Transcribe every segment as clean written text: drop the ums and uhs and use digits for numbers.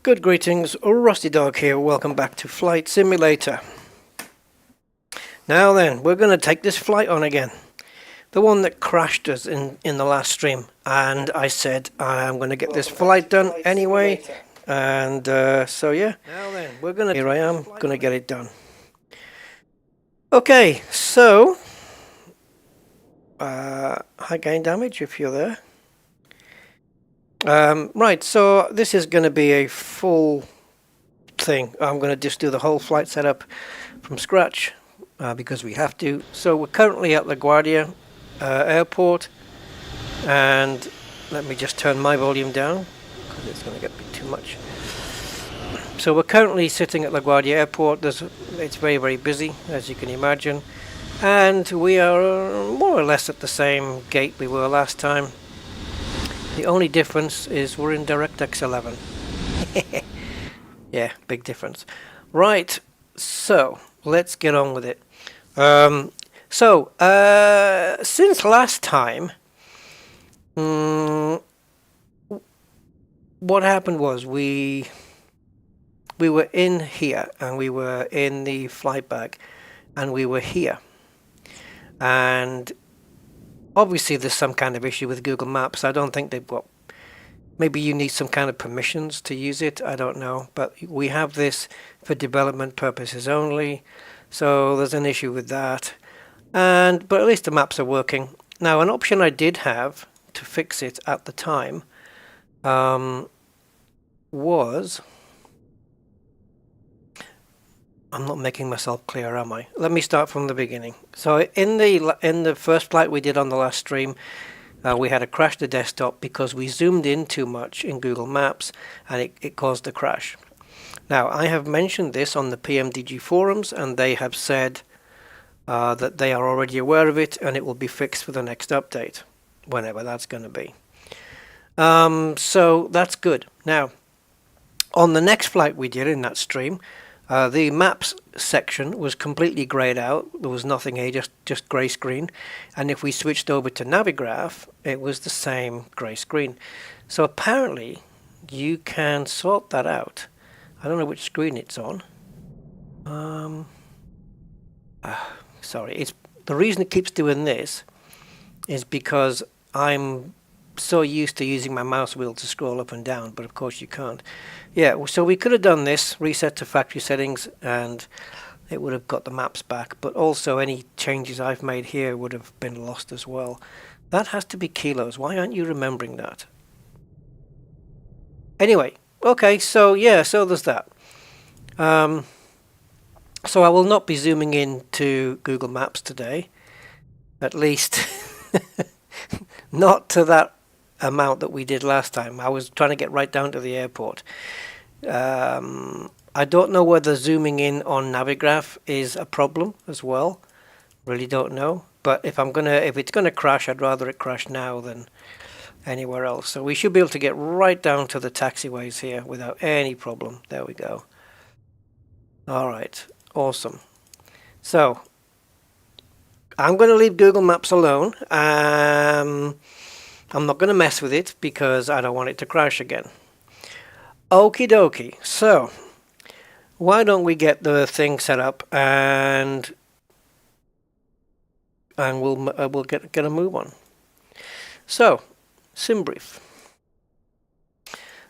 Good greetings, Rusty Dog here. Welcome back to Flight Simulator. Now then, we're going to take this flight on again. The one that crashed us in the last stream. And I said I'm going to get this flight done anyway. And so yeah, now then, here I am, going to get it done. Okay, so high gain damage if you're there. Right, so this is going to be a full thing. I'm going to just do the whole flight setup from scratch because we have to. So we're currently at LaGuardia airport, and let me just turn my volume down because it's going to get a bit too much. So we're currently sitting at LaGuardia airport. It's very, very busy, as you can imagine, and we are more or less at the same gate we were last time. The only difference is we're in DirectX 11. Yeah, big difference. Right, so let's get on with it. Since last time, what happened was we were in here, and we were in the flight bag, and we were here. And obviously there's some kind of issue with Google Maps. I don't think they've got, maybe you need some kind of permissions to use it, I don't know, but we have this for development purposes only, so there's an issue with that. But at least the maps are working. Now, an option I did have to fix it at the time was, I'm not making myself clear, am I? Let me start from the beginning. So in the first flight we did on the last stream, we had a crash the desktop because we zoomed in too much in Google Maps, and it caused a crash. Now, I have mentioned this on the PMDG forums, and they have said that they are already aware of it, and it will be fixed for the next update, whenever that's going to be. So that's good. Now, on the next flight we did in that stream, the maps section was completely grayed out. There was nothing here, just grey screen. And if we switched over to Navigraph, it was the same grey screen. So apparently you can sort that out. I don't know which screen it's on. Sorry, the reason it keeps doing this is because I'm so used to using my mouse wheel to scroll up and down, but of course you can't. Yeah, so we could have done this, reset to factory settings, and it would have got the maps back, but also any changes I've made here would have been lost as well. That has to be kilos. Why aren't you remembering that? Anyway, okay, so yeah, so there's that. So I will not be zooming in to Google Maps today, at least not to that amount that we did last time. I was trying to get right down to the airport. I don't know whether zooming in on Navigraph is a problem as well. Really don't know. But if it's gonna crash, I'd rather it crash now than anywhere else. So we should be able to get right down to the taxiways here without any problem. There we go. All right, awesome. So I'm going to leave Google Maps alone. I'm not going to mess with it because I don't want it to crash again. Okie dokie. So why don't we get the thing set up and we'll get a move on. So SimBrief.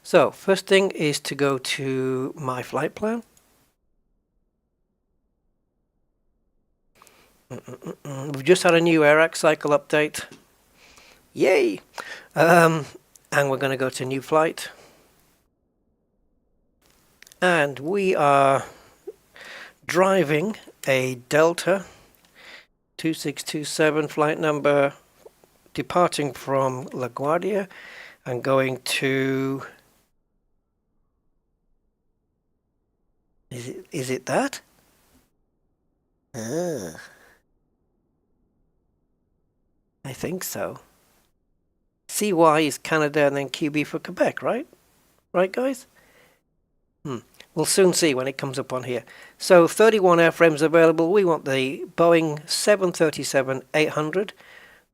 So first thing is to go to my flight plan. We've just had a new AirAC cycle update. Yay! And we're going to go to new flight. And we are driving a Delta 2627 flight number, departing from LaGuardia and going to... Is it that? I think so. CY is Canada and then QB for Quebec, right? Right, guys? We'll soon see when it comes up on here. So 31 airframes available. We want the Boeing 737-800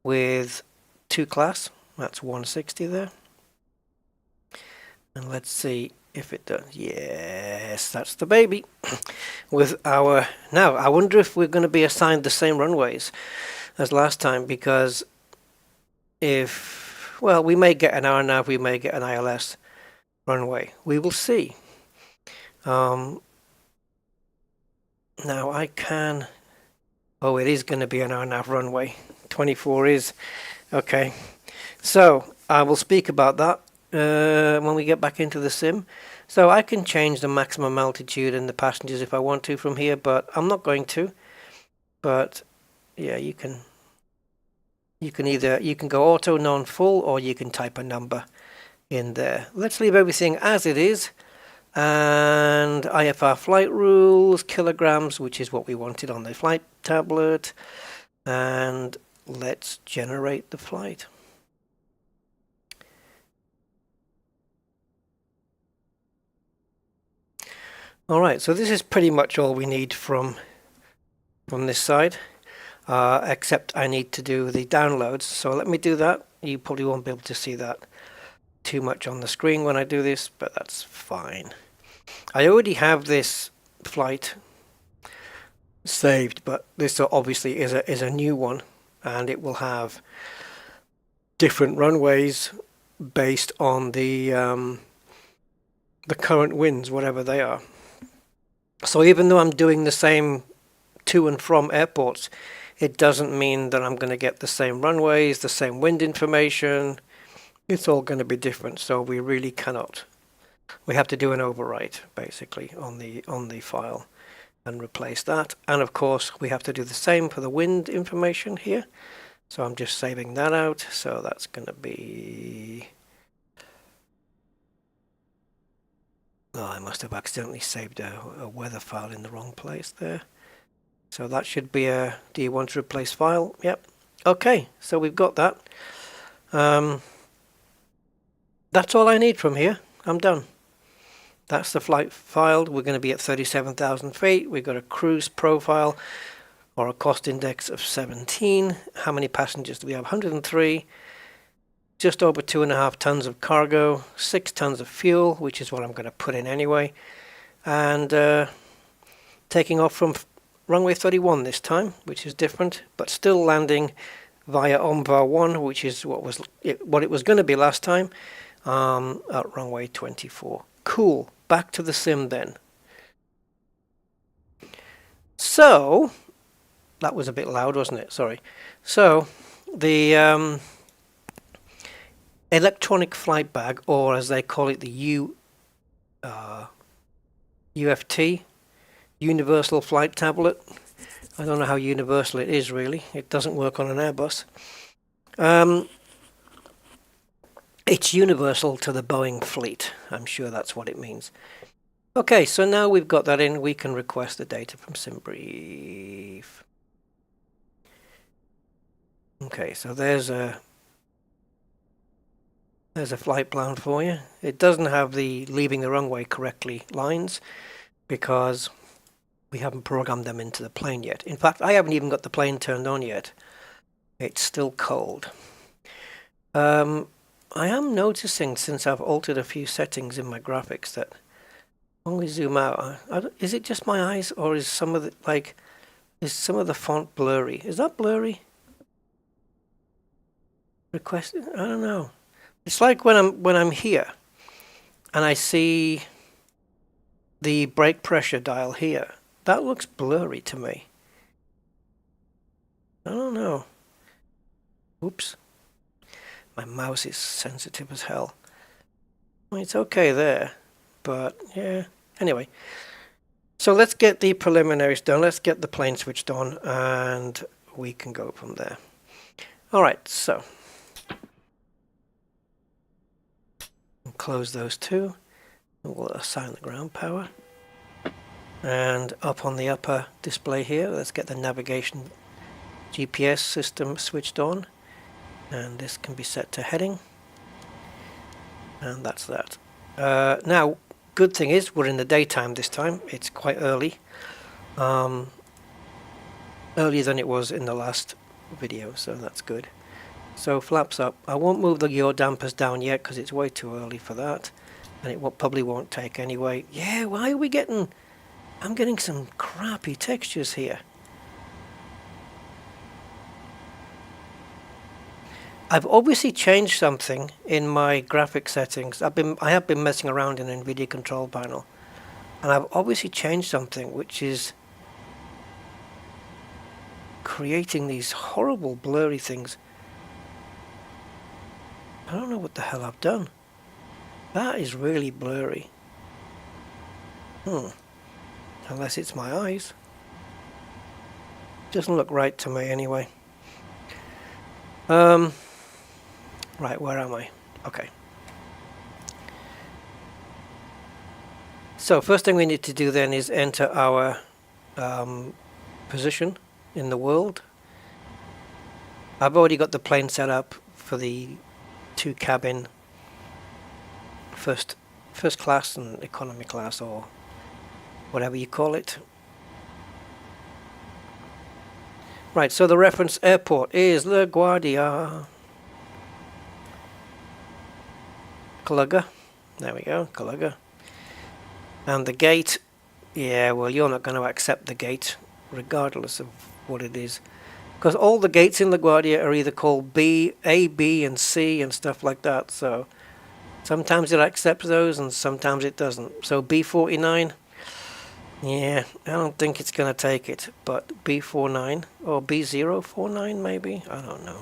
with 2 class. That's 160 there. And let's see. If it does, yes, that's the baby. With our, now I wonder if we're going to be assigned the same runways as last time, because if, well, we may get an RNAV, we may get an ILS runway. We will see. Now I can, oh, it is going to be an RNAV runway. 24 is, okay. So I will speak about that when we get back into the sim. So I can change the maximum altitude and the passengers if I want to from here, but I'm not going to. But yeah, you can go auto non-full, or you can type a number in there. Let's leave everything as it is. And IFR flight rules, kilograms, which is what we wanted on the flight tablet. And let's generate the flight. Alright, so this is pretty much all we need from this side, except I need to do the downloads. So let me do that. You probably won't be able to see that too much on the screen when I do this, but that's fine. I already have this flight saved, but this obviously is a new one, and it will have different runways based on the current winds, whatever they are. So even though I'm doing the same to and from airports, it doesn't mean that I'm going to get the same runways, the same wind information. It's all going to be different, so we really cannot. We have to do an overwrite basically on the file and replace that. And of course we have to do the same for the wind information here. So I'm just saving that out. So that's going to be, oh, I must have accidentally saved a weather file in the wrong place there. So that should be a, do you want to replace file? Yep. Okay, so we've got that. That's all I need from here. I'm done. That's the flight filed. We're going to be at 37,000 feet. We've got a cruise profile or a cost index of 17. How many passengers do we have? 103. Just over 2.5 tons of cargo, 6 tons of fuel, which is what I'm going to put in anyway. And taking off from runway 31 this time, which is different, but still landing via OMVAR 1, which is what it was going to be last time, at runway 24. Cool. Back to the sim then. So, that was a bit loud, wasn't it? Sorry. So, the electronic flight bag, or as they call it, the UFT, Universal Flight Tablet. I don't know how universal it is really. It doesn't work on an Airbus. It's universal to the Boeing fleet. I'm sure that's what it means. Okay, so now we've got that in, we can request the data from SimBrief. Okay, so there's a flight plan for you. It doesn't have the leaving the runway correctly lines because we haven't programmed them into the plane yet. In fact, I haven't even got the plane turned on yet. It's still cold. I am noticing, since I've altered a few settings in my graphics, that when we zoom out, is it just my eyes, or is some of the font blurry? Is that blurry? Request? I don't know. It's like when I'm here, and I see the brake pressure dial here. That looks blurry to me. I don't know. Oops. My mouse is sensitive as hell. Well, it's okay there, but yeah. Anyway, so let's get the preliminaries done. Let's get the plane switched on, and we can go from there. All right, so we'll close those two. We'll assign the ground power. And up on the upper display here, let's get the navigation GPS system switched on. And this can be set to heading. And that's that. Now, good thing is we're in the daytime this time. It's quite early. Earlier than it was in the last video, so that's good. So flaps up. I won't move the yaw dampers down yet because it's way too early for that. and it probably won't take anyway. Yeah, why are we getting... I'm getting some crappy textures here. I've obviously changed something in my graphic settings. I have been messing around in Nvidia control panel, and I've obviously changed something which is creating these horrible blurry things. I don't know what the hell I've done. That is really blurry. Unless it's my eyes. Doesn't look right to me anyway. Right, where am I? Okay. So first thing we need to do then is enter our position in the world. I've already got the plane set up for the 2 cabin first class and economy class, or whatever you call it. Right, so the reference airport is LaGuardia. Clugger. There we go, Clugger. And the gate, yeah, well, you're not going to accept the gate regardless of what it is, because all the gates in LaGuardia are either called A, B, and C and stuff like that. So sometimes it accepts those and sometimes it doesn't. So B49, yeah, I don't think it's going to take it, but B49 or B049 maybe, I don't know.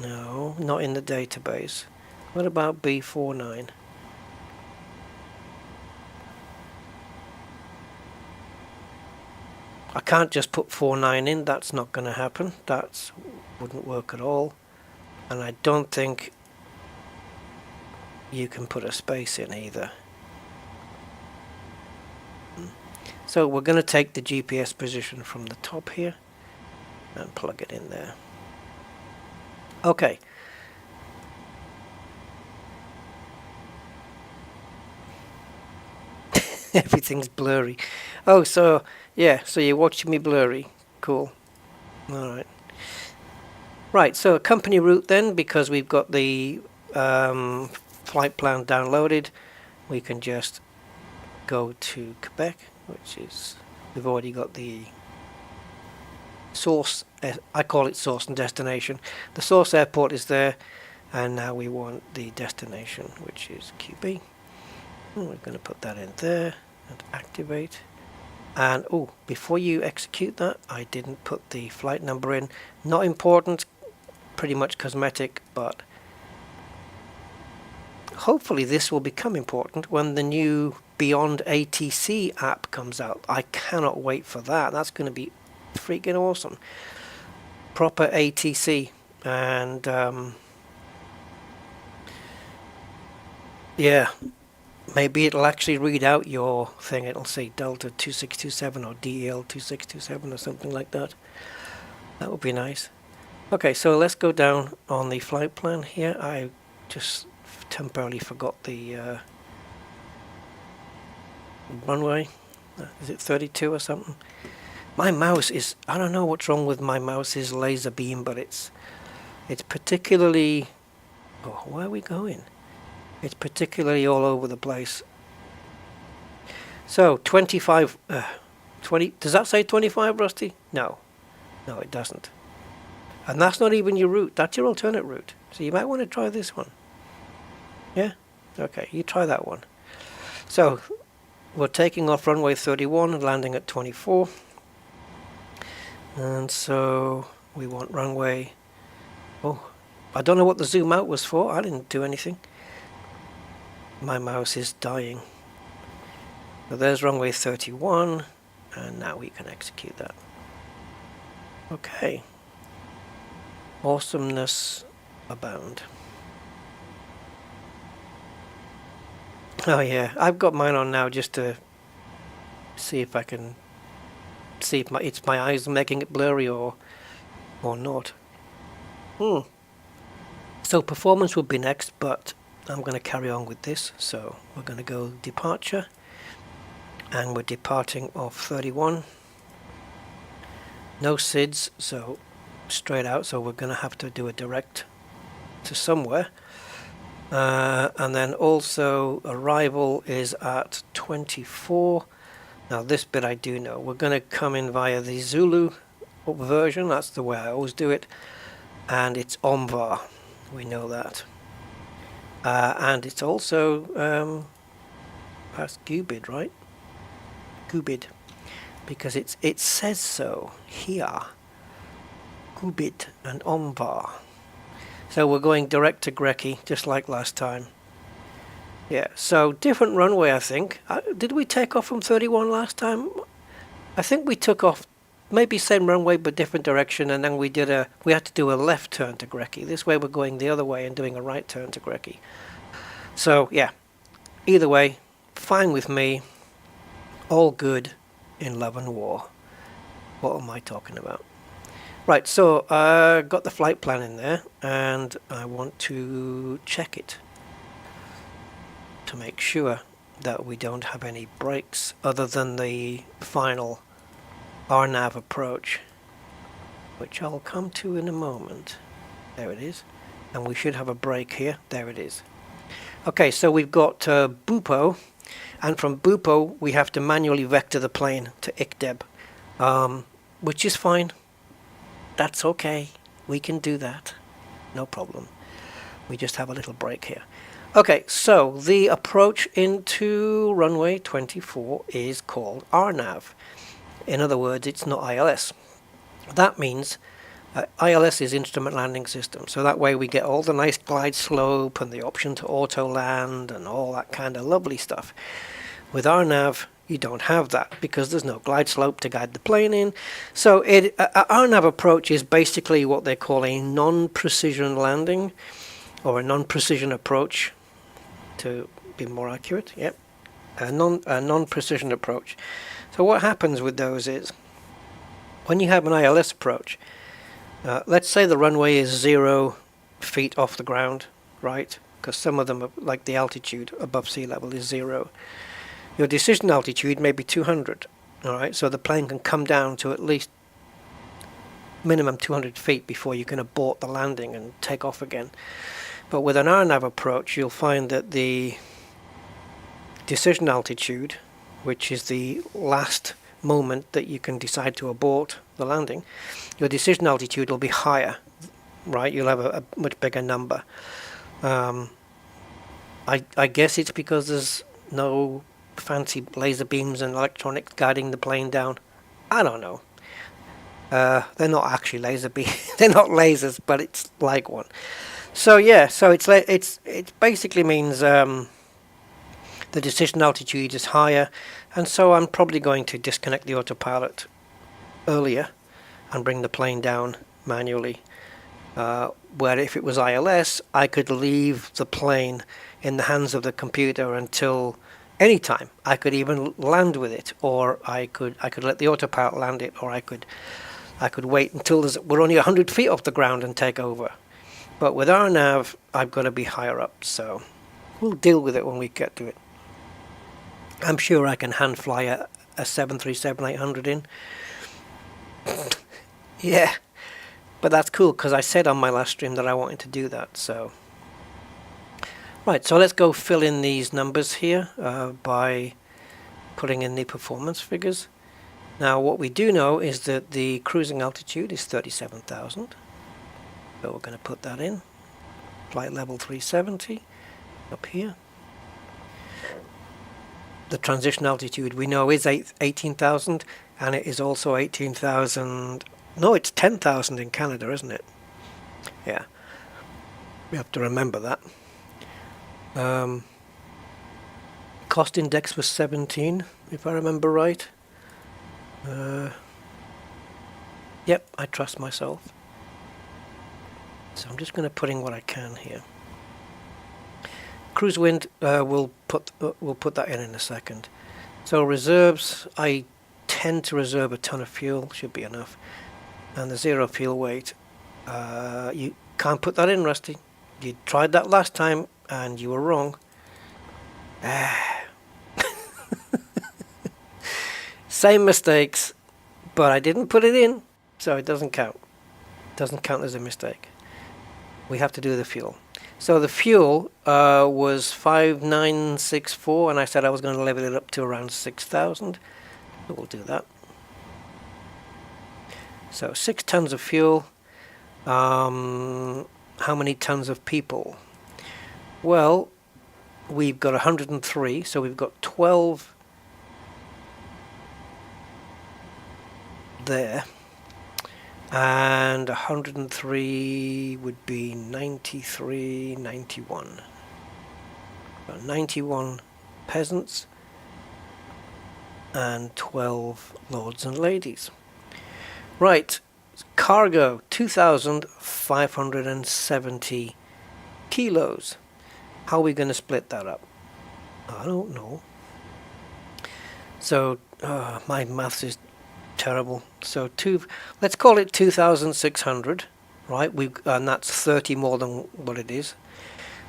No, not in the database. What about B49? I can't just put 49 in, that's not going to happen. That wouldn't work at all. And I don't think you can put a space in either. So we're going to take the GPS position from the top here and plug it in there. Okay. Everything's blurry. Oh, so yeah, so you're watching me blurry. Cool. Alright. Right, so a company route then, because we've got the flight plan downloaded, we can just go to Quebec, which is, we've already got the source, I call it source and destination. The source airport is there, and now we want the destination, which is QB. And we're going to put that in there and activate. And oh, before you execute that, I didn't put the flight number in. Not important, pretty much cosmetic, but hopefully this will become important when the new Beyond ATC app comes out. I cannot wait for that. That's going to be freaking awesome. Proper ATC, and yeah, maybe it'll actually read out your thing. It'll say Delta 2627 or DEL 2627 or something like that. That would be nice. Okay, so let's go down on the flight plan here. I just temporarily forgot the runway. Is it 32 or something? My mouse is, I don't know what's wrong with my mouse's laser beam, but it's particularly, oh, where are we going? It's particularly all over the place. So 25, 20, does that say 25, Rusty? No, it doesn't. And that's not even your route, that's your alternate route. So you might want to try this one. Yeah? Okay, you try that one. So we're taking off runway 31 and landing at 24. And so we want runway, oh, I don't know what the zoom out was for, I didn't do anything. My mouse is dying. So there's runway 31, and now we can execute that. Okay. Awesomeness abound. Oh yeah, I've got mine on now just to see if I can see if it's my eyes making it blurry or not. So performance would be next, but I'm going to carry on with this. So we're going to go departure, and we're departing off 31. No SIDS, so straight out. So we're going to have to do a direct to somewhere. And then also arrival is at 24. Now this bit I do know. We're going to come in via the Zulu version. That's the way I always do it. And it's OMVAR. We know that. And it's also that's Gubid, right? Gubid. Because it says so here. Gubid and OMVAR. So we're going direct to Grecki, just like last time. Yeah, so different runway, I think. Did we take off from 31 last time? I think we took off maybe same runway but different direction, and then we had to do a left turn to Grecki. This way we're going the other way and doing a right turn to Grecki. So yeah, either way, fine with me. All good in love and war. What am I talking about? Right, so I got the flight plan in there, and I want to check it to make sure that we don't have any breaks other than the final RNAV approach, which I'll come to in a moment. There it is. And we should have a break here. There it is. Okay, so we've got Bupo, and from Bupo we have to manually vector the plane to ICDEB, which is fine. That's okay. We can do that. No problem. We just have a little break here. Okay, so the approach into runway 24 is called RNAV. In other words, it's not ILS. That means ILS is instrument landing system. So that way we get all the nice glide slope and the option to auto land and all that kind of lovely stuff. With RNAV, you don't have that because there's no glide slope to guide the plane in. So RNAV approach is basically what they call a non-precision landing, or a non-precision approach, to be more accurate. Yep, a non-precision approach. So what happens with those is, when you have an ILS approach, let's say the runway is 0 feet off the ground, right? Because some of them, are, like the altitude above sea level, is 0. Your decision altitude may be 200, all right? So the plane can come down to at least minimum 200 feet before you can abort the landing and take off again. But with an RNAV approach, you'll find that the decision altitude, which is the last moment that you can decide to abort the landing, your decision altitude will be higher, right? You'll have a much bigger number. I guess it's because there's no fancy laser beams and electronics guiding the plane down. I don't know. They're not actually laser beams. They're not lasers, but it's like one. So yeah, so it basically means the decision altitude is higher, and so I'm probably going to disconnect the autopilot earlier and bring the plane down manually. Where if it was ILS, I could leave the plane in the hands of the computer until any time. I could even land with it, or I could let the autopilot land it, or I could wait until we're only 100 feet off the ground and take over. But with RNAV, I've got to be higher up, so we'll deal with it when we get to it. I'm sure I can hand fly a 737-800 in. Yeah, but that's cool because I said on my last stream that I wanted to do that. So, right, so let's go fill in these numbers here by putting in the performance figures. Now, what we do know is that the cruising altitude is 37,000. So we're going to put that in. Flight level 370 up here. The transition altitude we know is 18,000, and it is also 18,000. No, it's 10,000 in Canada, isn't it? Yeah, we have to remember that. Cost index was 17, if I remember right. Yep, I trust myself. So I'm just going to put in what I can here. Cruise wind, we'll put that in a second. So reserves, I tend to reserve a ton of fuel, should be enough. And the zero fuel weight, you can't put that in, Rusty. You tried that last time and you were wrong. Same mistakes, but I didn't put it in, so it doesn't count. It doesn't count as a mistake. We have to do the fuel. So the fuel was 5964, and I said I was going to level it up to around 6,000. So we'll do that. So 6 tons of fuel. How many tons of people? Well, we've got 103, so we've got 12 there. And 103 would be 93, 91. So 91 peasants and 12 lords and ladies. Right, cargo 2,570 kilos. How are we going to split that up? I don't know. So my maths is terrible. So let's call it 2,600, right? And that's 30 more than what it is.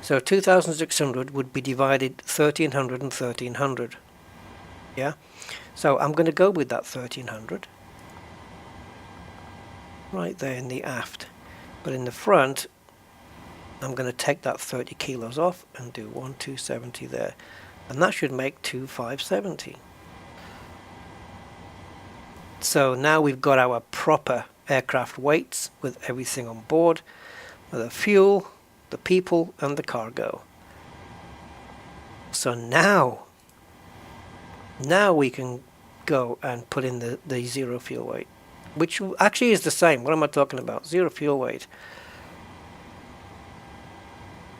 So 2,600 would be divided 1,300 and 1,300. Yeah. So I'm going to go with that 1,300 right there in the aft, but in the front I'm going to take that 30 kilos off and do 1,270 there, and that should make 2,570. So now we've got our proper aircraft weights with everything on board, the fuel, the people, and the cargo. So now we can go and put in the zero fuel weight, which actually is the same. What am I talking about? Zero fuel weight.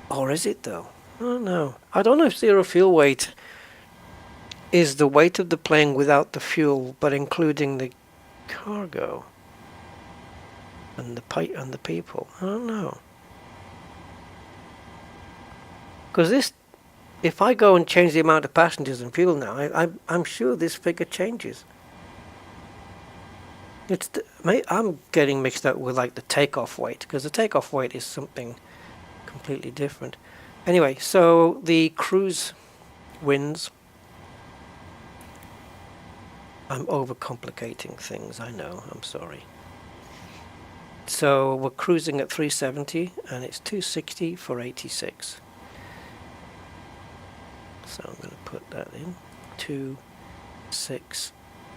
Or is it though? I don't know. I don't know if zero fuel weight is the weight of the plane without the fuel, but including the cargo and the people. I don't know. Because this, if I go and change the amount of passengers and fuel now, I'm sure this figure changes. I'm getting mixed up with like the takeoff weight, because the takeoff weight is something completely different. Anyway, so the cruise wins. I'm overcomplicating things, I know, I'm sorry. So we're cruising at 370 and it's 260 for 86. So I'm going to put that in. 260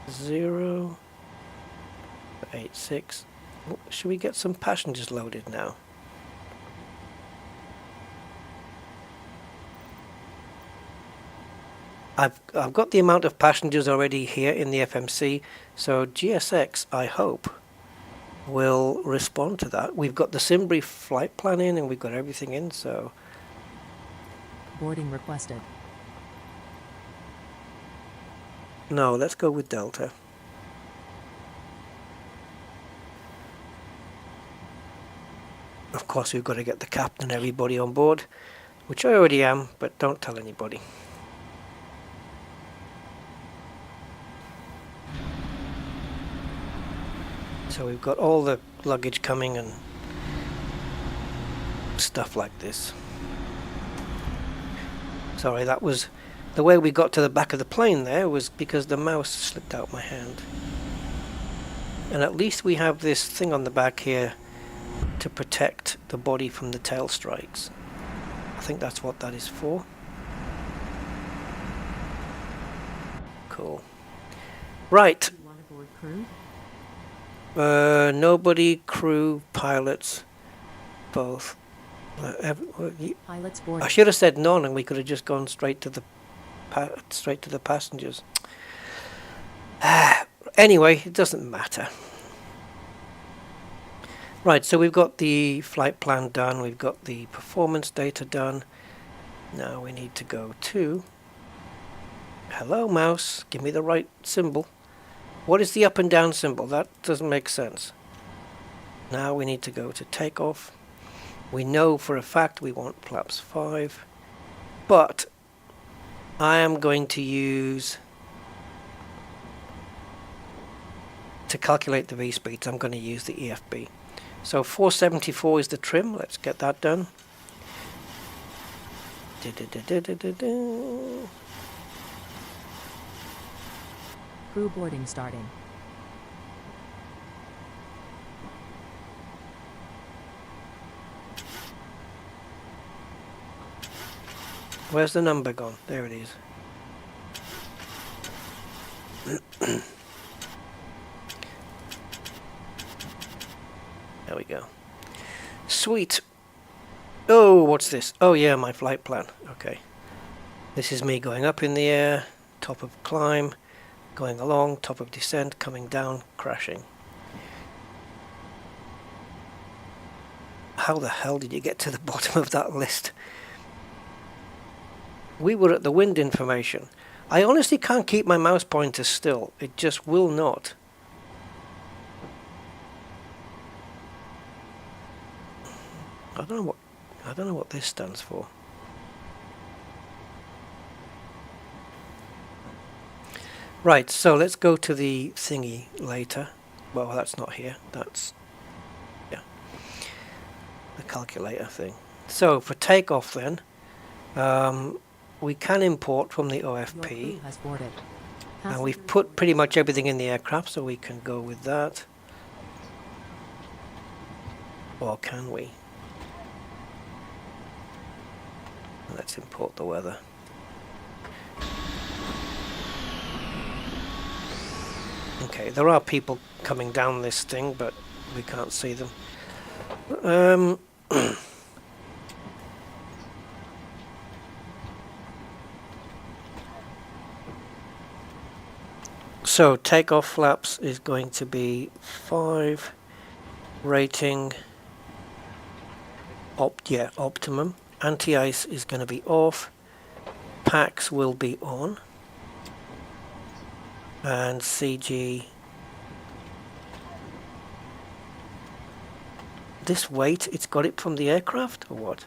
for 86. Should we get some passengers loaded now? I've got the amount of passengers already here in the FMC, so GSX, I hope, will respond to that. We've got the Simbury flight plan in and we've got everything in, so... Boarding requested. No, let's go with Delta. Of course, we've got to get the captain and everybody on board, which I already am, but don't tell anybody. So we've got all the luggage coming and stuff like this. Sorry, that was the way we got to the back of the plane there was because the mouse slipped out my hand. And at least we have this thing on the back here to protect the body from the tail strikes. I think that's what that is for. Cool. Right. Motherboard crew? Nobody, crew, pilots, both. Pilots board. I should have said none, and we could have just gone straight to the passengers. Anyway, it doesn't matter. Right, so we've got the flight plan done. We've got the performance data done. Now we need to go to. Hello, mouse. Give me the right symbol. What is the up and down symbol? That doesn't make sense. Now we need to go to takeoff. We know for a fact we want flaps 5, but I am going to use, to calculate the V-speeds, I'm going to use the EFB. So 474 is the trim. Let's get that done. Crew boarding starting. Where's the number gone? There it is. There we go. Sweet. Oh, what's this? Oh yeah, my flight plan. Okay. This is me going up in the air, top of climb, going along, top of descent, coming down, crashing. How the hell did you get to the bottom of that list? We were at the wind information. I honestly can't keep my mouse pointer still. It just will not. I don't know what this stands for. Right, so let's go to the thingy later. Well, that's not here. That's, yeah, the calculator thing. So for takeoff then, we can import from the OFP. And we've put pretty much everything in the aircraft, so we can go with that. Or can we? Let's import the weather. Okay, there are people coming down this thing, but we can't see them. So takeoff flaps is going to be 5, rating optimum. Anti-ice is going to be off. Packs will be on. And CG. This weight, it's got it from the aircraft or what?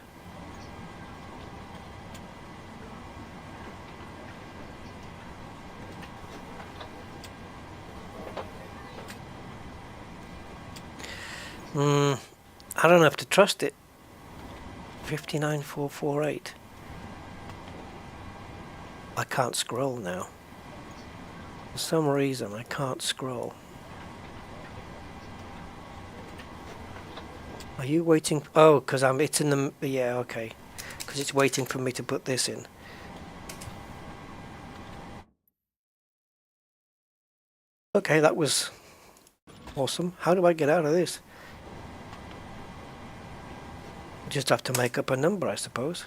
I don't have to trust it. 59448. I can't scroll now. For some reason I can't scroll. Are you waiting? Oh, because it's in the, yeah, okay. Because it's waiting for me to put this in. Okay, that was awesome. How do I get out of this? Just have to make up a number, I suppose.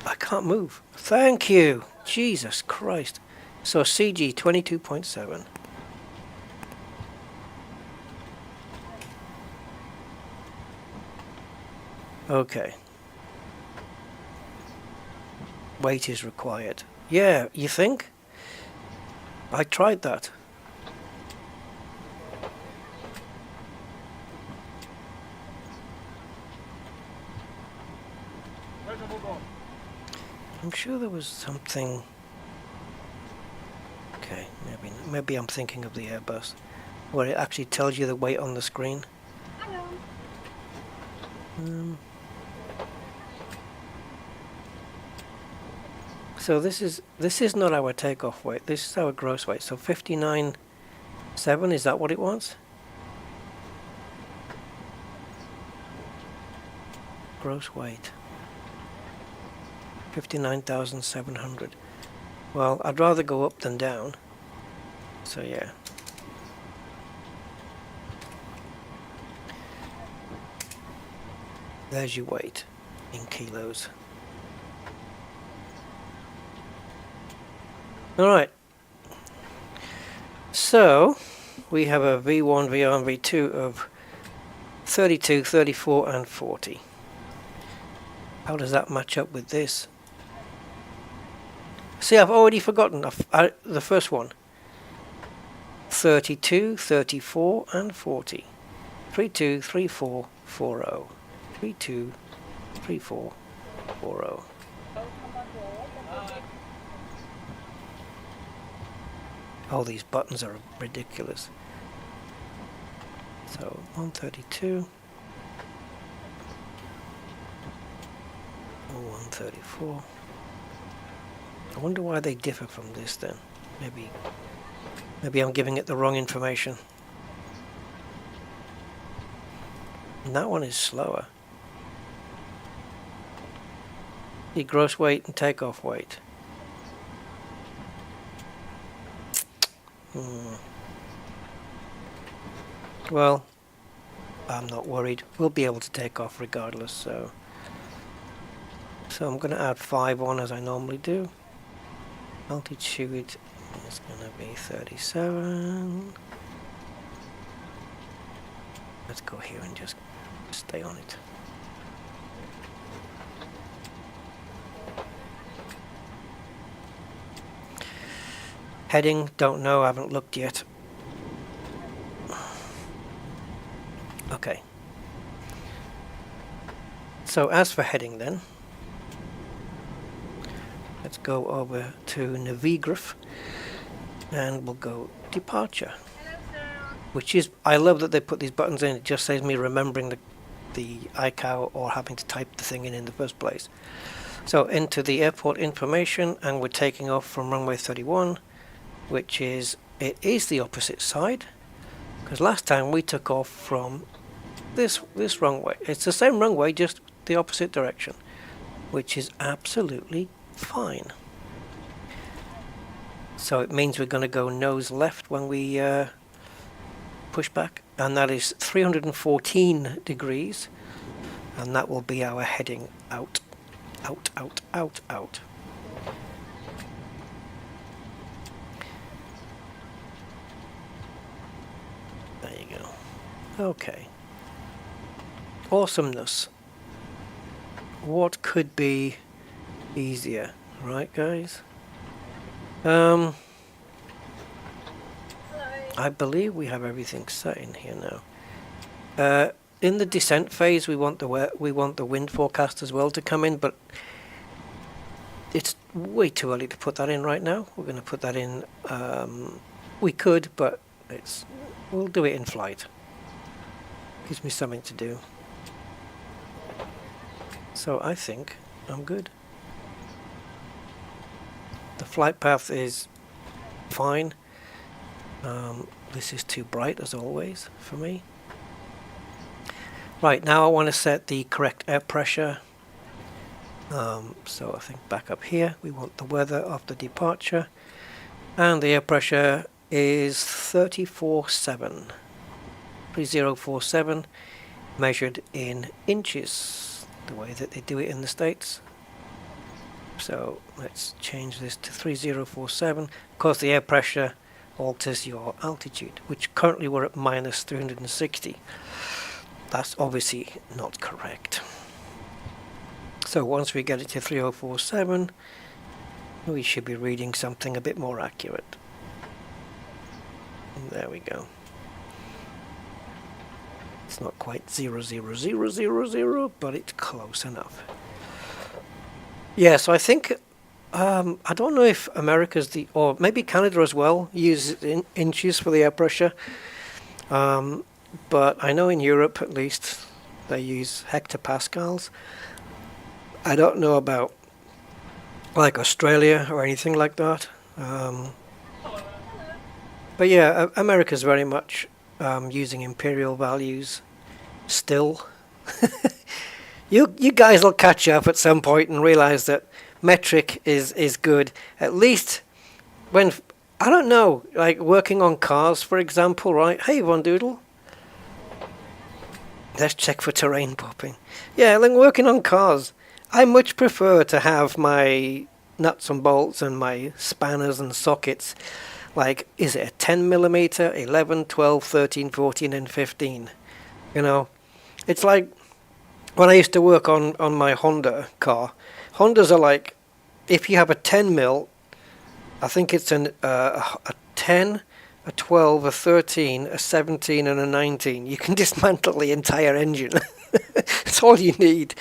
I can't move. Thank you. Jesus Christ. So CG 22.7. Okay. Weight is required. Yeah, you think? I tried that. I'm sure there was something. Okay, maybe I'm thinking of the Airbus, where it actually tells you the weight on the screen. So this is not our takeoff weight. This is our gross weight. So 59.7, is that what it wants? Gross weight. 59,700. Well, I'd rather go up than down. So yeah. There's your weight in kilos. Alright. So we have a V1, VR and V2 of 32, 34 and 40. How does that match up with this? See, I've already forgotten the first one. 32, 34 and 40. 32, 34, 40. 32, 34, 40. Oh, these buttons are ridiculous. So 132. 134. I wonder why they differ from this then. Maybe I'm giving it the wrong information. And that one is slower. The gross weight and takeoff weight. Well, I'm not worried. We'll be able to take off regardless, so I'm going to add 5 on as I normally do. Altitude is going to be 37. Let's go here and just stay on it. Heading, don't know, haven't looked yet. Okay. So as for heading then, let's go over to Navigraph and we'll go departure. Which is, I love that they put these buttons in, it just saves me remembering the iCow or having to type the thing in the first place. So into the airport information, and we're taking off from runway 31, which is, it is the opposite side, because last time we took off from this runway. It's the same runway, just the opposite direction, which is absolutely fine. So it means we're going to go nose left when we push back, and that is 314 degrees, and that will be our heading out, out, out, out, out. There you go. Okay. Awesomeness. What could be easier, right, guys? I believe we have everything set in here now. In the descent phase, we want the wind forecast as well to come in, but it's way too early to put that in right now. We're going to put that in. We could, but we'll do it in flight. Gives me something to do. So I think I'm good. The flight path is fine. This is too bright as always for me. Right, now I want to set the correct air pressure. So I think back up here we want the weather after departure, and the air pressure is 3047 measured in inches, the way that they do it in the States. So let's change this to 3047. Of course the air pressure alters your altitude, which currently we're at minus 360. That's obviously not correct. So once we get it to 3047, we should be reading something a bit more accurate. And there we go. It's not quite 00000, but it's close enough. Yeah, so I think I don't know if America's or maybe Canada as well uses inches for the air pressure, but I know in Europe at least they use hectopascals. I don't know about like Australia or anything like that, but yeah, America's very much using imperial values still. You guys will catch up at some point and realize that metric is good. At least when, I don't know, like working on cars, for example, right? Hey, Von Doodle. Let's check for terrain popping. Yeah, like working on cars, I much prefer to have my nuts and bolts and my spanners and sockets. Like, is it a 10 millimeter, 11, 12, 13, 14, and 15? You know, it's like when I used to work on my Honda car. Hondas are like, if you have a 10 mil, I think it's a 10, a 12, a 13, a 17, and a 19. You can dismantle the entire engine. That's all you need.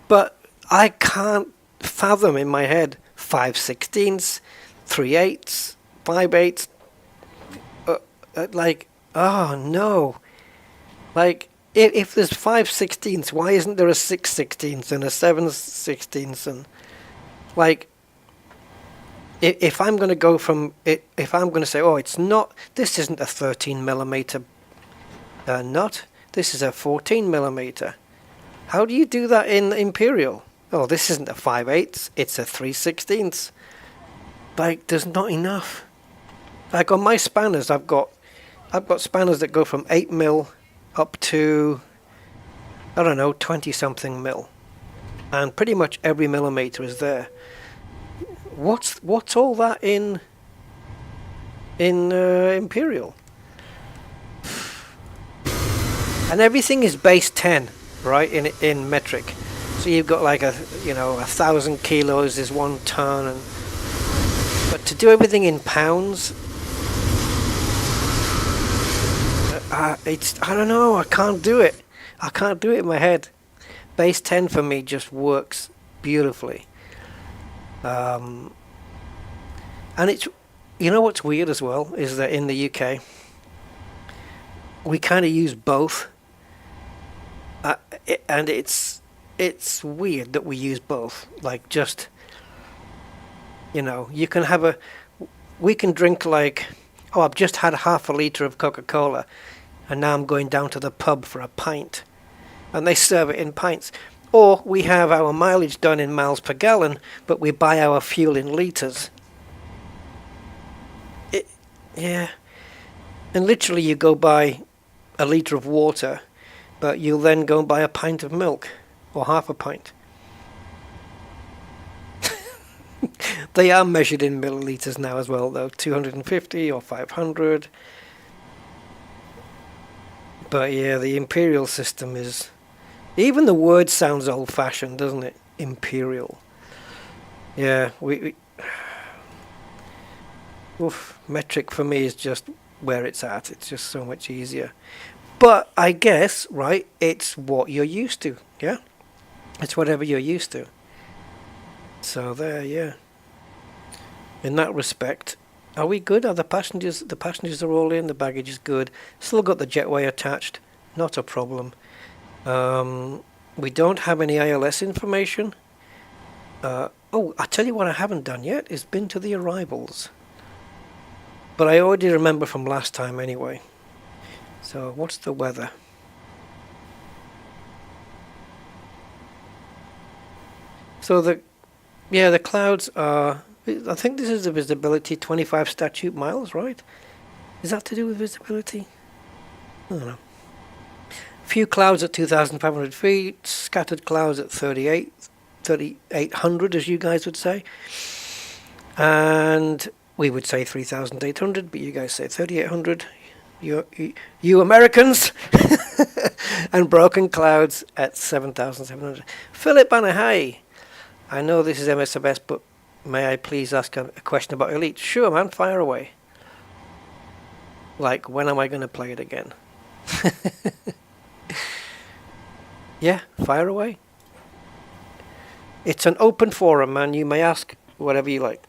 But I can't fathom in my head 5/16, 3/8, 5/8. Like, oh no. Like, if there's 5/16, why isn't there a 6/16 and a 7/16? And like, if I'm going to go from it, if I'm going to say, oh, it's not, this isn't a 13 millimeter nut, This is a 14mm. How do you do that in Imperial? Oh, this isn't a 5/8, it's a 3/16. Like, there's not enough. Like on my spanners, I've got spanners that go from 8mm up to, I don't know, 20 something mil, and pretty much every millimeter is there. What's all that in Imperial? And everything is base 10, right? In metric. So you've got like 1,000 kilos is 1 ton, and but to do everything in pounds, I don't know. I can't do it. I can't do it in my head. Base 10 for me just works beautifully. And it's, you know what's weird as well is that in the UK we kind of use both, and it's weird that we use both. Like, just, you can have we can drink like, oh, I've just had half a litre of Coca-Cola and now I'm going down to the pub for a pint, and they serve it in pints. Or we have our mileage done in miles per gallon, but we buy our fuel in litres. Yeah. And literally you go buy a litre of water, but you'll then go and buy a pint of milk, or half a pint. They are measured in millilitres now as well, though, 250 or 500. But yeah, the Imperial system is... Even the word sounds old-fashioned, doesn't it? Imperial. Yeah, Oof, metric for me is just where it's at. It's just so much easier. But I guess, right, it's what you're used to, yeah? It's whatever you're used to. So there, yeah. In that respect, are we good? Are the passengers are all in, the baggage is good. Still got the jetway attached, not a problem. We don't have any ILS information. Oh, I tell you what I haven't done yet is been to the arrivals. But I already remember from last time anyway. So what's the weather? So the clouds are, I think this is the visibility, 25 statute miles, right? Is that to do with visibility? I don't know. Few clouds at 2,500 feet, scattered clouds at 3,800 as you guys would say. And we would say 3,800, but you guys say 3,800. You Americans. And broken clouds at 7,700. Philip Banahai. I know this is MSFS, but may I please ask a question about Elite? Sure, man, fire away. Like, when am I going to play it again? Yeah, fire away. It's an open forum, man. You may ask whatever you like.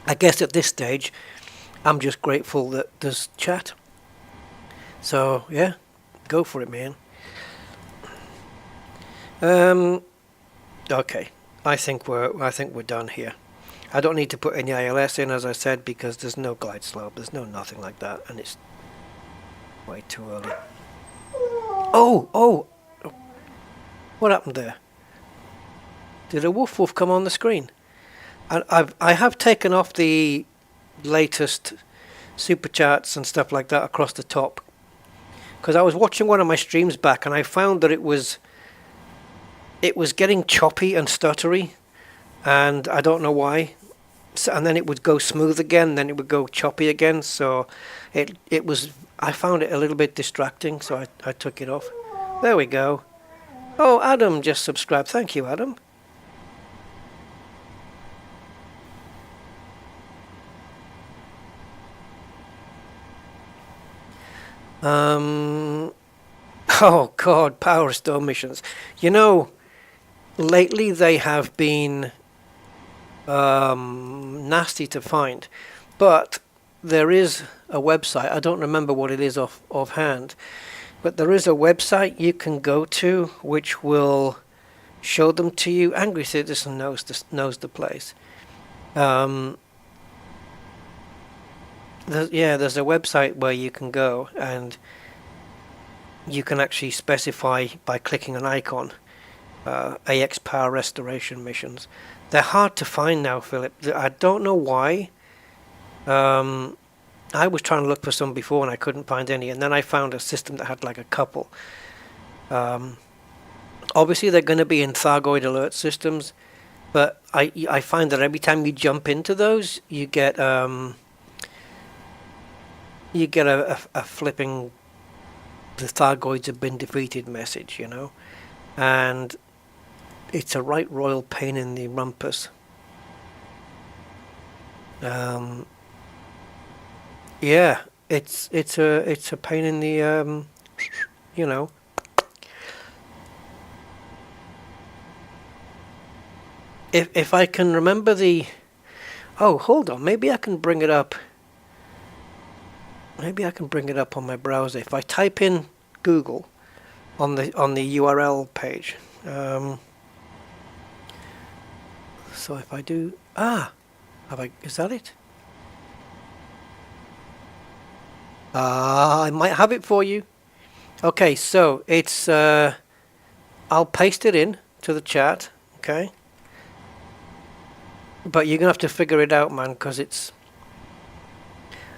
I guess at this stage, I'm just grateful that there's chat. So, yeah, go for it, man. Okay, I think we're done here. I don't need to put any ILS in, as I said, because there's no glide slope, there's no nothing like that, and it's way too early. Oh! What happened there? Did a woof woof come on the screen? And I have taken off the latest super chats and stuff like that across the top, because I was watching one of my streams back and I found that it was getting choppy and stuttery, and I don't know why. So, and then it would go smooth again, then it would go choppy again. So it was, I found it a little bit distracting, so I took it off. There we go. Oh, Adam just subscribed. Thank you, Adam. Oh God, Power Restore missions. You know, lately they have been nasty to find, but there is a website. I don't remember what it is offhand, but there is a website you can go to which will show them to you. Angry Citizen knows the place. And there's a website where you can go and you can actually specify by clicking an icon AX power restoration missions. They're hard to find now, Philip. I don't know why. I was trying to look for some before and I couldn't find any, and then I found a system that had like a couple. Obviously they're going to be in Thargoid alert systems, but I find that every time you jump into those, you get a flipping "the Thargoids have been defeated" message, you know, and it's a right royal pain in the rumpus. Yeah, it's a pain in the you know. If I can remember the, oh, hold on, maybe I can bring it up. Maybe I can bring it up on my browser if I type in Google on the URL page. So if I do, is that it? I might have it for you. Okay, so it's I'll paste it in to the chat, okay? But you're gonna have to figure it out, man, because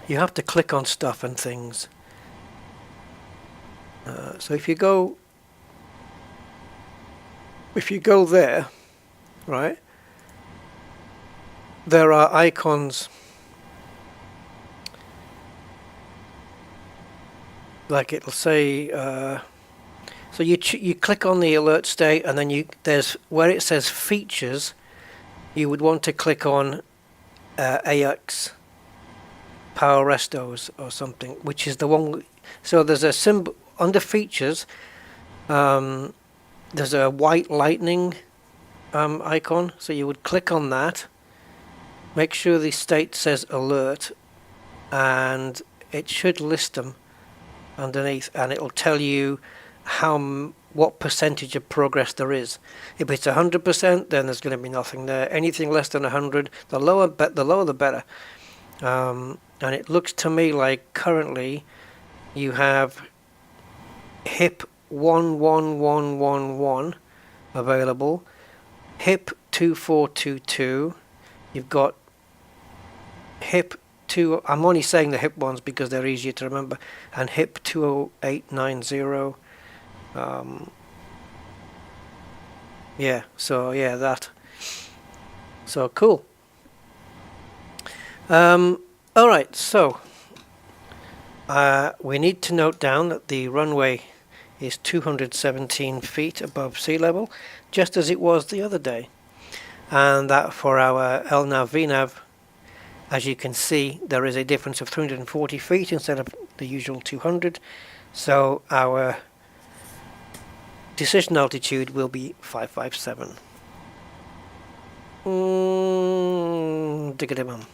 you have to click on stuff and things. So if you go there, right, there are icons like it'll say. So you click on the alert state, and then there's where it says features. You would want to click on AX Power Restos or something, which is the one. So there's a symbol under features. There's a white lightning icon. So you would click on that. Make sure the state says alert, and it should list them underneath, and it'll tell you what percentage of progress there is. If it's 100%, then there's going to be nothing there. Anything less than 100, the lower the better. And it looks to me like currently you have HIP 11111 available, HIP 2422. You've got HIP 2. I'm only saying the HIP ones because they're easier to remember, and HIP 20890. Yeah, so yeah, that. So cool. Alright, so we need to note down that the runway is 217 feet above sea level, just as it was the other day. And that for our LNAV VNAV, as you can see, there is a difference of 340 feet instead of the usual 200. So our decision altitude will be 557. Diggity-bum.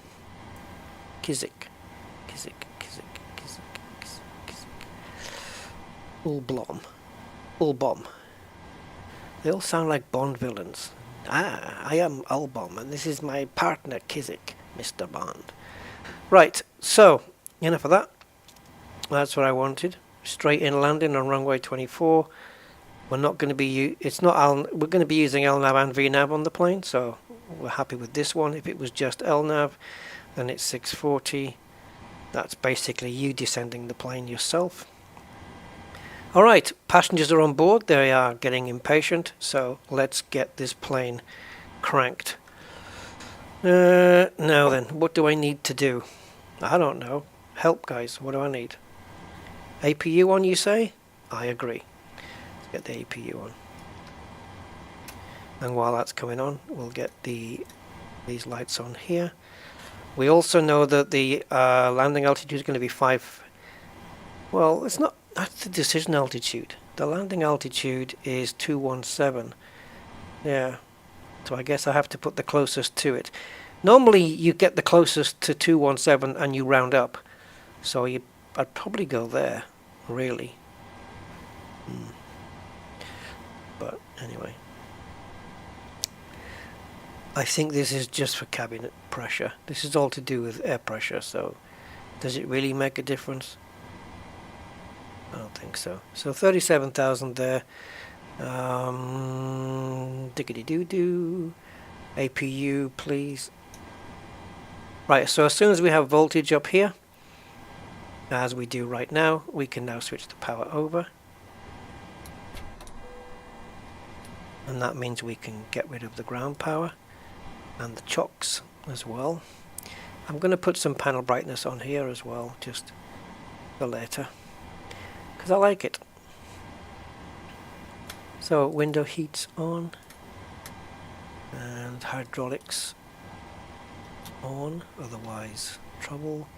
Kizik. Ulblom. They all sound like Bond villains. I am Ulbom, and this is my partner Kizik, Mr. Bond. Right, so enough of that. That's what I wanted. Straight in landing on runway 24. We're not going to be. We're going to be using LNAV and VNAV on the plane, so we're happy with this one. If it was just LNAV, then it's 640. That's basically you descending the plane yourself. All right, passengers are on board. They are getting impatient, so let's get this plane cranked. Now then, what do I need to do? I don't know. Help, guys. What do I need? APU on, you say? I agree. Let's get the APU on. And while that's coming on, we'll get these lights on here. We also know that the landing altitude is going to be 5. Well, it's not. That's the decision altitude. The landing altitude is 217. Yeah. So I guess I have to put the closest to it. Normally you get the closest to 217 and you round up. So I'd probably go there, really. But anyway. I think this is just for cabin pressure. This is all to do with air pressure, so Does it really make a difference? I don't think so. So 37,000 there. Diggity doo doo. APU, please. Right, so as soon as we have voltage up here, as we do right now, we can now switch the power over. And that means we can get rid of the ground power and the chocks as well. I'm going to put some panel brightness on here as well, just for later, because I like it. So window heats on, and hydraulics on, otherwise trouble.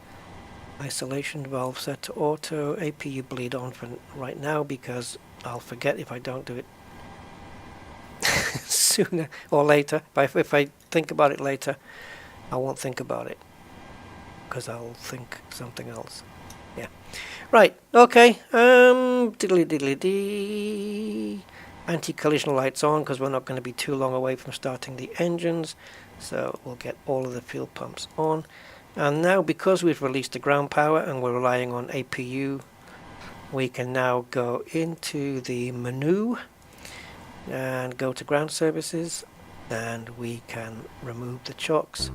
Isolation valve set to auto. APU bleed on for right now because I'll forget if I don't do it sooner or later. But if I think about it later, I won't think about it because I'll think something else. Yeah. Right. Okay. Diddly diddly dee. Anti-collision lights on because we're not going to be too long away from starting the engines. So we'll get all of the fuel pumps on. And now, because we've released the ground power and we're relying on APU, we can now go into the menu and go to ground services, and we can remove the chocks.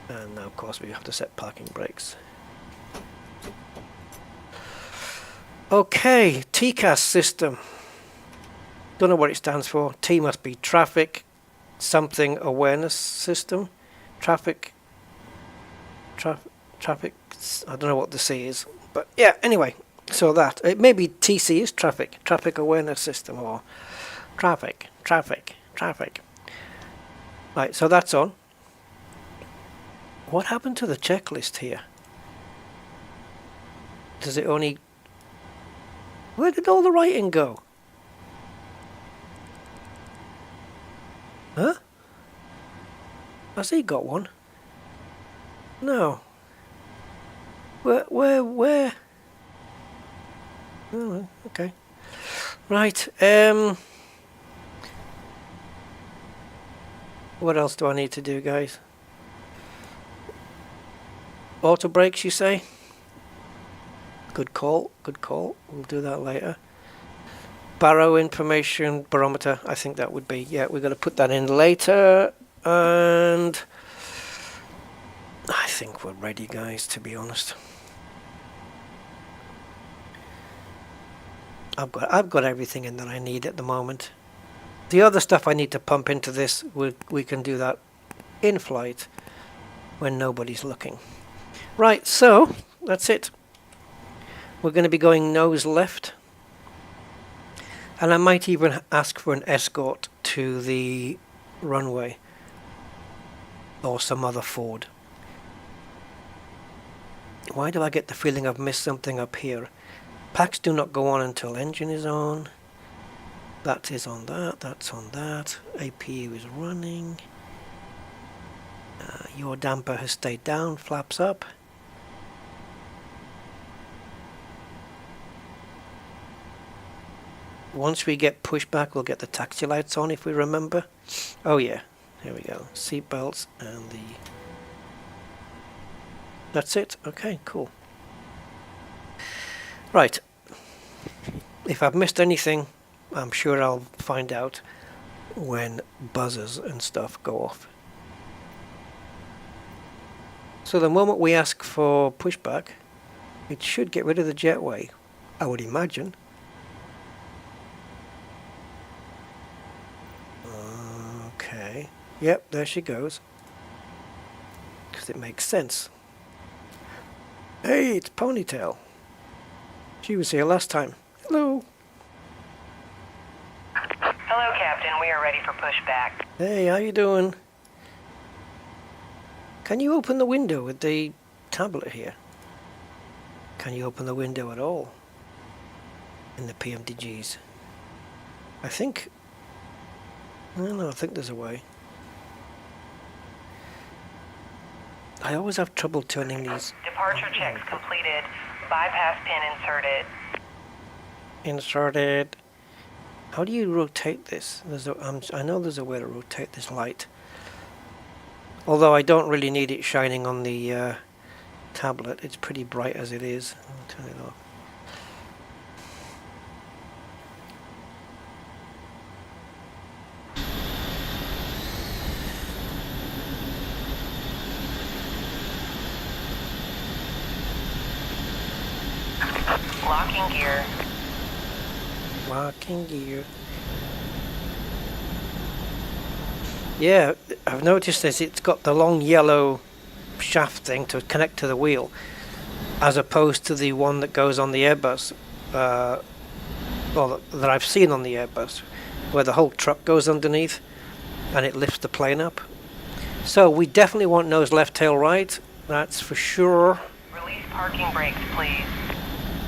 And now, of course, we have to set parking brakes. Okay, TCAS system. Don't know what it stands for. T must be traffic something awareness system. Traffic. I don't know what the C is, but yeah. Anyway, so that it maybe TC is traffic awareness system, or traffic. Right, so that's on. What happened to the checklist here? Does it only? Where did all the writing go? Huh? Has he got one? No. Where? Oh, okay. Right, what else do I need to do, guys? Auto brakes, you say? Good call. We'll do that later. Barrow information barometer, I think that would be, yeah, we're going to put that in later. And I think we're ready, guys, to be honest. I've got everything in that I need at the moment. The other stuff I need to pump into this, we can do that in flight when nobody's looking. Right, so that's it. We're going to be going nose left. And I might even ask for an escort to the runway or some other Ford. Why do I get the feeling I've missed something up here? Packs do not go on until engine is on. That is on that, that's on that. APU is running. Your damper has stayed down, flaps up. Once we get pushback, we'll get the taxi lights on if we remember. Oh yeah, here we go. Seat belts and the... That's it. Okay, cool. Right. If I've missed anything, I'm sure I'll find out when buzzers and stuff go off. So the moment we ask for pushback, it should get rid of the jetway, I would imagine. Okay. Yep, there she goes. Because it makes sense. Hey, it's Ponytail. She was here last time. Hello. Hello, Captain. We are ready for pushback. Hey, how you doing? Can you open the window with the tablet here? Can you open the window at all? In the PMDGs? I think... I don't know, I think there's a way. I always have trouble turning these... Departure checks completed. Bypass pin inserted. Inserted. How do you rotate this? I know there's a way to rotate this light. Although I don't really need it shining on the tablet. It's pretty bright as it is. I'll turn it off. Locking gear. Locking gear. Yeah, I've noticed this. It's got the long yellow shaft thing to connect to the wheel, as opposed to the one that goes on the Airbus, or that I've seen on the Airbus, where the whole truck goes underneath and it lifts the plane up. So we definitely want nose left, tail right. That's for sure. Release parking brakes, please.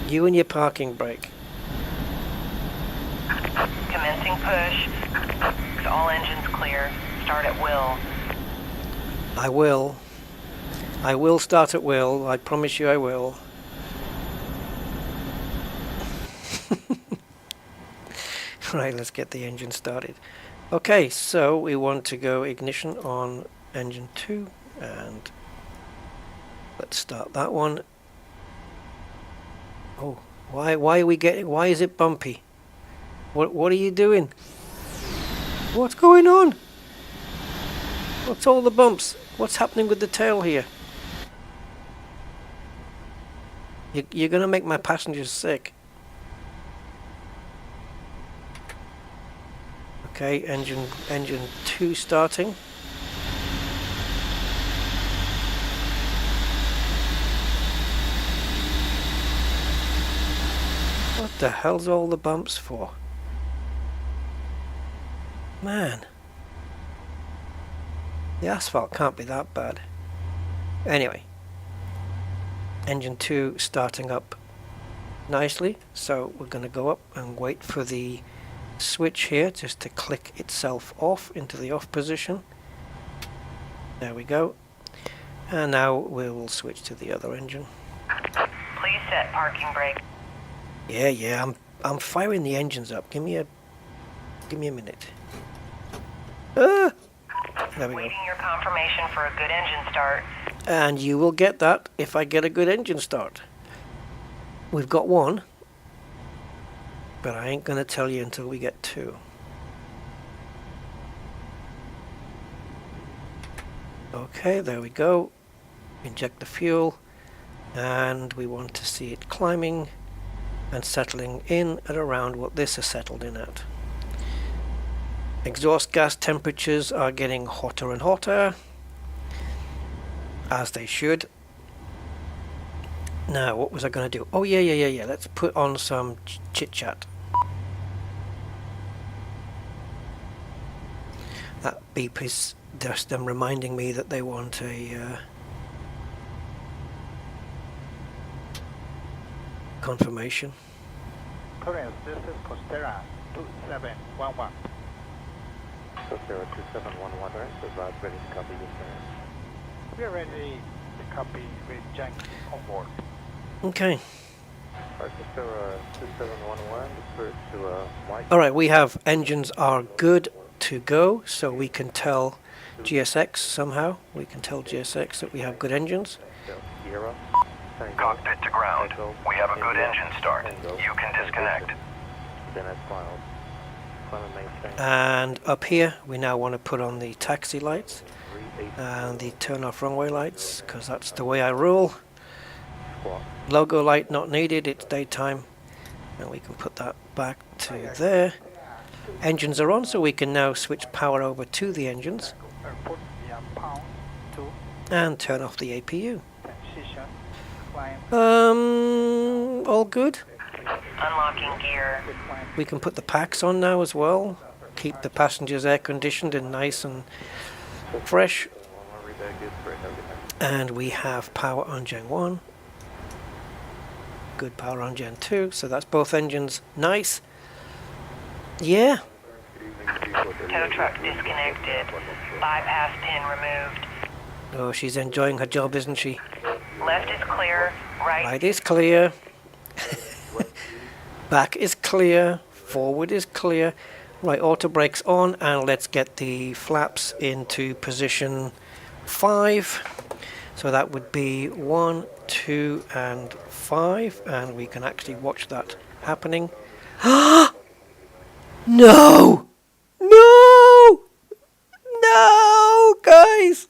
You and your parking brake. Commencing push. All engines clear. Start at will. I will. I will start at will. I promise you I will. Right, let's get the engine started. Okay, so we want to go ignition on engine 2 and let's start that one. Oh, why are we getting, why is it bumpy? What are you doing? What's going on? What's all the bumps? What's happening with the tail here? You're gonna make my passengers sick. Okay, engine 2 starting. What the hell's all the bumps for? Man. The asphalt can't be that bad. Anyway. Engine 2 starting up nicely. So we're going to go up and wait for the switch here just to click itself off into the off position. There we go. And now we will switch to the other engine. Please set parking brake. Yeah, I'm firing the engines up. Give me a minute. There we go. Waiting your confirmation for a good engine start. And you will get that if I get a good engine start. We've got one, but I ain't gonna tell you until we get 2. Okay, there we go. Inject the fuel, and we want to see it climbing and settling in at around what this has settled in at. Exhaust gas temperatures are getting hotter and hotter, as they should. Now, what was I going to do? Oh, yeah. Let's put on some chit-chat. That beep is just them reminding me that they want a confirmation. Correct, this is Corsair 2711. Corsair 2711, right? So that's ready to copy this man. We are ready to copy with Jenkins on board. Okay. Alright, Corsair 2711, switch to Mike. Alright, we have engines are good to go, so we can tell GSX somehow. We can tell GSX that we have good engines. Sierra. Cockpit to ground. We have a good engine start. You can disconnect. Then it's filed. And up here, we now want to put on the taxi lights and the turn off runway lights, because that's the way I rule. Logo light not needed, it's daytime. And we can put that back to there. Engines are on, so we can now switch power over to the engines Airport via pound to and turn off the APU. transition, climb, All good. Unlocking gear. climb. We can put the packs on now as well. Keep the passengers air conditioned and nice and fresh. And we have power on Gen 1. Good power on Gen 2. So that's both engines nice. Yeah. Tow truck disconnected. Bypass pin removed. Oh, she's enjoying her job, isn't she? Left is clear. Right. Right is clear. Back is clear. Forward is clear. Right, auto brakes on, and let's get the flaps into position 5. So that would be 1, 2, and 5, and we can actually watch that happening. No! No! No, guys!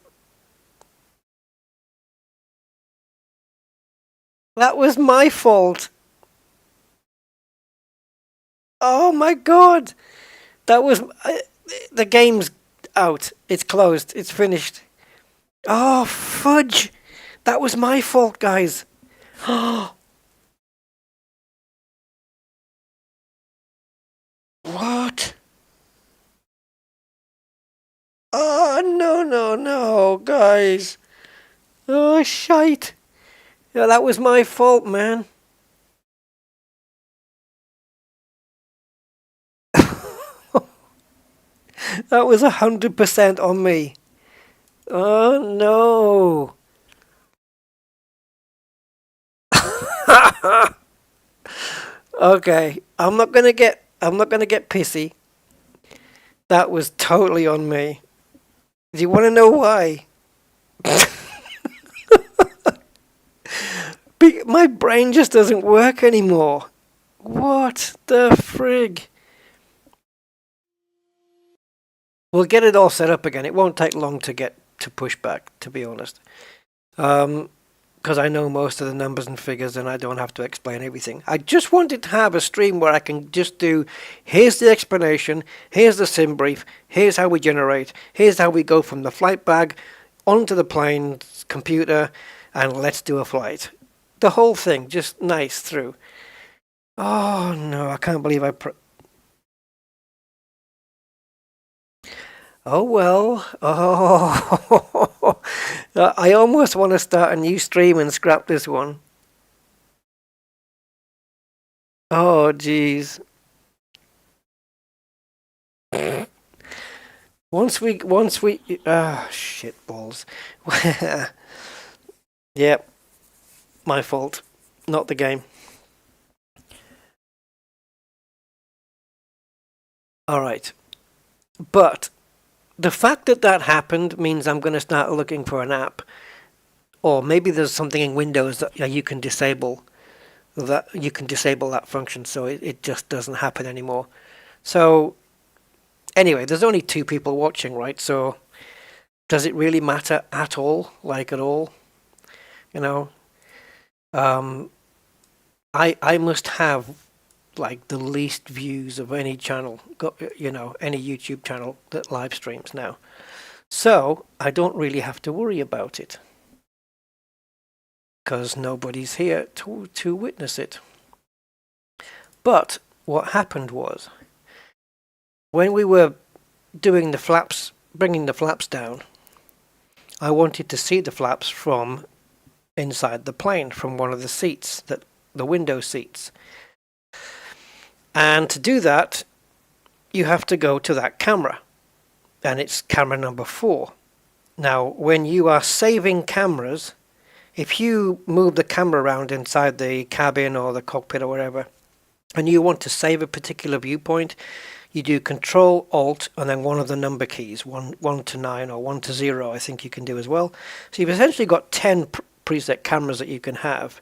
That was my fault. Oh my god! That was... the game's out. It's closed. It's finished. Oh, fudge! That was my fault, guys. What? Oh, no, no, no, guys. Oh, shite. Yeah, that was my fault, man. That was 100% on me. Oh, no. Okay, I'm not gonna get pissy. That was totally on me. Do you want to know why? My brain just doesn't work anymore. What the frig? We'll get it all set up again. It won't take long to get to push back, to be honest. Because I know most of the numbers and figures and I don't have to explain everything. I just wanted to have a stream where I can just do, here's the explanation, here's the sim brief, here's how we generate, here's how we go from the flight bag onto the plane's computer, and let's do a flight. The whole thing, just nice through. Oh no, I can't believe oh well. Oh, I almost want to start a new stream and scrap this one. Oh jeez. Once we shit balls. Yep. My fault, not the game. All right. But the fact that that happened means I'm going to start looking for an app, or maybe there's something in Windows that you can disable that function, so it just doesn't happen anymore. So anyway, there's only 2 people watching, right? So does it really matter at all? Like at all? You know, I must have like the least views of any channel, any YouTube channel that live streams now. So I don't really have to worry about it because nobody's here to witness it. But what happened was, when we were doing the flaps, bringing the flaps down, I wanted to see the flaps from inside the plane, from one of the seats, the window seats. And to do that, you have to go to that camera, and it's camera number 4. Now, when you are saving cameras, if you move the camera around inside the cabin or the cockpit or wherever, and you want to save a particular viewpoint, you do Control Alt and then one of the number keys, 1 to 9 or 1 to 0, I think you can do as well. So you've essentially got 10 preset cameras that you can have.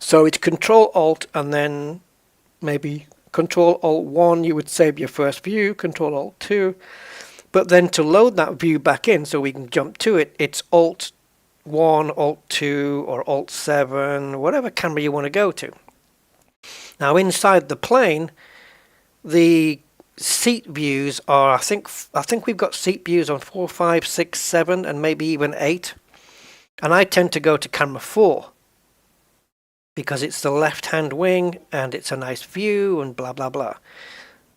So it's Control Alt and then maybe Control Alt 1, you would save your first view, Control Alt 2. But then to load that view back in so we can jump to it, it's Alt 1, Alt 2 or Alt 7, whatever camera you want to go to. Now inside the plane, the seat views are, I think we've got seat views on 4, 5, 6, 7 and maybe even 8. And I tend to go to camera 4 because it's the left-hand wing and it's a nice view and blah, blah, blah.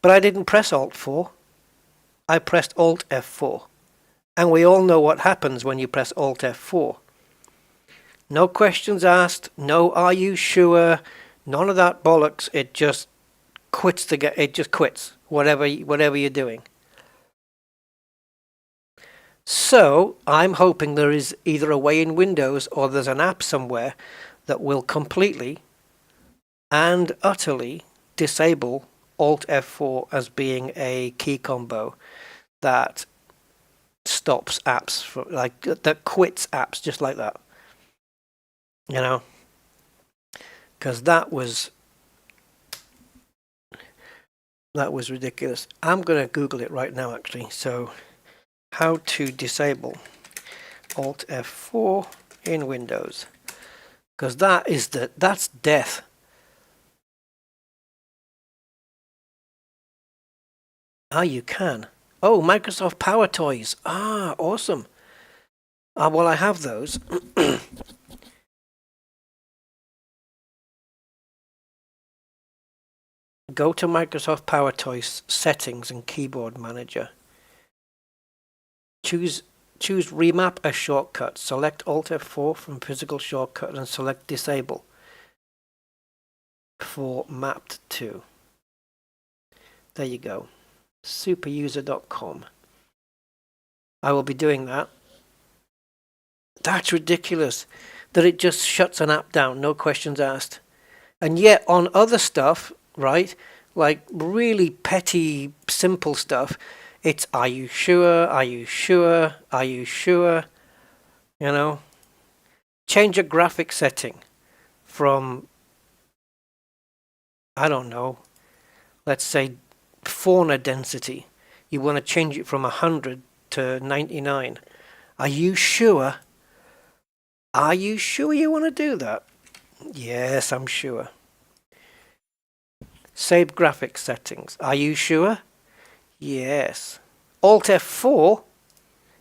But I didn't press Alt 4. I pressed Alt F4. And we all know what happens when you press Alt F4. No questions asked, no are you sure, none of that bollocks. It just quits it just quits whatever you're doing. So I'm hoping there is either a way in Windows or there's an app somewhere that will completely and utterly disable Alt F4 as being a key combo that stops apps, for, like that quits apps just like that. You know, because that was ridiculous. I'm going to Google it right now, actually. So, how to disable Alt F4 in Windows, because that's death. Ah, you can. Oh, Microsoft Power Toys. Ah, awesome. Ah, well, I have those. Go to Microsoft Power Toys settings and keyboard manager. Choose remap as shortcut. Select Alt F4 from physical shortcut and select disable for mapped to. There you go. Superuser.com. I will be doing that. That's ridiculous that it just shuts an app down, no questions asked. And yet on other stuff, right, like really petty, simple stuff, it's are you sure, are you sure, are you sure, you know. Change a graphic setting from, I don't know, let's say fauna density. You want to change it from 100 to 99. Are you sure? Are you sure you want to do that? Yes, I'm sure. Save graphics settings. Are you sure? Yes. Alt F4?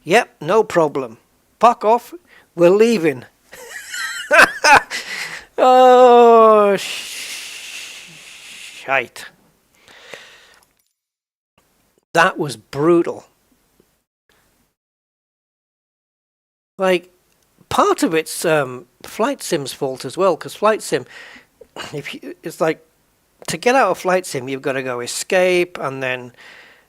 Yep, no problem. Fuck off. We're leaving. Oh, shite. That was brutal. Like, part of it's Flight Sim's fault as well, because Flight Sim, it's like, to get out of Flight Sim, you've got to go escape and then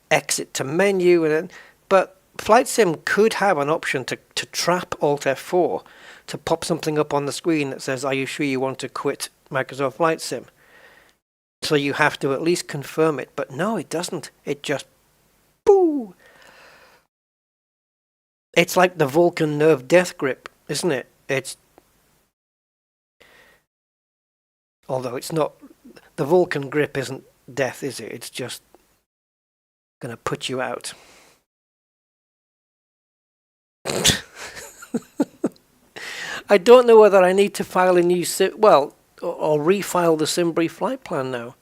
exit to menu, and then, but Flight Sim could have an option to trap Alt F4 to pop something up on the screen that says, "Are you sure you want to quit Microsoft Flight Sim?" So you have to at least confirm it. But no, it doesn't. It just boo. It's like the Vulcan Nerve Death Grip, isn't it? It's, although it's not, the Vulcan grip isn't death, is it? It's just gonna put you out. I don't know whether I need to file a new or refile the Simbury flight plan now,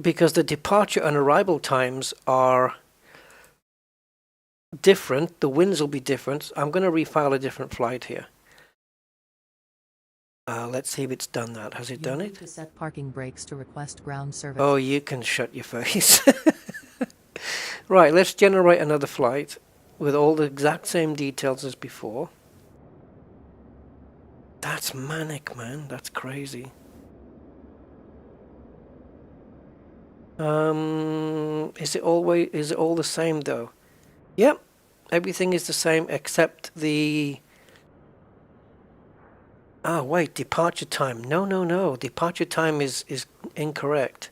because the departure and arrival times are different. The winds will be different. I'm going to refile a different flight here. Let's see if it's done that. Has it done it? To set parking brakes to request ground service. Oh, you can shut your face. Right, let's generate another flight with all the exact same details as before. That's manic, man. That's crazy. Is it all the same though? Yep, everything is the same except the... Oh wait, departure time. No. Departure time is incorrect.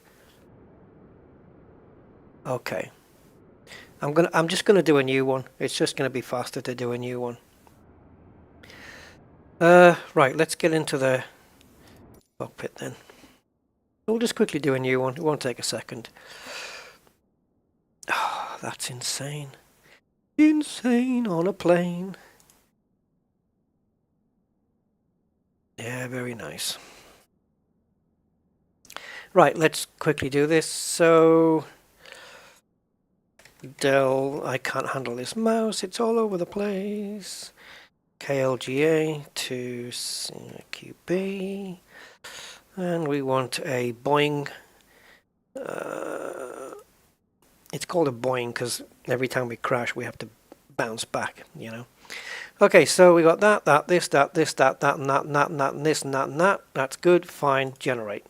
Okay. I'm just gonna do a new one. It's just gonna be faster to do a new one. Right, let's get into the cockpit then. We'll just quickly do a new one. It won't take a second. Oh, that's insane. Insane on a plane. Yeah, very nice. Right, let's quickly do this. So, Dell, I can't handle this mouse. It's all over the place. KLGA to QB. And we want a Boeing. It's called a Boeing because every time we crash, we have to bounce back, you know. Okay, so we got that, this, that, and that, and this, and that. That's good, fine, generate.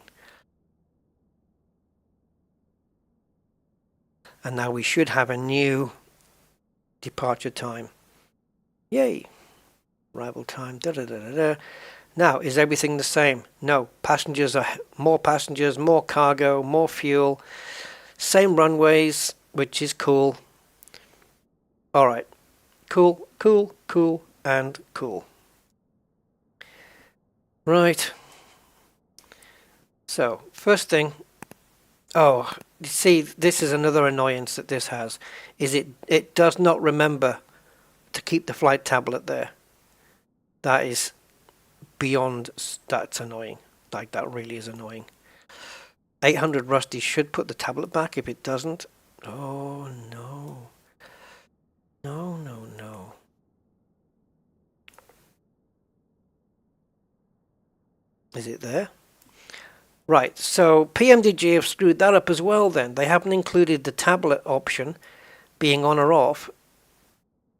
And now we should have a new departure time. Yay. Arrival time, Now, is everything the same? No. Passengers, more cargo, more fuel, same runways, which is cool. Alright, cool, cool, cool, and cool. Right. So, first thing, oh, you see, this is another annoyance that this has, is it does not remember to keep the flight tablet there. That is beyond, that's annoying. Like, that really is annoying. 800 Rusty should put the tablet back if it doesn't. Oh, no. No, no, no. Is it there? Right, so PMDG have screwed that up as well then. They haven't included the tablet option being on or off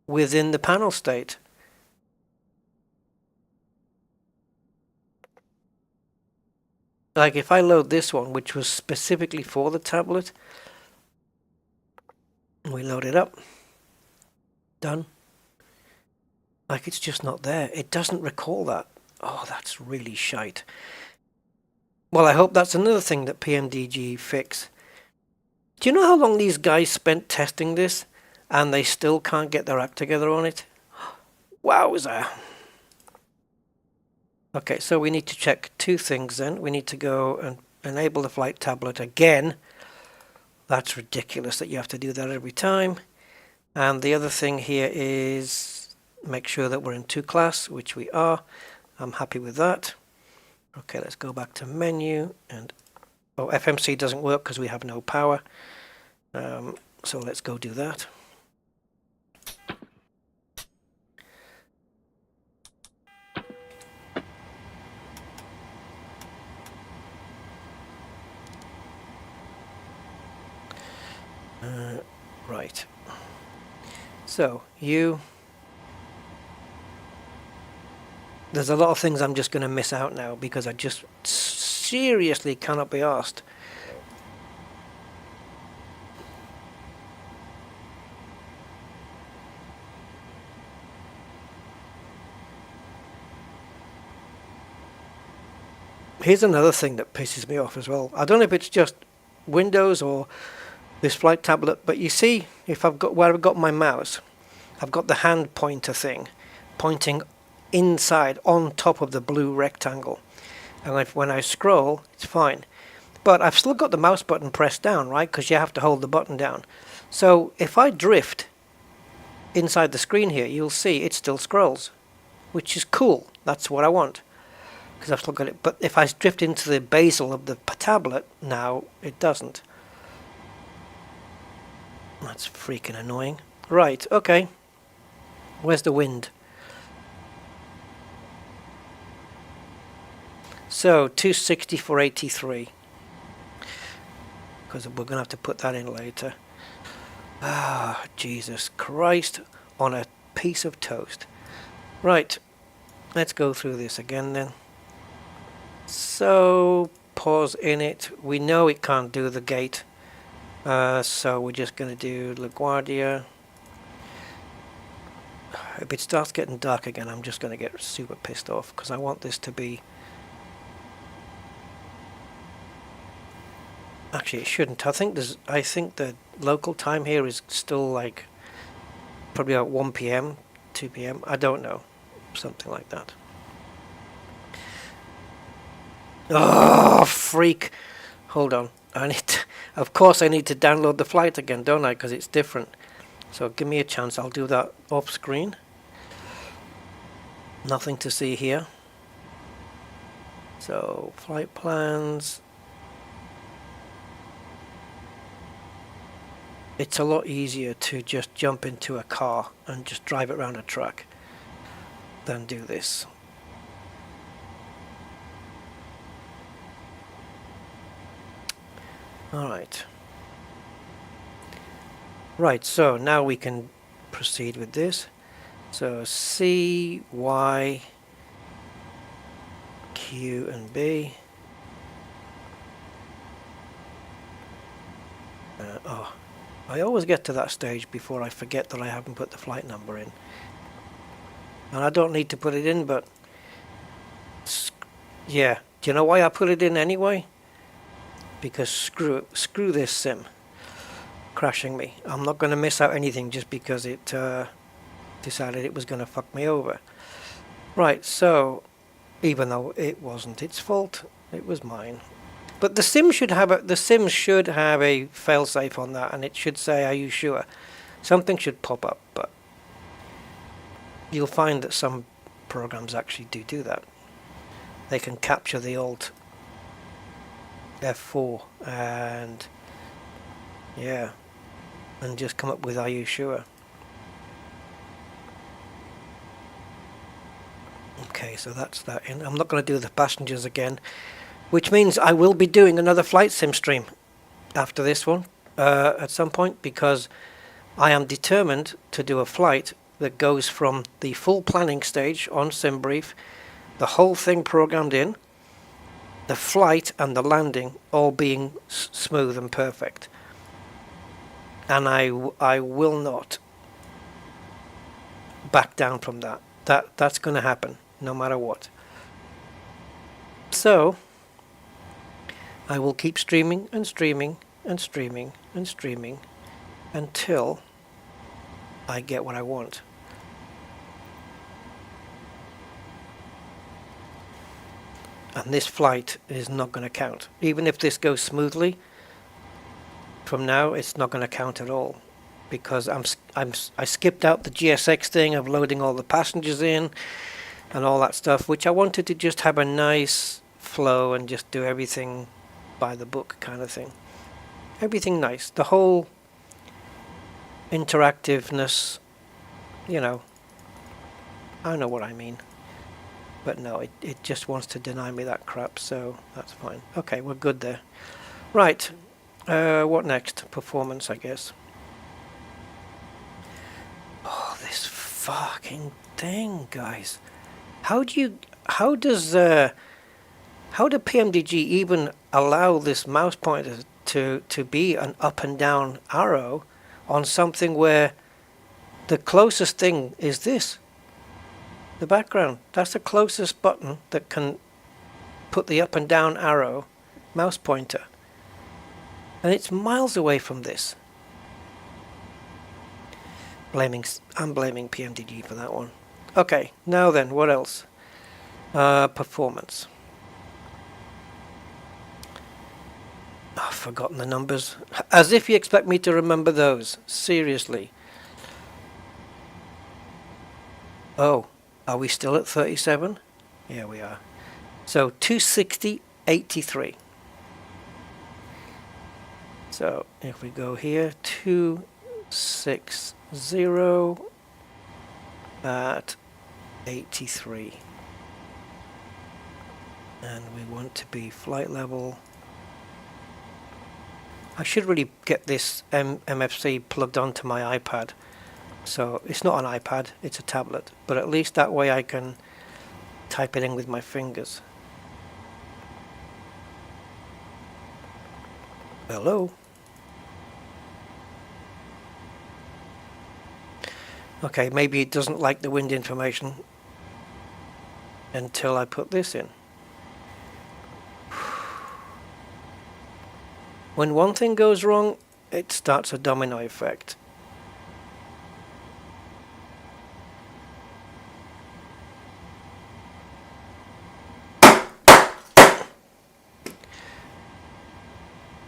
within the panel state. Like if I load this one, which was specifically for the tablet, we load it up. Done. Like it's just not there. It doesn't recall that. Oh, that's really shite. Well, I hope that's another thing that PMDG fix. Do you know how long these guys spent testing this and they still can't get their act together on it? Wowza. Okay, so we need to check two things then. We need to go and enable the flight tablet again. That's ridiculous that you have to do that every time. And the other thing here is make sure that we're in 2 class, which we are. I'm happy with that. Okay, let's go back to menu, and oh, FMC doesn't work because we have no power. So let's go do that. Right. So there's a lot of things I'm just going to miss out now because I just seriously cannot be asked. Here's another thing that pisses me off as well. I don't know if it's just Windows or this flight tablet, but you see, if I've got where I've got my mouse, I've got the hand pointer thing pointing inside on top of the blue rectangle, and when I scroll it's fine, but I've still got the mouse button pressed down, right, because you have to hold the button down. So if I drift inside the screen here, you'll see it still scrolls, which is cool. That's what I want, because I've still got it. But if I drift into the bezel of the tablet now, it doesn't. That's freaking annoying. Right, okay, where's the wind? So 260 for 83, because we're gonna have to put that in later. Ah, Jesus Christ on a piece of toast. Right, let's go through this again then. So pause in it. We know it can't do the gate, so we're just gonna do LaGuardia. If it starts getting dark again, I'm just gonna get super pissed off because I want this to be. Actually, it shouldn't. I think the local time here is still like probably about 1 p.m., 2 p.m. I don't know, something like that. Oh, freak! Hold on. Of course, I need to download the flight again, don't I? Because it's different. So give me a chance. I'll do that off screen. Nothing to see here. So flight plans. It's a lot easier to just jump into a car and just drive it around a track than do this. Alright. Right, so now we can proceed with this. So C, Y, Q, and B. Oh. I always get to that stage before I forget that I haven't put the flight number in. And I don't need to put it in, but yeah. Do you know why I put it in anyway? Because screw this sim. crashing me. I'm not going to miss out anything just because it decided it was going to fuck me over. Right, so even though it wasn't its fault, it was mine. But the sim should have a failsafe on that, and it should say, "Are you sure?" Something should pop up, but you'll find that some programs actually do that. They can capture the old F4 and yeah, and just come up with "Are you sure?" Okay, so that's that in. I'm not going to do the passengers again, which means I will be doing another flight sim stream after this one at some point, because I am determined to do a flight that goes from the full planning stage on SimBrief, the whole thing programmed in, the flight and the landing all being smooth and perfect. And I will not back down from that. That's going to happen no matter what. So I will keep streaming and streaming and streaming and streaming until I get what I want. And this flight is not going to count. Even if this goes smoothly, from now it's not going to count at all, because I skipped out the GSX thing of loading all the passengers in and all that stuff, which I wanted to just have a nice flow and just do everything by the book kind of thing. Everything nice. The whole interactiveness, you know, I know what I mean. But no, it just wants to deny me that crap, so that's fine. Okay, we're good there. Right, what next? Performance, I guess. Oh, this fucking thing, guys. How do PMDG even allow this mouse pointer to be an up and down arrow on something where the closest thing is this? The background. That's the closest button that can put the up and down arrow mouse pointer. And it's miles away from this. I'm blaming PMDG for that one. Okay, now then, what else? Performance. Oh, I've forgotten the numbers. As if you expect me to remember those. Seriously. Oh. Are we still at 37? Yeah, we are. So 260.83. So if we go here, 260 at 83. And we want to be flight level. I should really get this MFC plugged onto my iPad. So it's not an iPad, it's a tablet, but at least that way I can type it in with my fingers. Hello? Okay, maybe it doesn't like the wind information until I put this in. When one thing goes wrong, it starts a domino effect.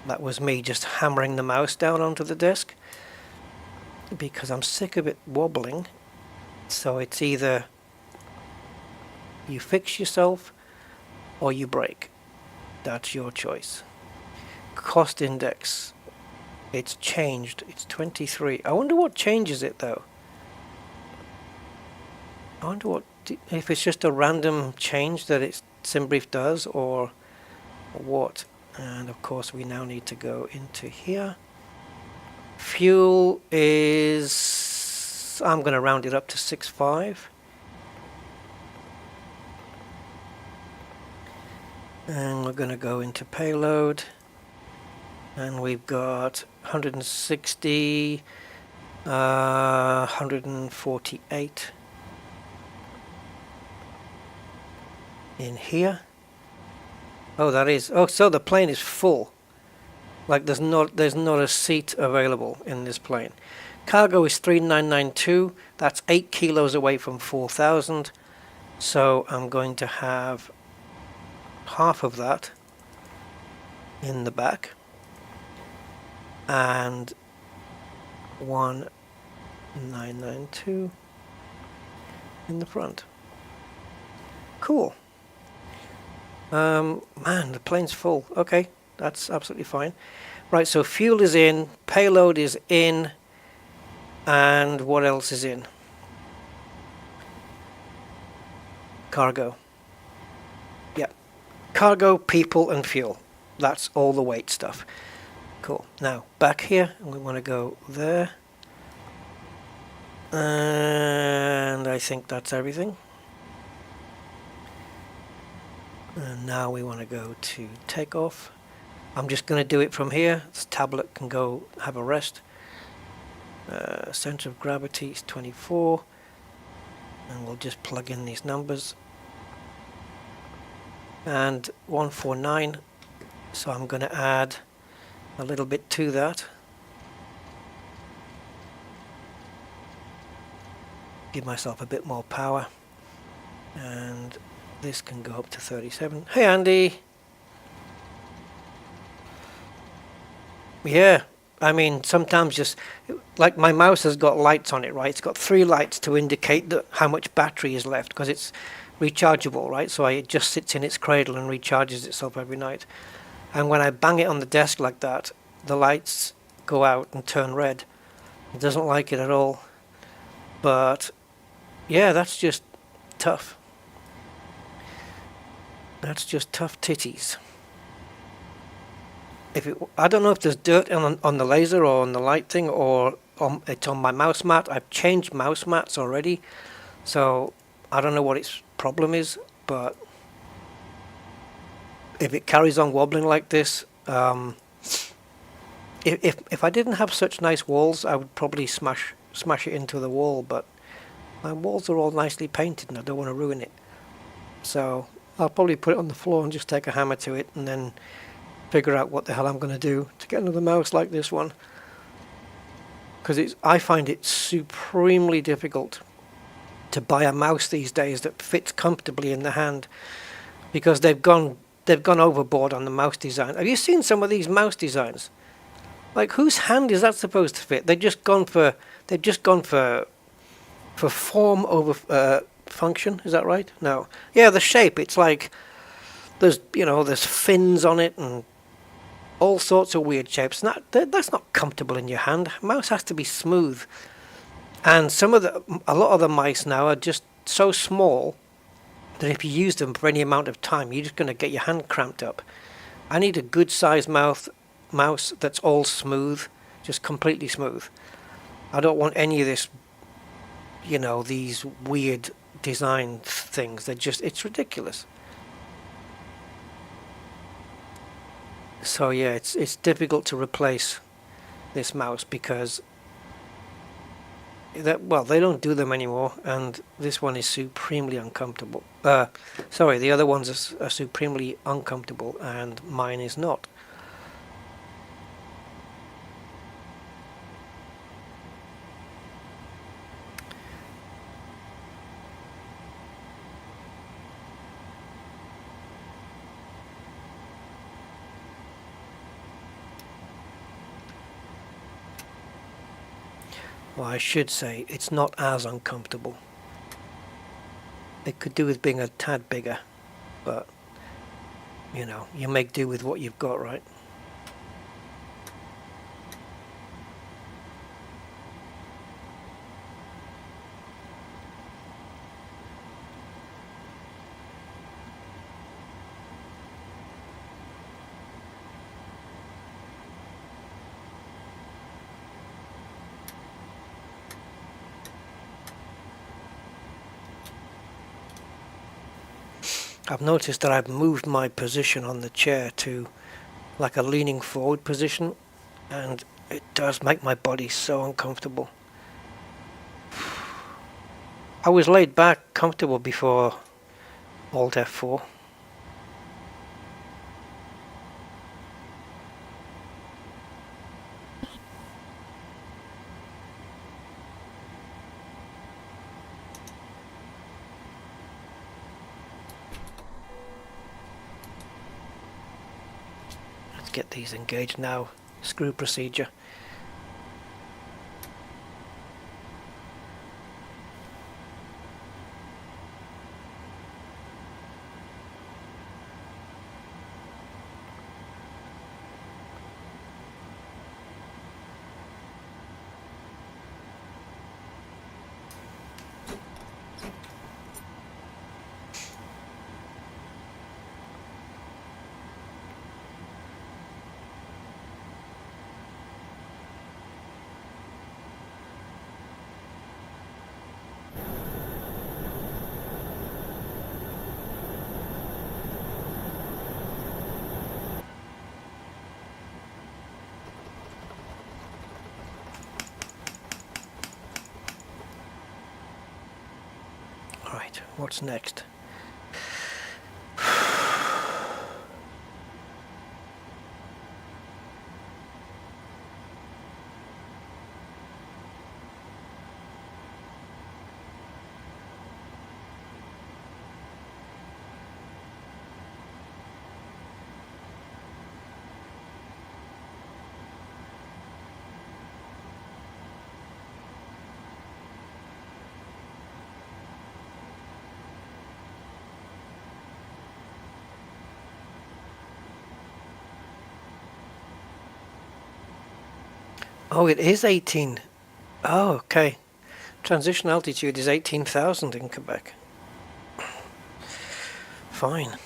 That was me just hammering the mouse down onto the desk because I'm sick of it wobbling. So it's either you fix yourself or you break. That's your choice. Cost index. It's changed. It's 23. I wonder what changes it though. I wonder what if it's just a random change that it's SimBrief does or what. And of course we now need to go into here. Fuel is, I'm going to round it up to 6.5. And we're going to go into payload. And we've got 160, 148 in here. Oh, that is. Oh, so the plane is full. Like there's not a seat available in this plane. Cargo is 3992. That's 8 kilos away from 4,000. So I'm going to have half of that in the back and 1992 in the front. Cool. Man, the plane's full. Okay, that's absolutely fine. Right, so fuel is in, payload is in, and what else is in? Cargo. Yeah. Cargo, people, and fuel. That's all the weight stuff. Cool. Now, back here, we want to go there. And I think that's everything. And now we want to go to takeoff. I'm just going to do it from here. This tablet can go have a rest. Center of gravity is 24. And we'll just plug in these numbers. And 149. So I'm going to add a little bit to that. Give myself a bit more power. And this can go up to 37. Hey Andy! Yeah, I mean sometimes just like my mouse has got lights on it, right? It's got 3 lights to indicate how much battery is left because it's rechargeable, right? So it just sits in its cradle and recharges itself every night. And when I bang it on the desk like that, the lights go out and turn red. It doesn't like it at all. But yeah, that's just tough. That's just tough titties. I don't know if there's dirt on the laser or on the light thing or it's on my mouse mat. I've changed mouse mats already, so I don't know what its problem is. But if it carries on wobbling like this, if I didn't have such nice walls, I would probably smash it into the wall. But my walls are all nicely painted, and I don't want to ruin it. So I'll probably put it on the floor and just take a hammer to it, and then figure out what the hell I'm going to do to get another mouse like this one. Because I find it supremely difficult to buy a mouse these days that fits comfortably in the hand, because they've gone overboard on the mouse design. Have you seen some of these mouse designs? Like, whose hand is that supposed to fit? They've just gone for form over function. Is that right? No. Yeah, the shape. It's like there's fins on it and all sorts of weird shapes. That's not comfortable in your hand. A mouse has to be smooth. And a lot of the mice now are just so small that if you use them for any amount of time, you're just going to get your hand cramped up. I need a good sized mouse that's all smooth, just completely smooth. I don't want any of this, these weird design things. It's ridiculous. So yeah, it's difficult to replace this mouse because they don't do them anymore, and this one is supremely uncomfortable. Sorry, the other ones are supremely uncomfortable, and mine is not. Well, I should say it's not as uncomfortable. It could do with being a tad bigger, but you make do with what you've got, right? I've noticed that I've moved my position on the chair to like a leaning forward position, and it does make my body so uncomfortable. I was laid back comfortable before Alt F4. get these engaged now. Screw procedure. Right, what's next? Oh, it is 18. Oh, okay. Transition altitude is 18,000 in Quebec. Fine.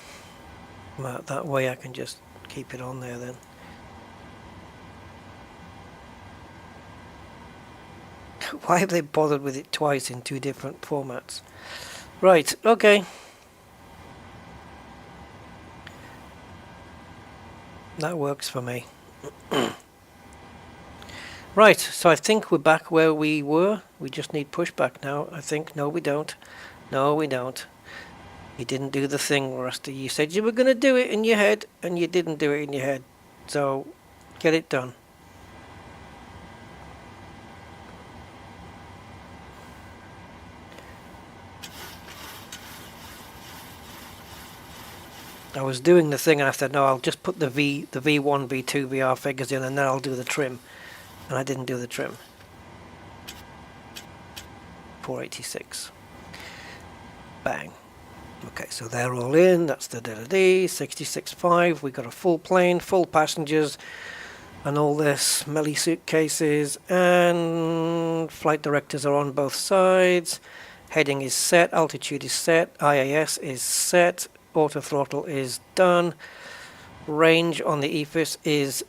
Well, that way I can just keep it on there then. Why have they bothered with it twice in two different formats? Right, okay. That works for me. Right, so I think we're back where we were. We just need pushback now, I think. No, we don't. No, we don't. You didn't do the thing, Rusty. You said you were going to do it in your head, and you didn't do it in your head. So, get it done. I was doing the thing, and I said, no, I'll just put the V1, V2 VR figures in, and then I'll do the trim. And I didn't do the trim. 486. Bang. Okay, so they're all in. That's the DD 66.5. We got a full plane, full passengers, and all this smelly suitcases. And flight directors are on both sides. Heading is set. Altitude is set. IAS is set. Auto throttle is done. Range on the EFIS is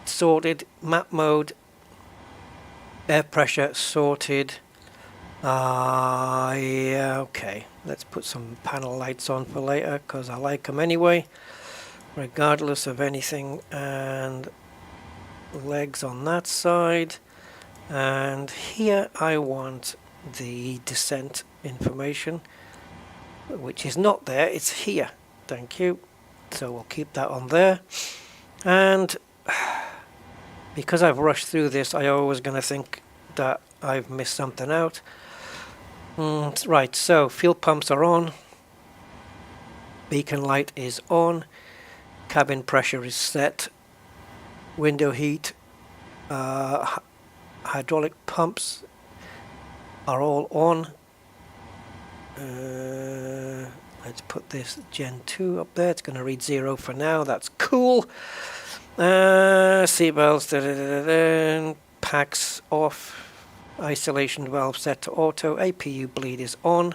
sorted. Map mode. Air pressure sorted. Yeah, okay. Let's put some panel lights on for later because I like them anyway, regardless of anything. And legs on that side. And here I want the descent information, which is not there. It's here. Thank you. So we'll keep that on there. And because I've rushed through this, I always going to think that I've missed something out. Right, so fuel pumps are on. Beacon light is on. Cabin pressure is set. Window heat. Hydraulic pumps are all on. Let's put this Gen 2 up there. It's going to read 0 for now. That's cool. Seatbelts, packs off, isolation valve set to auto, APU bleed is on.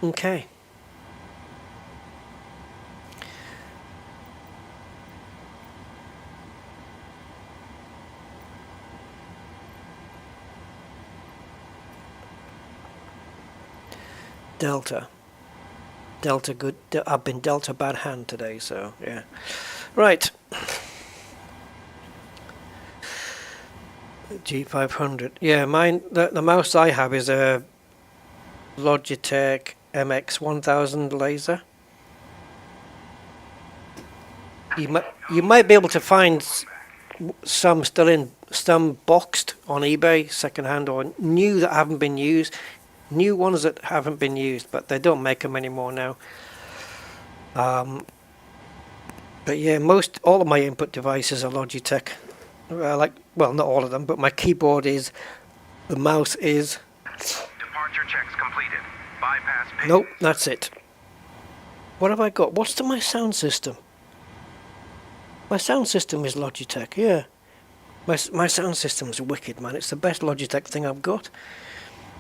Okay. Delta good. I've been dealt a bad hand today, so yeah. Right. G500. Yeah, mine. The mouse I have is a Logitech MX1000 Laser. You might be able to find some boxed on eBay, secondhand or new that haven't been used. New ones that haven't been used, but they don't make them anymore now. But yeah, all of my input devices are Logitech. Well, not all of them, but my keyboard is, the mouse is. Departure checks completed. Bypass ping. Nope, that's it. What have I got? What's my sound system? My sound system is Logitech, yeah. My sound system's wicked, man. It's the best Logitech thing I've got.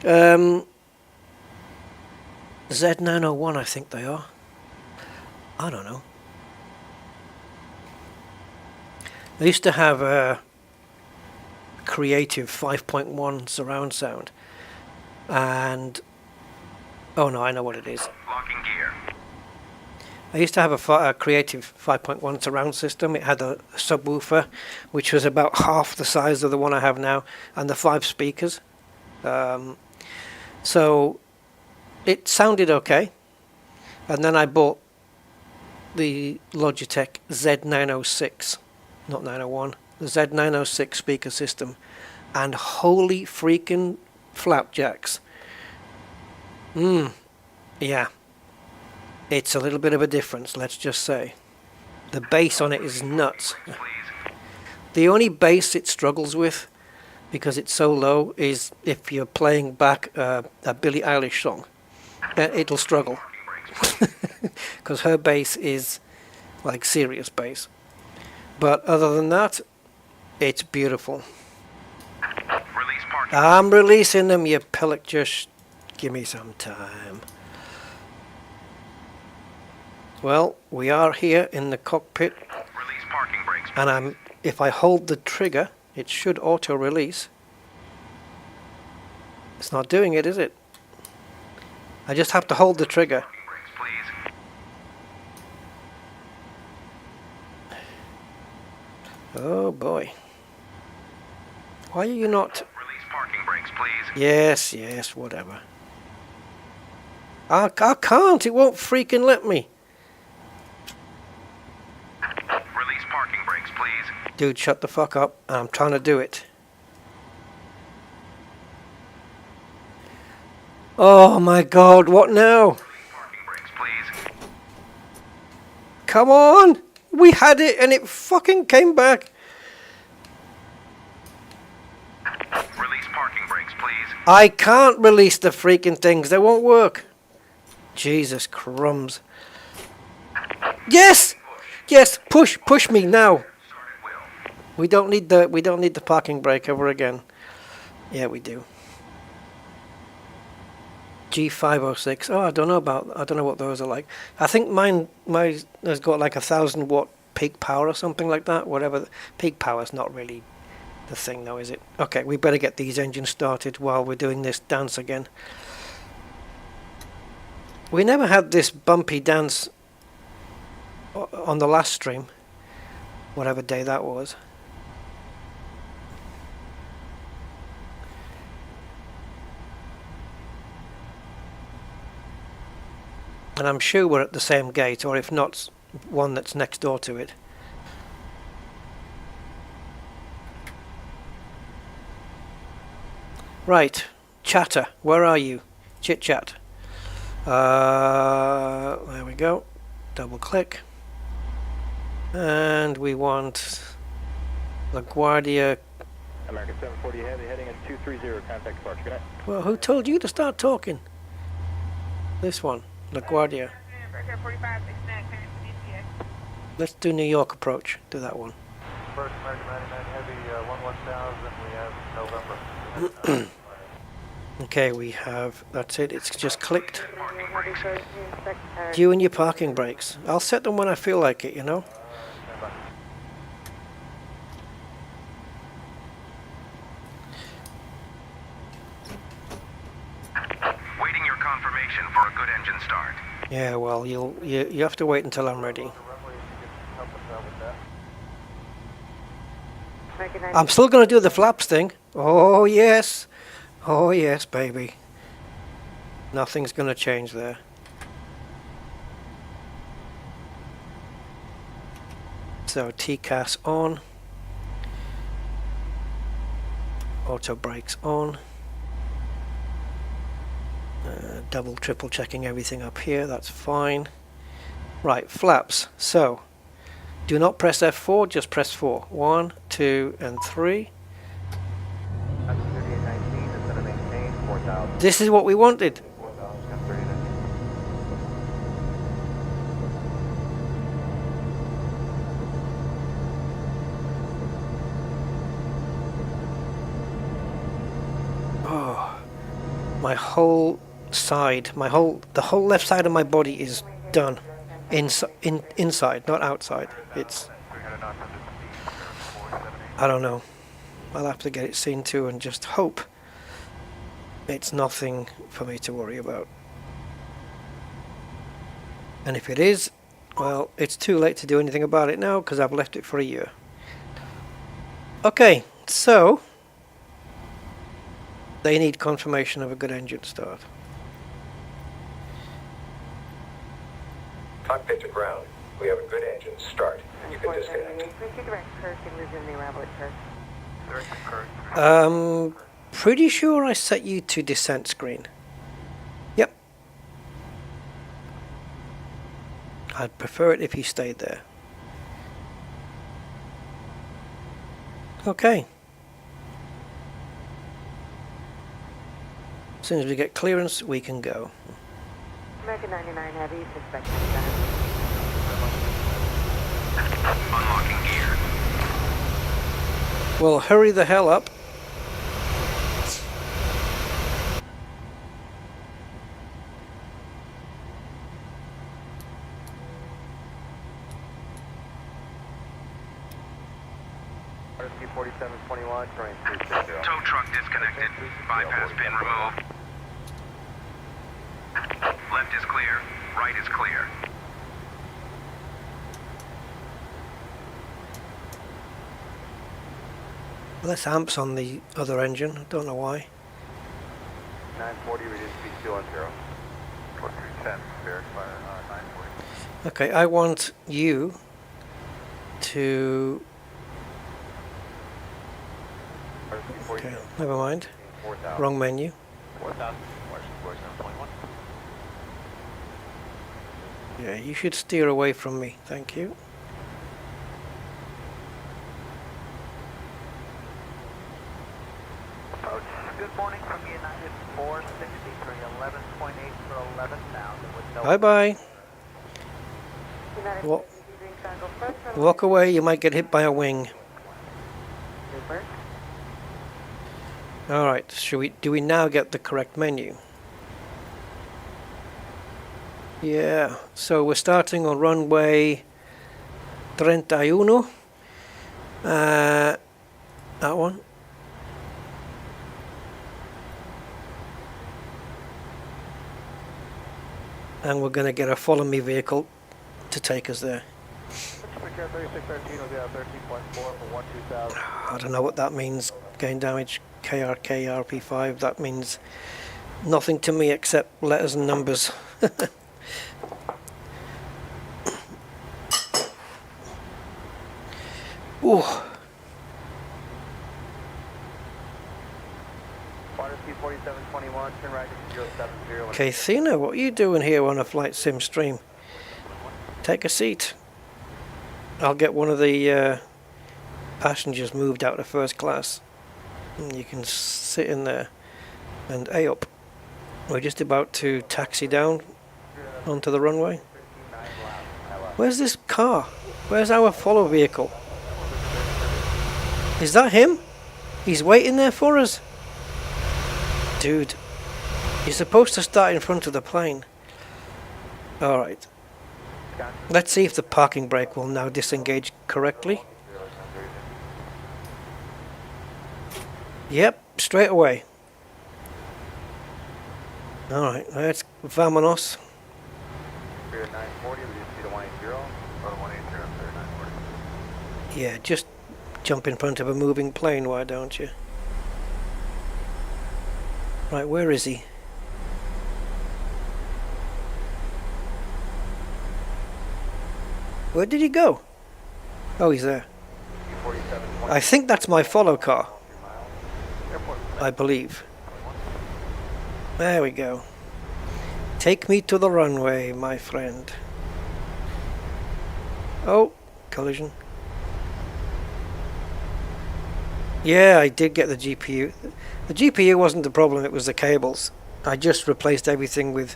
Z901, I think they are. I don't know. I used to have a Creative 5.1 surround sound, and oh no, I know what it is. Locking gear. I used to have a Creative 5.1 surround system. It had a subwoofer, which was about half the size of the one I have now, and the 5 speakers. So it sounded okay, and then I bought the Logitech Z906. Not 901, the Z906 speaker system, and holy freaking flapjacks. Yeah. It's a little bit of a difference, let's just say. The bass on it is nuts. The only bass it struggles with, because it's so low, is if you're playing back a Billie Eilish song. It'll struggle. Because her bass is like serious bass. But other than that, it's beautiful. Release parking. I'm releasing them, you pellet. Just give me some time. Well, we are here in the cockpit, Release parking brakes. and if I hold the trigger, it should auto-release. It's not doing it, is it? I just have to hold the trigger. Parking brakes, please. Oh boy. Why are you not... Release parking brakes, please. Yes, whatever. I can't, it won't freaking let me. Release parking brakes, please. Dude, shut the fuck up. I'm trying to do it. Oh my god, what now? Release parking brakes, please. Come on! We had it and it fucking came back. Release parking brakes, please. I can't release the freaking things. They won't work. Jesus crumbs. Yes! Yes, push me now. Started wheel. We don't need the parking brake ever again. Yeah, we do. G506. Oh, I don't know what those are like. I think mine has got like 1,000 watt peak power or something like that. Whatever. Peak power is not really the thing though, is it? Okay, we better get these engines started while we're doing this dance again. We never had this bumpy dance on the last stream, whatever day that was. And I'm sure we're at the same gate, or if not, one that's next door to it. Right, chatter, where are you? Chit chat. There we go. Double click. And we want LaGuardia. American 740 Heavy heading at 230, contact departure. Good night. Well, who told you to start talking? This one, LaGuardia. Let's do New York approach. Do that one. First American 99 Heavy 11000, we have November. Okay, we have, that's it, it's just clicked. You and your parking brakes. I'll set them when I feel like it, you know. Waiting your confirmation for a good engine start. Yeah, well, you have to wait until I'm ready. I'm still going to do the flaps thing. Oh yes, baby. Nothing's going to change there. So TCAS on, auto brakes on, double triple checking everything up here, that's fine. Right, flaps. So, do not press F4, just press 4. 1, 2, and 3. This is what we wanted. Oh, my whole side, the whole left side of my body is done. Inside, not outside. It's, I don't know. I'll have to get it seen to and just hope it's nothing for me to worry about. And if it is, well, it's too late to do anything about it now because I've left it for a year. Okay, so they need confirmation of a good engine start. Cockpit to ground. We have a good engine start. You can disconnect. Pretty sure I set you to descent screen. Yep. I'd prefer it if you stayed there. Okay. As soon as we get clearance, we can go. American 99 Heavy, suspected Unlocking gear. Well, hurry the hell up. Tow truck disconnected. Bypass pin removed. Left is clear. Right is clear. Less amps on the other engine. I don't know why. 940, reduce speed 210. 4310, verify 940. Okay, I want you to... Okay, never mind. 4000. Wrong menu. 4000, Washington 47.1. Yeah, you should steer away from me. Thank you. Approach. Good morning from United 463, 11.8 for 11,000 with no... Bye-bye. Walk away, you might get hit by a wing. Alright, do we now get the correct menu? Yeah, so we're starting on runway 31. That one. And we're going to get a follow me vehicle to take us there. 3613 will be at 13.4 for 12,000. I don't know what that means. Gain damage, KRK, RP5. That means nothing to me except letters and numbers. Ooh. P4721, turn right to 070. Okay, Thena, what are you doing here on a flight sim stream? Take a seat. I'll get one of the passengers moved out of first class. And you can sit in there and A up. We're just about to taxi down onto the runway. Where's this car? Where's our follow vehicle? Is that him? He's waiting there for us? Dude, you're supposed to start in front of the plane. Alright. Let's see if the parking brake will now disengage correctly. Yep, straight away. Alright, let's vamonos. Spirit 940, reduce speed to 180, or 180, 940. Yeah, just jump in front of a moving plane, why don't you? Right, where is he? Where did he go? Oh, he's there. I think that's my follow car. I believe. There we go. Take me to the runway, my friend. Oh, collision. Yeah, I did get the GPU. The GPU wasn't the problem, it was the cables. I just replaced everything with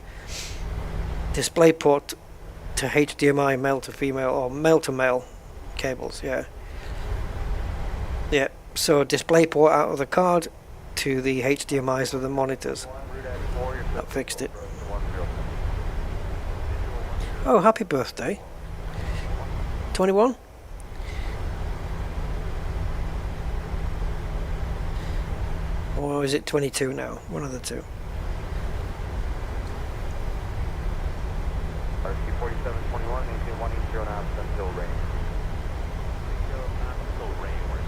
DisplayPort to HDMI male to female or male to male cables, yeah. Yeah, so DisplayPort out of the card to the HDMIs of the monitors. That fixed it. Oh, happy birthday. 21? Or is it 22 now? One of the two. RC 4721, maintain 180 knots, until rain. Until rain, where's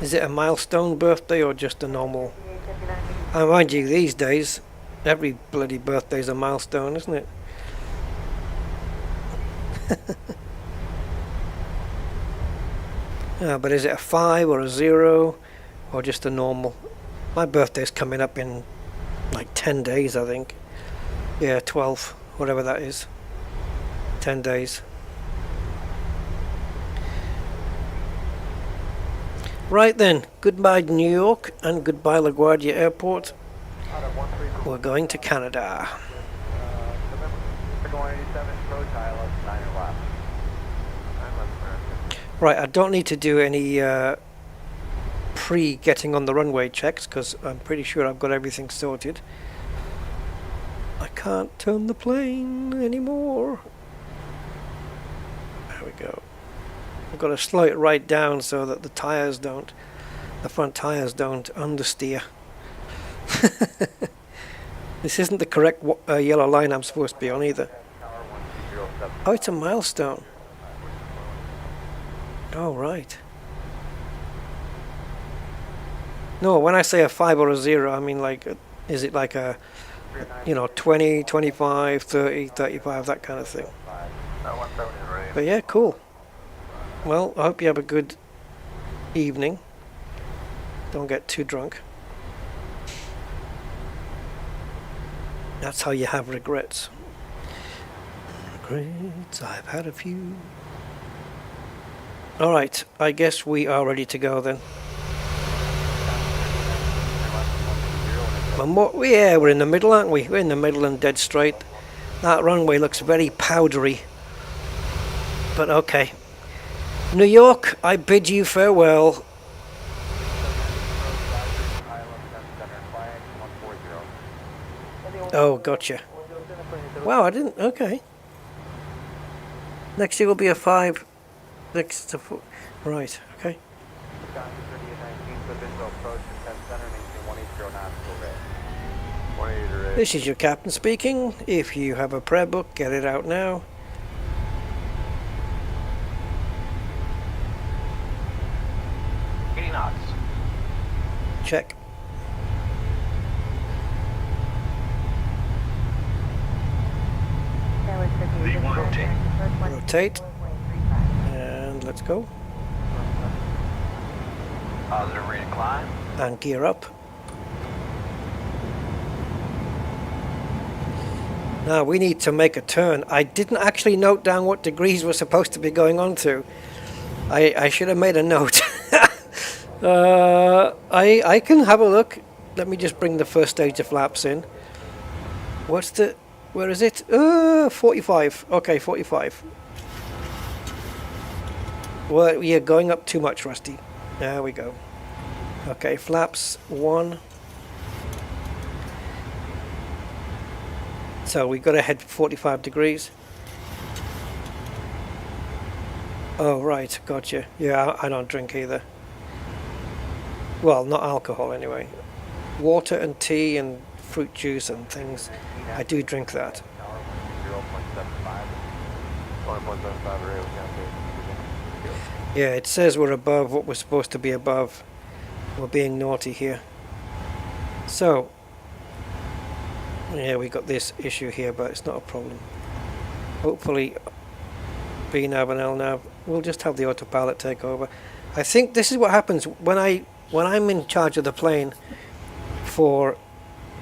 Is it a milestone birthday or just a normal? Mind you, these days, every bloody birthday's a milestone, isn't it? But is it a 5 or a 0 or just a normal? My birthday's coming up in like 10 days, I think. Yeah, 12, whatever that is. 10 days. Right then, goodbye New York and goodbye LaGuardia Airport. We're going to Canada. Right, I don't need to do any pre-getting on the runway checks because I'm pretty sure I've got everything sorted. I can't turn the plane anymore. There we go. I've got to slow it right down so that the front tires don't understeer. This isn't the correct yellow line I'm supposed to be on either. Oh, it's a milestone. Oh, right. No, when I say a 5 or a 0, I mean like, is it like a, 20, 25, 30, 35, that kind of thing. But yeah, cool. Well, I hope you have a good evening. Don't get too drunk. That's how you have regrets. Regrets, I've had a few. Alright, I guess we are ready to go then. Yeah, we're in the middle, aren't we? We're in the middle and dead straight. That runway looks very powdery. But okay. New York, I bid you farewell. Oh, gotcha. Wow, I didn't. Okay. Next year will be a 5. Next to 4. Right, okay. This is your captain speaking. If you have a prayer book, get it out now. Check. Rotate. And let's go. Positive rate of climb. And gear up. Now we need to make a turn. I didn't actually note down what degrees we're supposed to be going on to. I should have made a note. I can have a look. Let me just bring the first stage of flaps in. Where is it? 45. Okay, 45. Well, you're going up too much, Rusty. There we go. Okay, flaps 1. So we've got to head for 45 degrees. Oh, right, gotcha. Yeah, I don't drink either. Well, not alcohol anyway. Water and tea and fruit juice and things. I do drink that. Yeah, it says we're above what we're supposed to be above. We're being naughty here. So, yeah, we got this issue here, but it's not a problem. Hopefully, B nav and L nav We'll just have the autopilot take over. I think this is what happens when I'm in charge of the plane for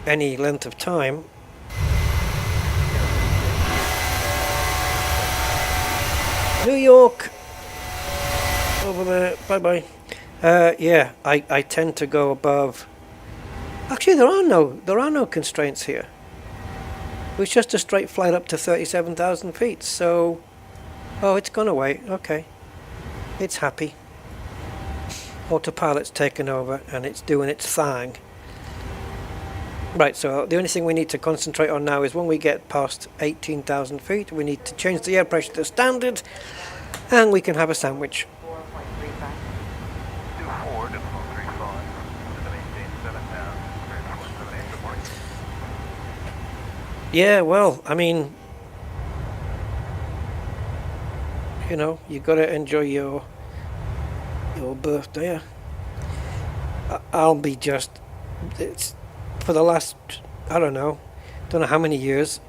any length of time. New York, over there. Bye bye. Yeah, I tend to go above. Actually, there are no constraints here. It's just a straight flight up to 37,000 feet. So, oh, it's gone away. Okay, it's happy. Autopilot's taken over and it's doing its thing. Right, so the only thing we need to concentrate on now is when we get past 18,000 feet, we need to change the air pressure to standard, and we can have a sandwich. 4.35. 24, decimal 35. To the maintain 7 down. 3.78, good morning. Yeah, well, I mean, you know, you got to enjoy your birthday. I'll be just, it's for the last, I don't know how many years,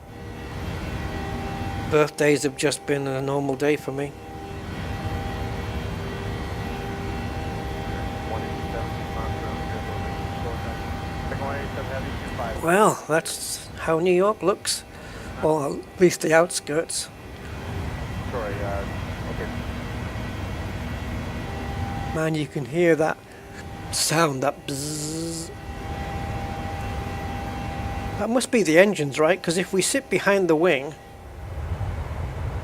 birthdays have just been a normal day for me. 187, Well, that's how New York looks, or at least the outskirts. sorry, okay. Man, you can hear that sound, that bzzz. That must be the engines, right? Because if we sit behind the wing,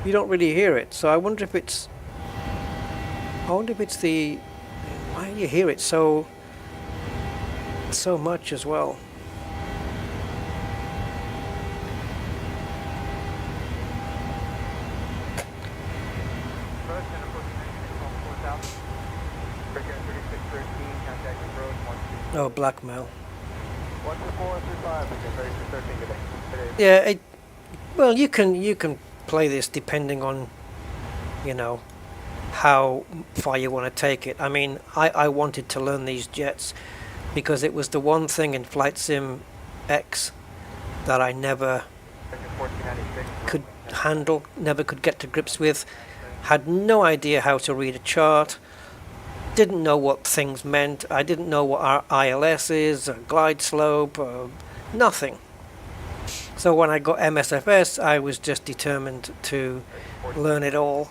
you don't really hear it. So I wonder if it's the, why do you hear it so much as well? Approach and approach 4,000. Breaker 3613, contact approach 1. Oh, blackmail. 12435, we can 3613 today. Yeah, well, you can play this depending on, you know, how far you want to take it. I mean, I wanted to learn these jets because it was the one thing in Flight Sim X that I never 1496. could handle, never could get to grips with, had no idea how to read a chart, didn't know what things meant, I didn't know what our ILS is, a glide slope, nothing. So when I got MSFS, I was just determined to learn it all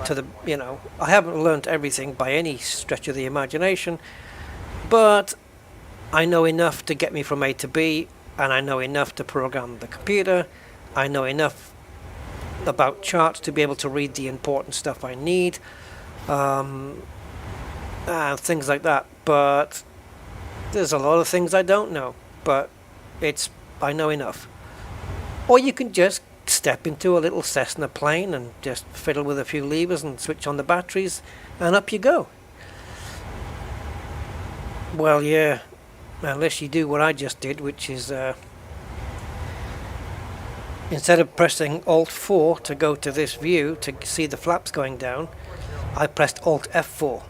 to the, you know, I haven't learned everything by any stretch of the imagination, but I know enough to get me from A to B, and I know enough to program the computer. I know enough about charts to be able to read the important stuff I need, and things like that. But there's a lot of things I don't know, but I know enough. Or you can just step into a little Cessna plane and just fiddle with a few levers and switch on the batteries, and up you go. Well, yeah, unless you do what I just did, which is instead of pressing Alt 4 to go to this view to see the flaps going down, I pressed Alt F4,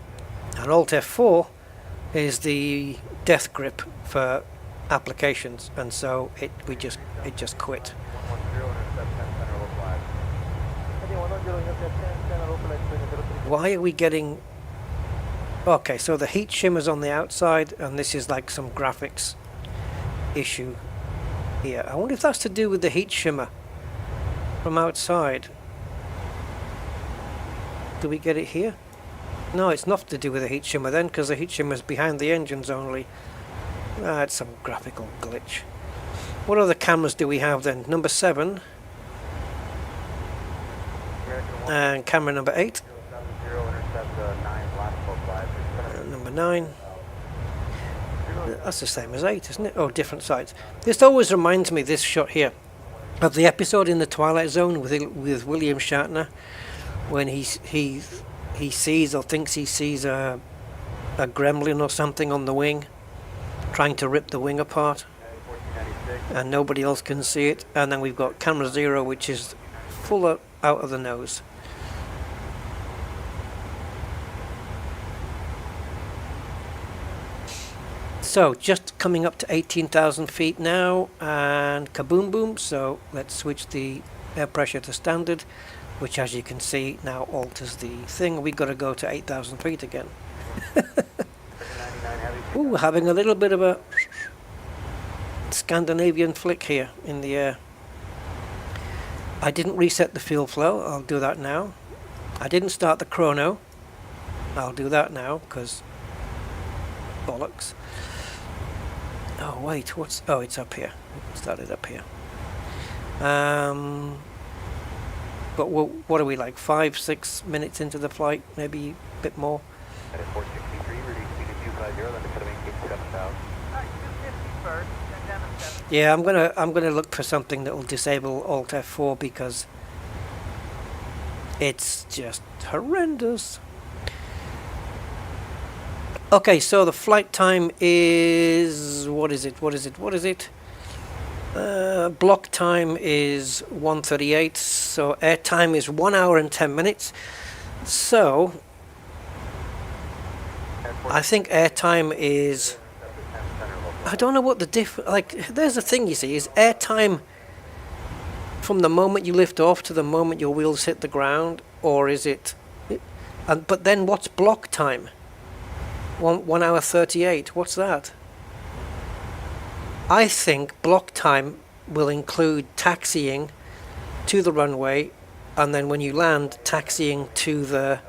and Alt F4 is the death grip for applications, and so it just quit. 110, Why are we getting... Okay, so the heat shimmer's on the outside, and this is like some graphics issue here. I wonder if that's to do with the heat shimmer from outside. Do we get it here? No, it's not to do with the heat shimmer then, because the heat shimmer's behind the engines only. It's some graphical glitch. What other cameras do we have then? Number 7. And camera number 8. Number 9. That's the same as 8, isn't it? Oh, different sides. This always reminds me, this shot here, of the episode in the Twilight Zone with William Shatner, when he sees or thinks he sees a gremlin or something on the wing, trying to rip the wing apart, and nobody else can see it. And then we've got camera 0, which is full out of the nose. So just coming up to 18,000 feet now, and kaboom boom. So let's switch the air pressure to standard, which as you can see now alters the thing. We've got to go to 8,000 feet again. Ooh, we're having a little bit of a Scandinavian flick here in the air. I didn't reset the fuel flow. I'll do that now. I didn't start the chrono. I'll do that now because bollocks. Oh wait, what's... oh, it's up here. Started up here. But what are we, like 5-6 minutes into the flight? Maybe a bit more. At 463, reduce speed to 250, then the cutting gate 7,000. 250 first, and then a 7. Yeah, I'm gonna look for something that will disable Alt F4 because it's just horrendous. Okay, so the flight time is... what is it? Block time is 1:38, so air time is 1 hour and 10 minutes. So I think air time is... I don't know what the like, there's a thing, you see, is air time from the moment you lift off to the moment your wheels hit the ground, or is it... but then what's block time? 1 hour 38, what's that? I think block time will include taxiing to the runway, and then when you land, taxiing to the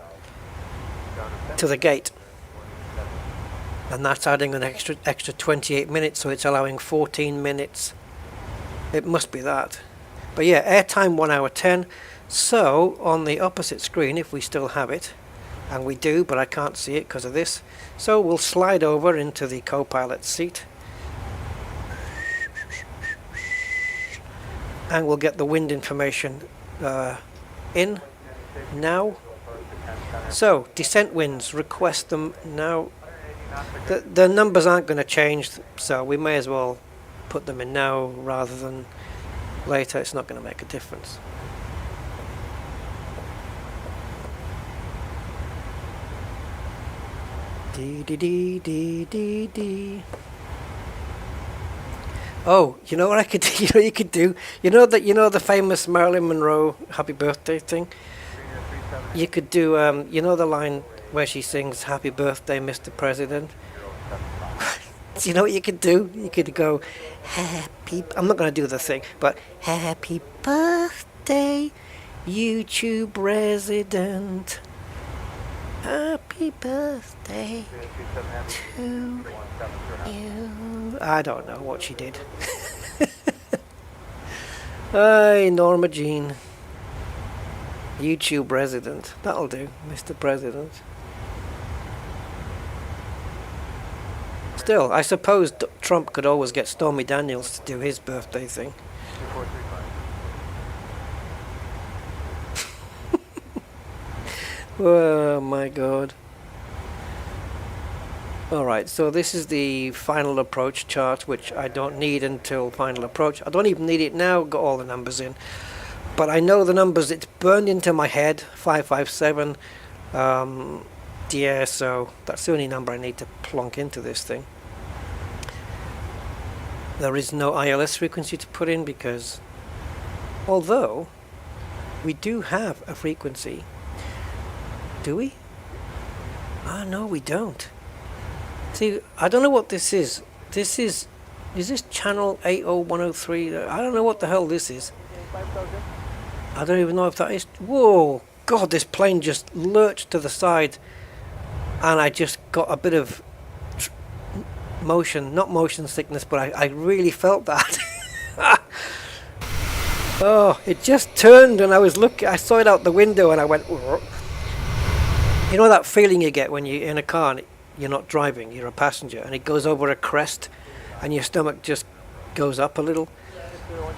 gate. And that's adding an extra 28 minutes, so it's allowing 14 minutes. It must be that. But yeah, airtime 1 hour 10. So on the opposite screen, if we still have it, and we do, but I can't see it because of this, so we'll slide over into the co-pilot seat. And we'll get the wind information in now. So, descent winds, request them now. The numbers aren't going to change, so we may as well put them in now rather than later. It's not going to make a difference. Dee dee dee dee dee dee. Oh, you know what I could do? You know what you could do? You know the famous Marilyn Monroe happy birthday thing? You could do you know the line where she sings Happy Birthday Mr. President? You know what you could do? You could go happy, I'm not going to do the thing, but happy birthday YouTube resident. Happy birthday to you. I don't know what she did. Hey, Norma Jean. YouTube resident. That'll do, Mr. President. Still, I suppose Trump could always get Stormy Daniels to do his birthday thing. 2435. Oh my god. Alright, so this is the final approach chart, which I don't need until final approach. I don't even need it now, got all the numbers in. But I know the numbers, it's burned into my head, 557. Yeah, so that's the only number I need to plonk into this thing. There is no ILS frequency to put in because, although we do have a frequency, do we? Ah, no, we don't. See, I don't know what this is. Is this channel 80103? I don't know what the hell this is. I don't even know if that is... Whoa! God, this plane just lurched to the side and I just got a bit of motion, not motion sickness, but I really felt that. Oh, it just turned and I saw it out the window and I went... Whoa. You know that feeling you get when you're in a car and you're not driving, you're a passenger, and it goes over a crest and your stomach just goes up a little?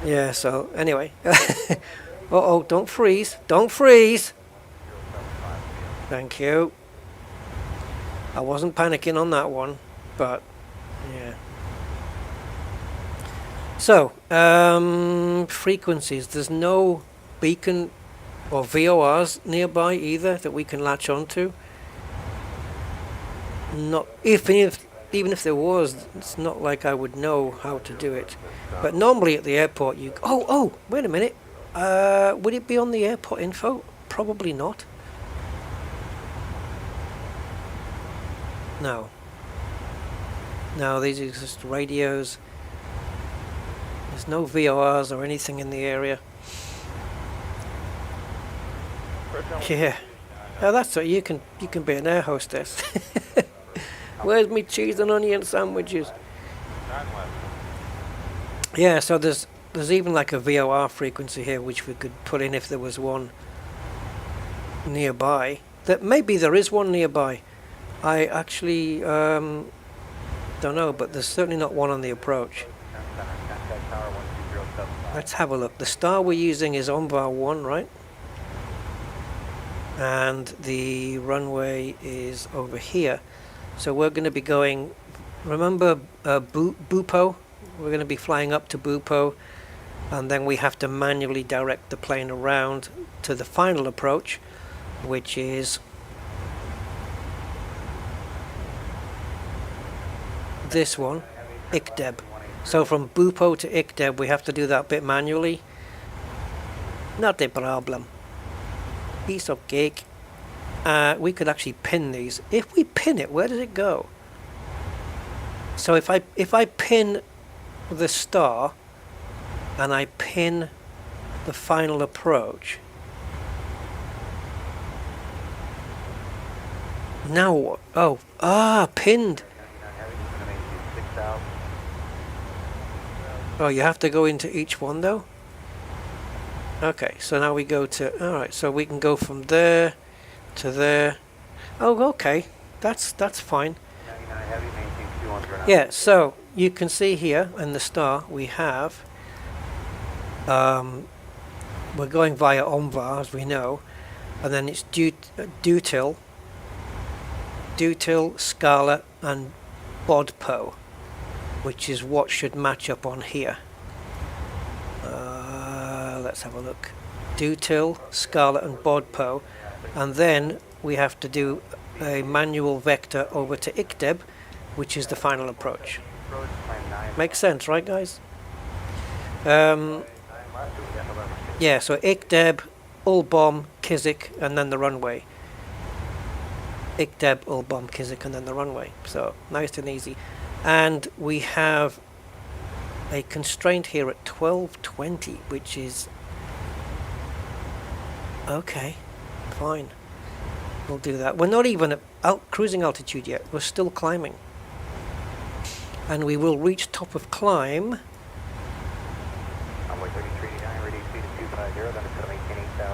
Yeah, so anyway. Uh-oh, don't freeze. Don't freeze. Thank you. I wasn't panicking on that one, but yeah. So, frequencies. There's no beacon or VORs nearby either that we can latch onto. Not even if there was, it's not like I would know how to do it. But normally at the airport you... Oh, wait a minute. Would it be on the airport info? Probably not. No. No, these are just radios. There's no VORs or anything in the area. Yeah. Oh, that's what you can be an air hostess. Where's me cheese and onion sandwiches? Yeah, so there's even like a VOR frequency here which we could put in if there was one nearby. That maybe there is one nearby. I actually don't know, but there's certainly not one on the approach. Let's have a look. The star we're using is OMVAR 1, right? And the runway is over here. So we're going to be going, remember Bupo? We're going to be flying up to Bupo, and then we have to manually direct the plane around to the final approach, which is this one, ICDEB. So from Bupo to ICDEB we have to do that bit manually. Not a problem. Piece of cake. We could actually pin these. If we pin it, where does it go? So if I pin the star and I pin the final approach, now what? Oh, pinned. Oh, you have to go into each one though? Okay, so now we go to, alright, so we can go from there to there. Oh, okay, that's fine. Yeah, so you can see here in the star we have, we're going via OMVAR as we know, and then it's Dutil, Scala and BODPO, which is what should match up on here. Let's have a look. Dutil, Scala and BODPO, and then we have to do a manual vector over to ICDEB, which is the final approach. Makes sense, right guys? Yeah, so ICDEB, Ulbom, Kisik, and then the runway. ICDEB, Ulbom, Kisik, and then the runway. So nice and easy. And we have a constraint here at 1220, which is okay, fine. We'll do that. We're not even at cruising altitude yet. We're still climbing. And we will reach top of climb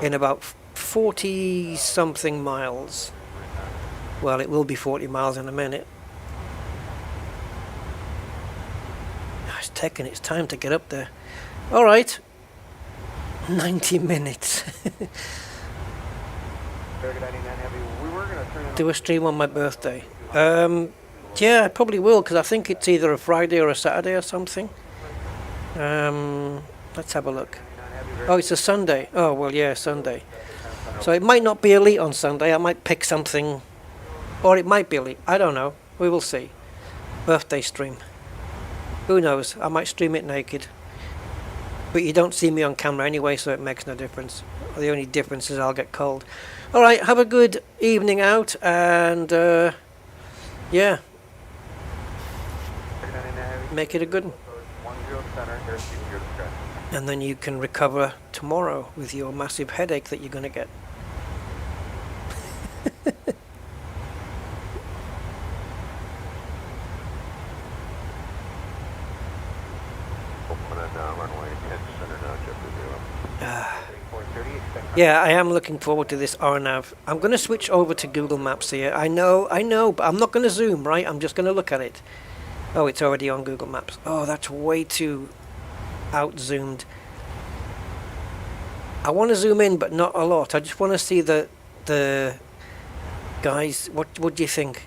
in about 40 something miles. Well, it will be 40 miles in a minute. It's taken its time to get up there. Alright. 90 minutes. Do a stream on my birthday. Yeah, I probably will, because I think it's either a Friday or a Saturday or something. Let's have a look. Oh, it's a Sunday. Oh, well, yeah, Sunday. So it might not be elite on Sunday. I might pick something, or it might be elite. I don't know. We will see. Birthday stream. Who knows? I might stream it naked. But you don't see me on camera anyway, so it makes no difference. The only difference is I'll get cold. Alright, have a good evening out, and yeah. Make it a good one. And then you can recover tomorrow with your massive headache that you're going to get. Yeah, I am looking forward to this RNAV. I'm going to switch over to Google Maps here. I know, but I'm not going to zoom, right? I'm just going to look at it. Oh, it's already on Google Maps. Oh, that's way too out-zoomed. I want to zoom in, but not a lot. I just want to see the guys. What do you think?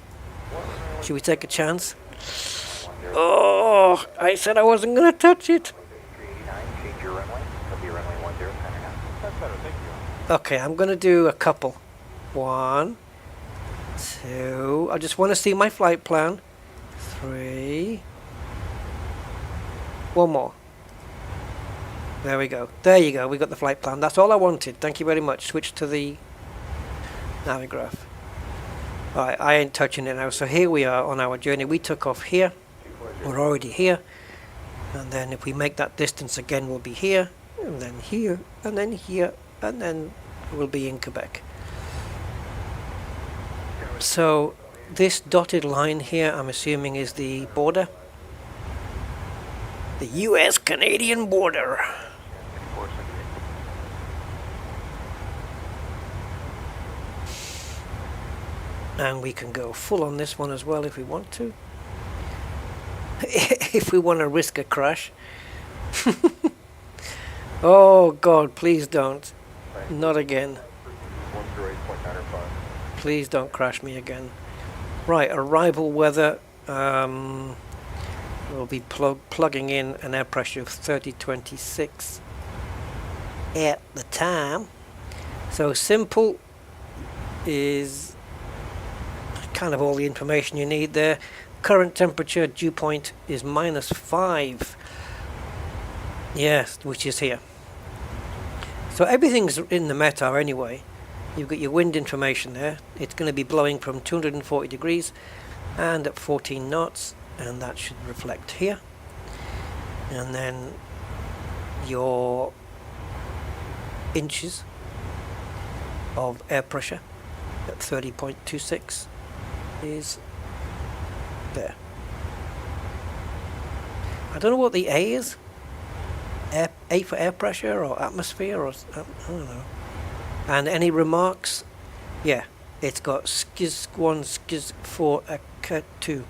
Should we take a chance? Oh, I said I wasn't going to touch it. Okay, I'm going to do a couple. 1, 2. I just want to see my flight plan. 3. One more. There we go. There you go. We got the flight plan. That's all I wanted. Thank you very much. Switch to the Navigraph. Alright, I ain't touching it now. So here we are on our journey. We took off here. We're already here. And then if we make that distance again, we'll be here. And then here. And then here. And then we'll be in Quebec. So this dotted line here, I'm assuming, is the border. The US-Canadian border. And we can go full on this one as well if we want to. If we want to risk a crash. Oh God, please don't. Not again. Please don't crash me again. Right, arrival weather. We'll be plugging in an air pressure of 3026 at the time. So simple is kind of all the information you need there. Current temperature, dew point is -5. Yes, which is here. So everything's in the METAR anyway. You've got your wind information there. It's going to be blowing from 240 degrees and at 14 knots, and that should reflect here. And then your inches of air pressure at 30.26 is there. I don't know what the A is. A for air pressure or atmosphere, or I don't know. And any remarks? Yeah, it's got skiz 1, skiz 4, 2.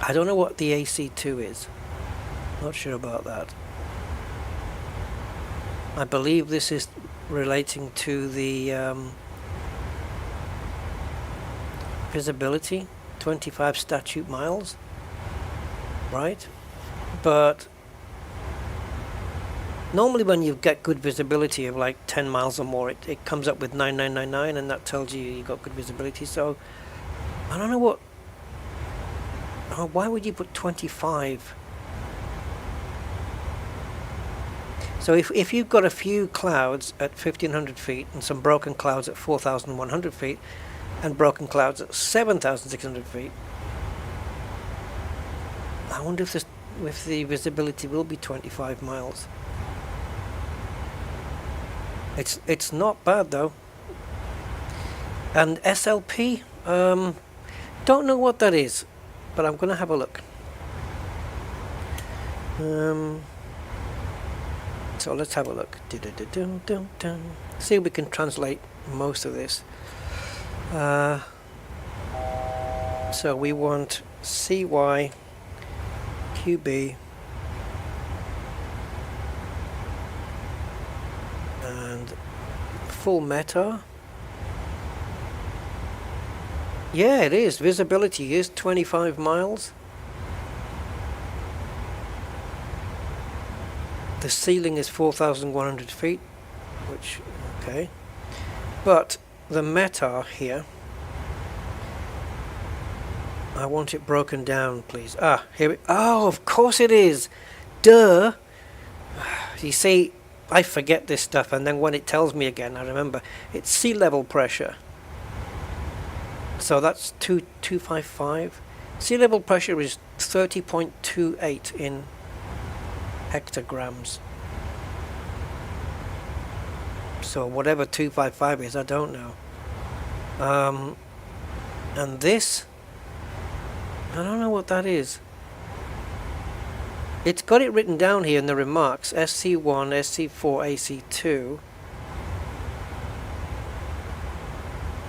I don't know what the AC2 is. Not sure about that. I believe this is relating to the visibility, 25 statute miles, right? But normally when you get good visibility of like 10 miles or more, it comes up with 9999, and that tells you got good visibility. So I don't know what, why would you put 25? So if you've got a few clouds at 1500 feet and some broken clouds at 4100 feet and broken clouds at 7600 feet, I wonder if the visibility will be 25 miles. It's not bad though. And SLP, don't know what that is, but I'm gonna have a look. So let's have a look. See if we can translate most of this. So we want CY QB and full METAR. Yeah, it is. Visibility is 25 miles. The ceiling is 4,100 feet, which, okay. But the METAR here, I want it broken down, please. Ah, here oh, of course it is. Duh. You see, I forget this stuff, and then when it tells me again, I remember. It's sea level pressure. So that's 255. Sea level pressure is 30.28 in hectograms. So whatever 255 is, I don't know. And this, I don't know what that is. It's got it written down here in the remarks, SC1, SC4, AC2.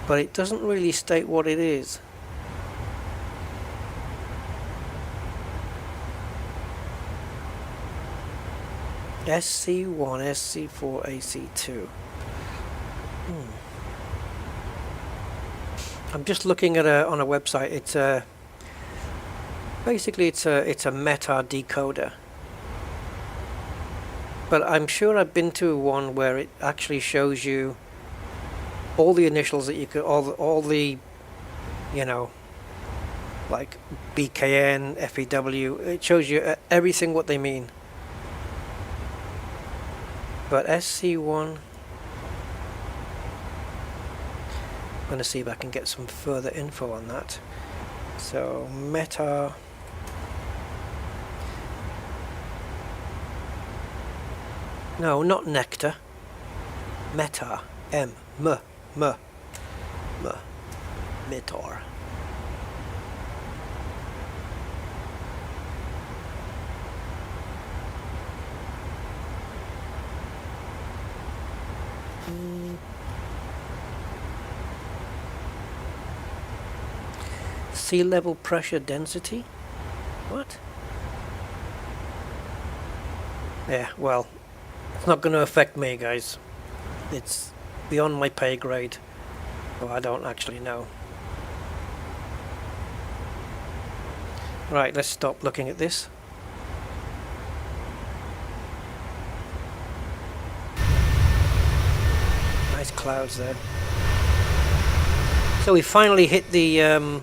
But it doesn't really state what it is. SC1, SC4, AC2. I'm just looking at on a website. It's a basically it's a METAR decoder. But I'm sure I've been to one where it actually shows you all the initials that you could, all the you know, like BKN, FEW. It shows you everything what they mean. But SC1, I'm going to see if I can get some further info on that. So Meta, no, not Nectar, Meta, Metar. Sea level pressure density? What? Yeah, well, it's not going to affect me, guys. It's beyond my pay grade, so I don't actually know. Right, let's stop looking at this. Nice clouds there. So we finally hit the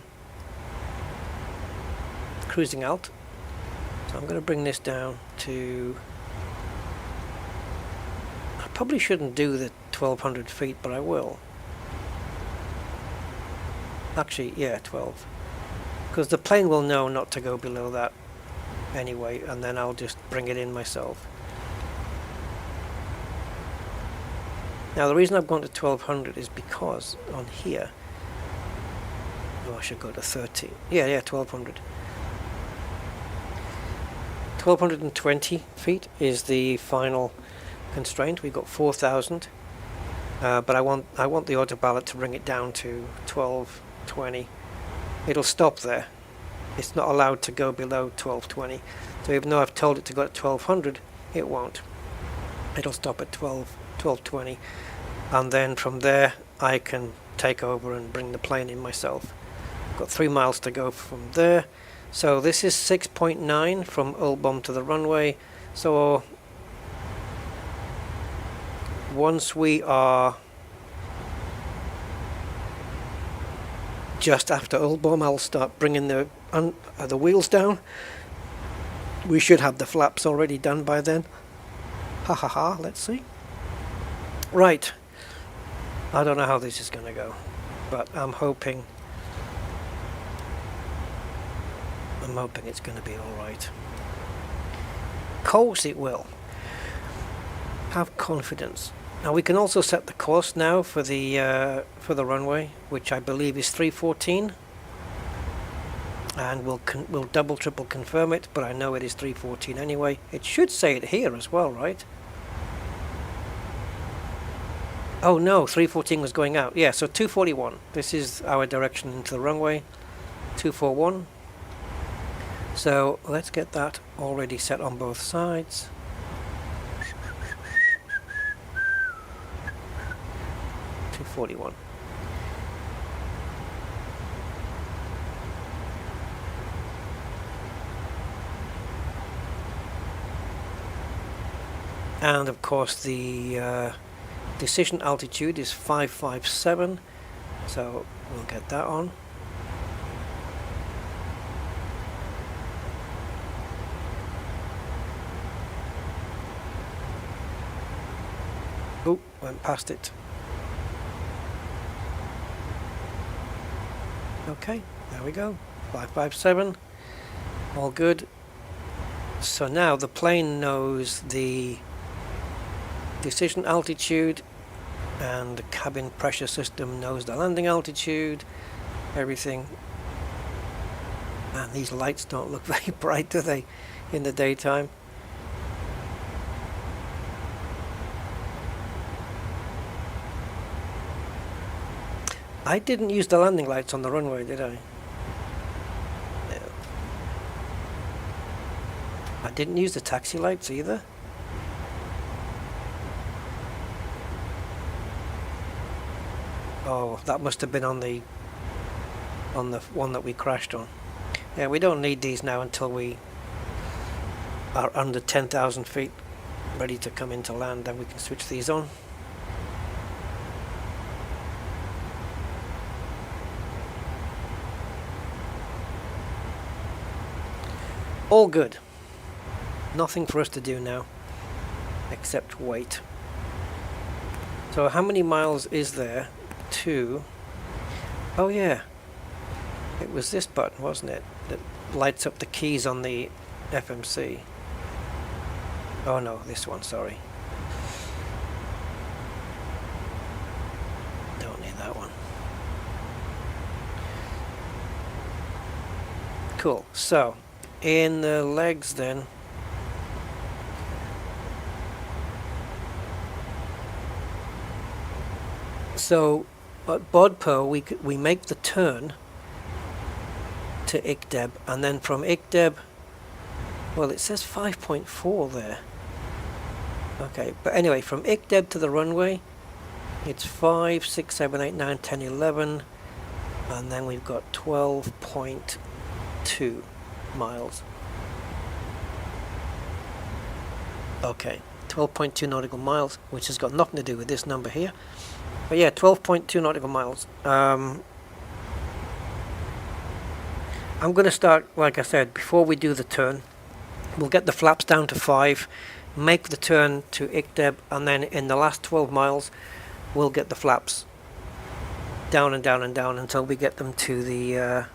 cruising alt. So I'm going to bring this down to... I probably shouldn't do the 1200 feet, but I will. Actually, yeah, 12. Because the plane will know not to go below that anyway, and then I'll just bring it in myself. Now the reason I've gone to 1200 is because on here... Oh, I should go to 13. Yeah, 1200. 1220 feet is the final constraint. We've got 4000, but I want the auto ballot to bring it down to 1220. It'll stop there. It's not allowed to go below 1220. So even though I've told it to go at 1200, it won't. It'll stop at 1220, and then from there I can take over and bring the plane in myself. I've got 3 miles to go from there. So this is 6.9 from Ulbom to the runway. So once we are just after Ulbom, I'll start bringing the wheels down. We should have the flaps already done by then. Ha ha ha, let's see. Right. I don't know how this is going to go, but I'm hoping it's going to be alright. Course it will. Have confidence. Now we can also set the course now for the runway, which I believe is 314, and we'll double triple confirm it, but I know it is 314 anyway. It should say it here as well, right? Oh no, 314 was going out. Yeah, so 241. This is our direction into the runway. 241. So let's get that already set on both sides. .241. And of course the decision altitude is 557, so we'll get that on. Oh, went past it. Okay, there we go. 557. All good. So now the plane knows the decision altitude, and the cabin pressure system knows the landing altitude, everything. And these lights don't look very bright, do they, in the daytime? I didn't use the landing lights on the runway, did I? No. I didn't use the taxi lights either. Oh, that must have been on the one that we crashed on. Yeah, we don't need these now until we are under 10,000 feet, ready to come into land, then we can switch these on. All good. Nothing for us to do now, except wait. So how many miles is there to... Oh yeah, it was this button, wasn't it, that lights up the keys on the FMC. Oh no, this one, sorry. Don't need that one. Cool, so in the legs then, so at BODPO we make the turn to ICDEB, and then from ICDEB, well, it says 5.4 there. Okay, but anyway, from ICDEB to the runway, it's 5, 6, 7, 8, 9, 10, 11, and then we've got 12.2 miles. Okay, 12.2 nautical miles, which has got nothing to do with this number here. But yeah, 12.2 nautical miles. I'm going to start, like I said, before we do the turn, we'll get the flaps down to 5, make the turn to ICDEB, and then in the last 12 miles, we'll get the flaps down and down and down until we get them to the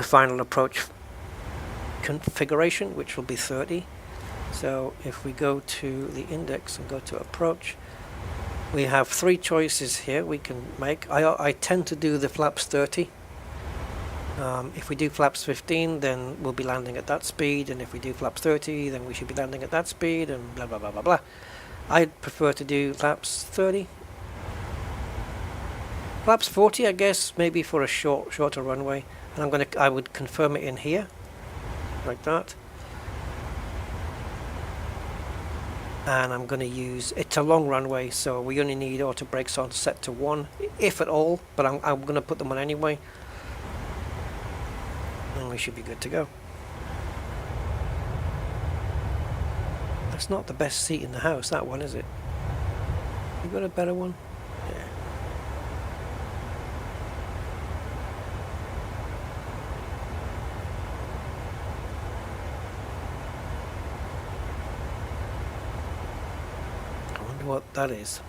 final approach configuration, which will be 30. So if we go to the index and go to approach, we have 3 choices here we can make. I tend to do the flaps 30. If we do flaps 15, then we'll be landing at that speed, and if we do flaps 30, then we should be landing at that speed, and blah blah blah blah blah. I prefer to do flaps 30. Flaps 40, I guess, maybe for a shorter runway, and I would confirm it in here, like that. And I'm going to use, it's a long runway, so we only need auto brakes on set to 1, if at all, but I'm going to put them on anyway. And we should be good to go. That's not the best seat in the house, that one, is it? You got a better one? Yeah. I wonder what that is.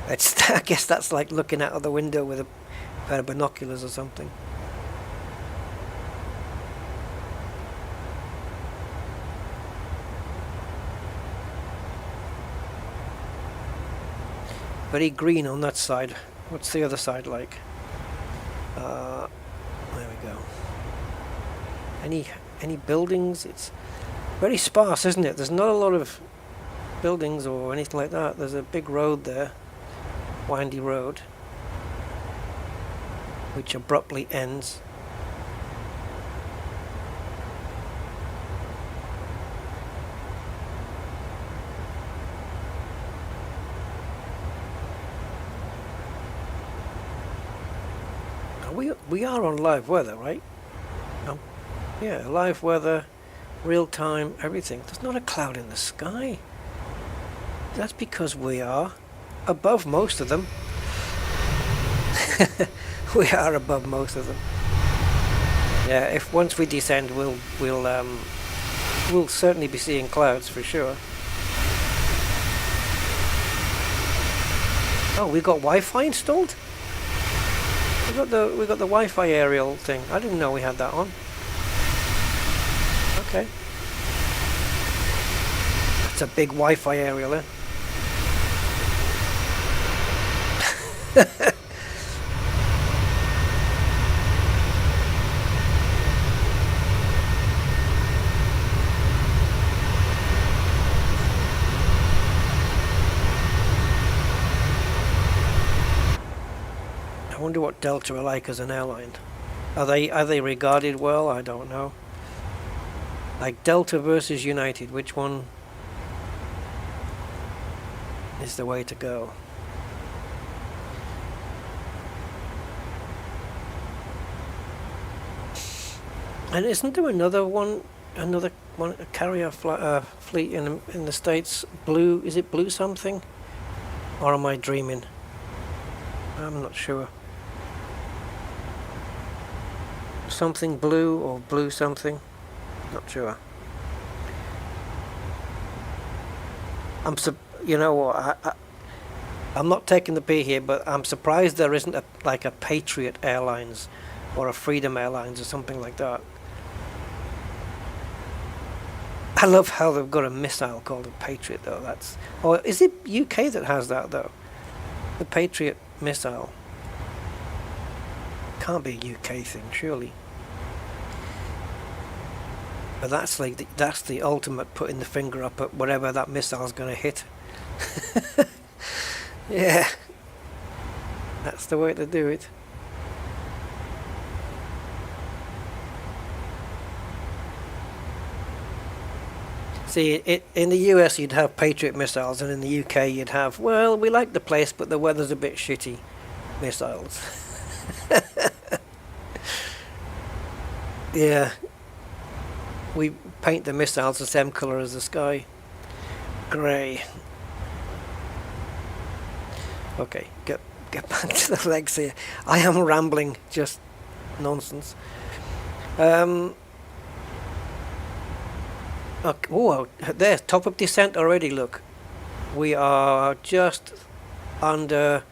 I guess that's like looking out of the window with a pair of binoculars or something. Very green on that side. What's the other side like? There we go. Any buildings? It's very sparse, isn't it? There's not a lot of buildings or anything like that. There's a big road there. Windy road, which abruptly ends. We are on live weather, right? Yeah, live weather, real time, everything. There's not a cloud in the sky. That's because we are above most of them. We are above most of them. Yeah, if once we descend, we'll certainly be seeing clouds for sure. Oh, we got Wi-Fi installed? We got the Wi-Fi aerial thing. I didn't know we had that on. Okay. That's a big Wi-Fi aerial, eh? I wonder what Delta are like as an airline. Are they regarded well? I don't know. Like Delta versus United, which one is the way to go? And isn't there another one, a carrier fleet in the States? Blue, is it Blue something? Or am I dreaming? I'm not sure. something blue or blue something. Not sure. You know what? I'm not taking the P here, but I'm surprised there isn't like a Patriot Airlines or a Freedom Airlines or something like that. I love how they've got a missile called a Patriot though. Or is it UK that has that though? The Patriot missile. Can't be a UK thing, surely. But that's the ultimate putting the finger up at whatever that missile's going to hit. Yeah, that's the way to do it. See, in the US you'd have Patriot missiles, and in the UK you'd have, well, we like the place, but the weather's a bit shitty missiles. Yeah. We paint the missiles the same colour as the sky. Grey. Okay, get back to the legs here. I am rambling, just nonsense. Okay, oh, there's top of descent already, look. We are just under,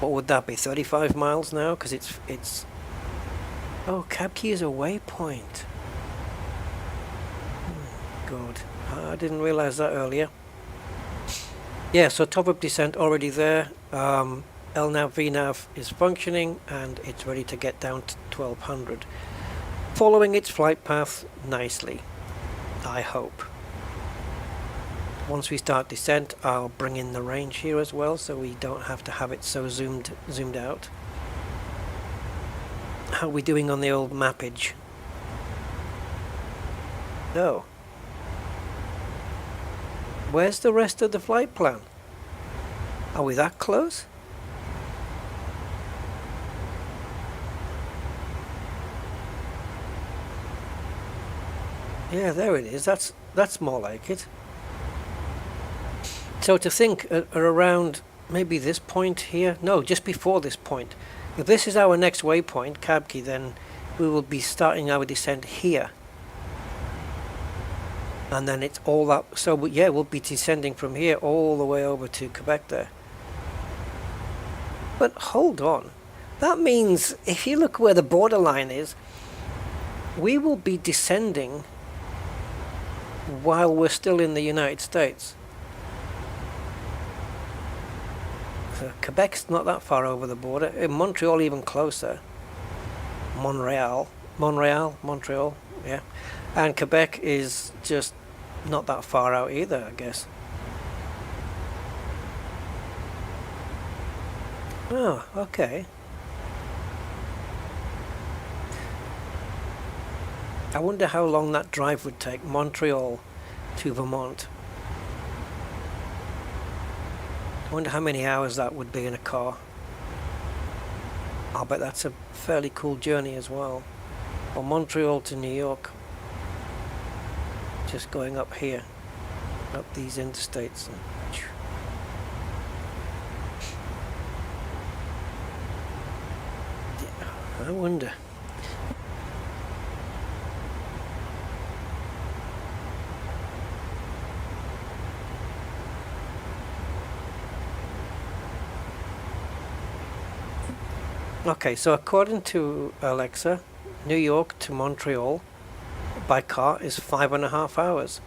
what would that be, 35 miles now? Because it's... Oh, Cab Key is a waypoint. God, I didn't realise that earlier. Yeah, so top of descent already there. LNAV, VNAV is functioning and it's ready to get down to 1200. Following its flight path nicely, I hope. Once we start descent, I'll bring in the range here as well, so we don't have to have it so zoomed out. How are we doing on the old mappage? No. Where's the rest of the flight plan? Are we that close? Yeah, there it is. That's more like it. So to think around maybe this point here, no, just before this point. If this is our next waypoint, Cabkey, then we will be starting our descent here. And then it's all up, so yeah, we'll be descending from here all the way over to Quebec there. But hold on, that means if you look where the borderline is, we will be descending while we're still in the United States. So Quebec's not that far over the border, in Montreal even closer. Montreal, yeah. And Quebec is just not that far out either, I guess. Oh, okay. I wonder how long that drive would take, Montreal to Vermont. I wonder how many hours that would be in a car. I'll bet that's a fairly cool journey as well. Or Montreal to New York. Just going up here, up these interstates. Yeah, I wonder. Okay, so according to Alexa, New York to Montreal by car is 5.5 hours.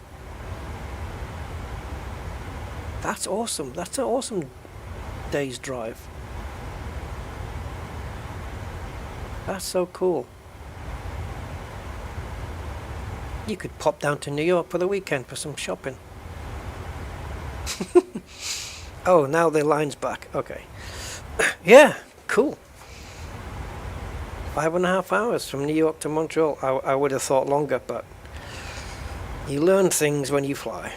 That's awesome. That's an awesome day's drive. That's so cool. You could pop down to New York for the weekend for some shopping. Oh, now the line's back. Okay. Yeah, cool. 5.5 hours from New York to Montreal. I would have thought longer, but you learn things when you fly.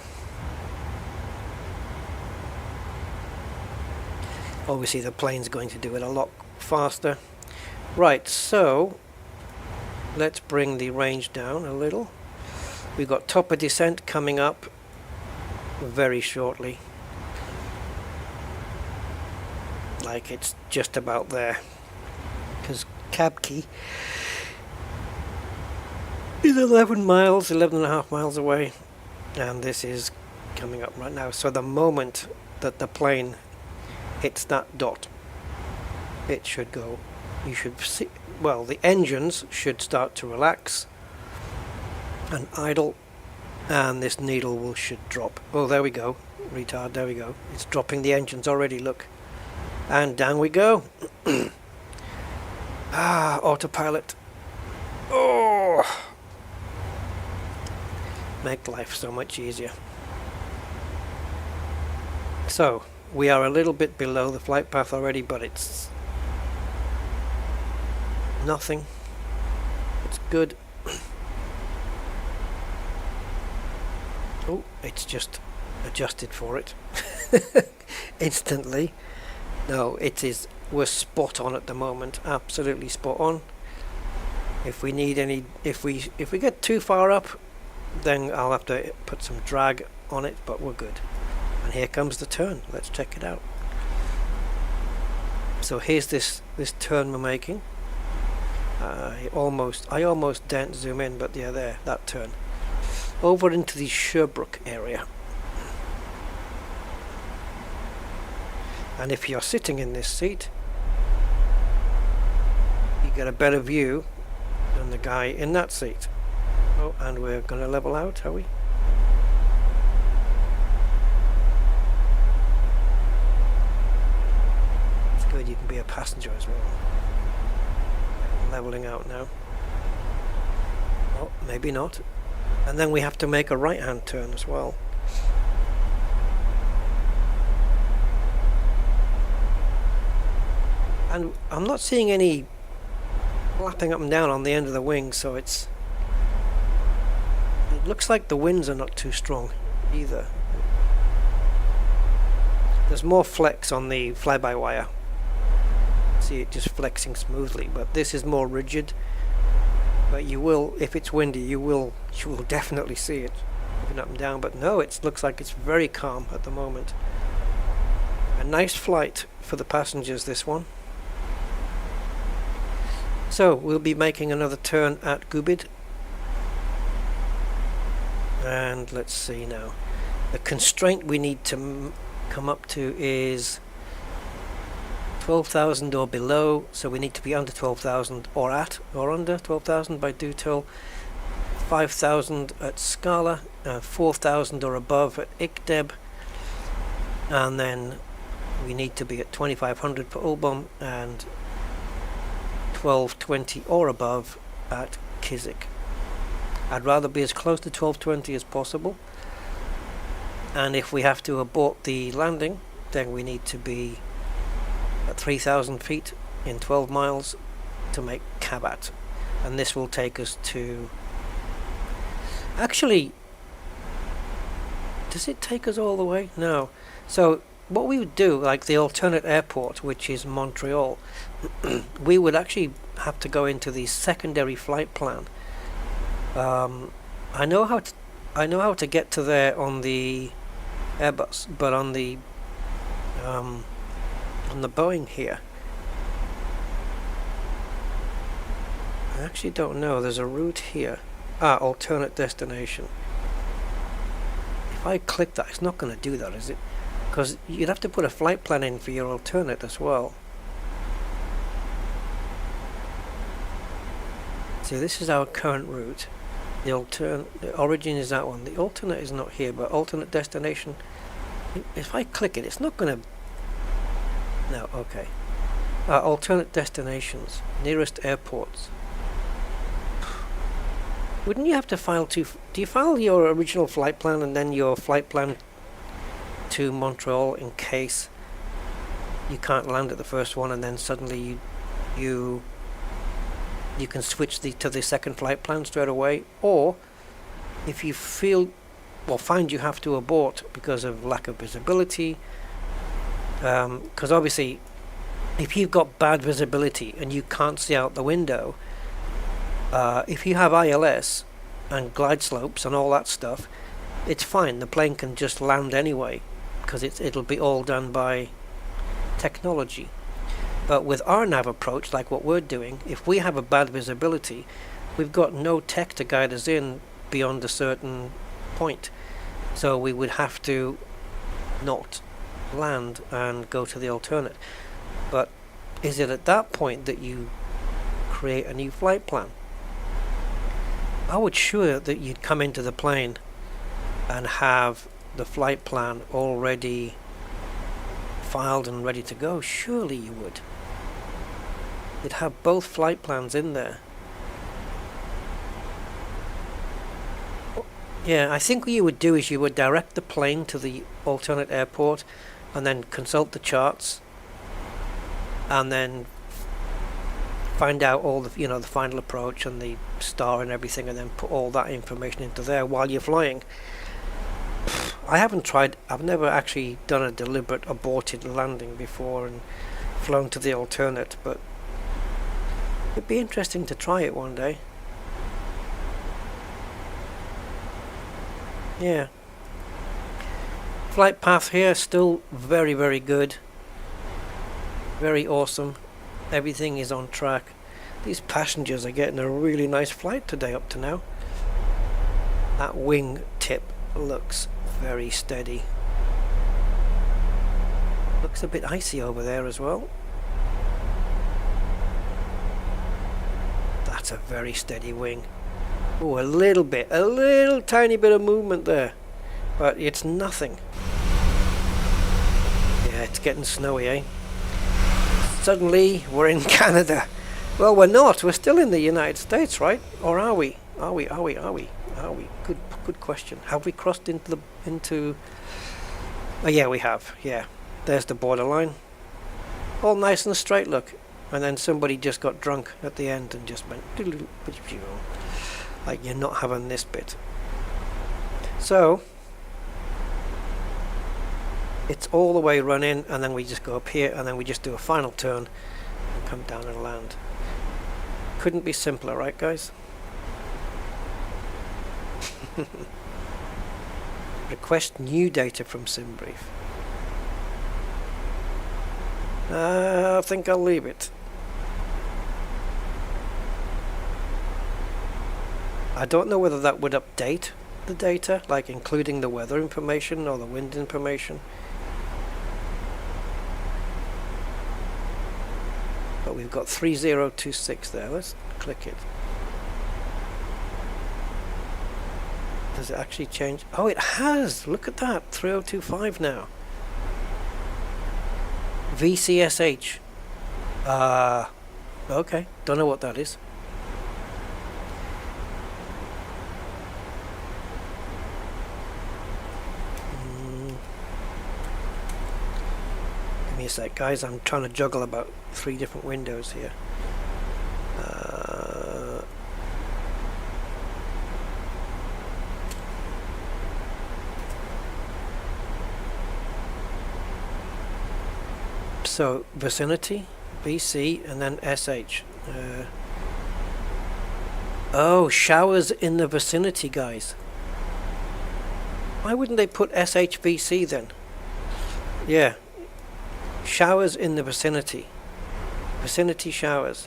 Obviously the plane's going to do it a lot faster. Right, so let's bring the range down a little. We've got top of descent coming up very shortly. Like it's just about there. Because Cabkey is 11 miles, 11 and a half miles away, and this is coming up right now. So the moment that the plane hits that dot, it should go. You should see, well, the engines should start to relax and idle, and this needle should drop. Oh, there we go. Retard, there we go. It's dropping the engines already, look. And down we go. Autopilot. Oh! Make life so much easier. So, we are a little bit below the flight path already, but it's nothing. It's good. Oh, it's just adjusted for it instantly. No, it is. We're spot on at the moment. Absolutely spot on. If we need any, if we get too far up, then I'll have to put some drag on it. But we're good. And here comes the turn. Let's check it out. So here's this turn we're making. I almost didn't zoom in, but yeah, there, that turn over into the Sherbrooke area. And if you're sitting in this seat, you get a better view than the guy in that seat. Oh, and we're going to level out, are we? It's good, you can be a passenger as well. Leveling out now. Oh, maybe not. And then we have to make a right-hand turn as well. And I'm not seeing any flapping up and down on the end of the wing, so it looks like the winds are not too strong either. There's more flex on the fly-by-wire. See it just flexing smoothly, but this is more rigid. But you will, if it's windy, you will definitely see it moving up and down. But no, it looks like it's very calm at the moment. A nice flight for the passengers, this one. So we'll be making another turn at Gubid, and let's see now. The constraint we need to come up to is 12,000 or below, so we need to be under 12,000 or at or under 12,000 by Dutel, 5,000 at Scala, 4,000 or above at ICDEB, and then we need to be at 2,500 for Ulbom and 1220 or above at Kisik. I'd rather be as close to 1220 as possible, and if we have to abort the landing, then we need to be at 3,000 feet in 12 miles to make Kabat, and this will take us to, actually, does it take us all the way? No. So what we would do, like the alternate airport, which is Montreal, we would actually have to go into the secondary flight plan. I know how to get to there on the Airbus, but on the Boeing here, I actually don't know. There's a route here. Alternate destination. If I click that, it's not going to do that, is it? Because you'd have to put a flight plan in for your alternate as well. So this is our current route. The origin is that one. The alternate is not here, but alternate destination. If I click it, it's not going to. No, okay. Alternate destinations, nearest airports. Wouldn't you have to file do you file your original flight plan and then your flight plan to Montreal in case you can't land at the first one, and then suddenly you can switch to the second flight plan straight away? Or if you find you have to abort because of lack of visibility, because obviously if you've got bad visibility and you can't see out the window, if you have ILS and glide slopes and all that stuff, it's fine, the plane can just land anyway, because it'll be all done by technology. But with our nav approach, like what we're doing, if we have a bad visibility, we've got no tech to guide us in beyond a certain point. So we would have to not land and go to the alternate. But is it at that point that you create a new flight plan? I would sure that you'd come into the plane and have the flight plan already filed and ready to go. Surely you would. You'd have both flight plans in there. Yeah, I think what you would do is you would direct the plane to the alternate airport and then consult the charts and then find out all the, the final approach and the star and everything, and then put all that information into there while you're flying. I've never actually done a deliberate aborted landing before and flown to the alternate, but it'd be interesting to try it one day. Yeah. Flight path here still very, very good. Very awesome. Everything is on track. These passengers are getting a really nice flight today up to now. That wing tip looks very steady. Looks a bit icy over there as well. That's a very steady wing. Oh, a little tiny bit of movement there, but it's nothing. Yeah, it's getting snowy, eh? Suddenly we're in Canada. Well, we're not. We're still in the United States, right? Or are we? Are we? Good question. Have we crossed into? Oh, yeah, we have. Yeah, there's the borderline. All nice and straight, look. And then somebody just got drunk at the end and just went, like, you're not having this bit. So it's all the way run in, and then we just go up here, and then we just do a final turn and come down and land. Couldn't be simpler, right, guys? Request new data from SimBrief. I think I'll leave it. I don't know whether that would update the data, like including the weather information or the wind information. But we've got 3026 there. Let's click it. Does it actually change? Oh, it has! Look at that! 3025 now. VCSH. Okay. Don't know what that is. Give me a sec, guys. I'm trying to juggle about 3 different windows here. So vicinity, BC, and then SH. Oh, showers in the vicinity, guys. Why wouldn't they put SHVC then? Yeah, showers in the vicinity. Vicinity showers.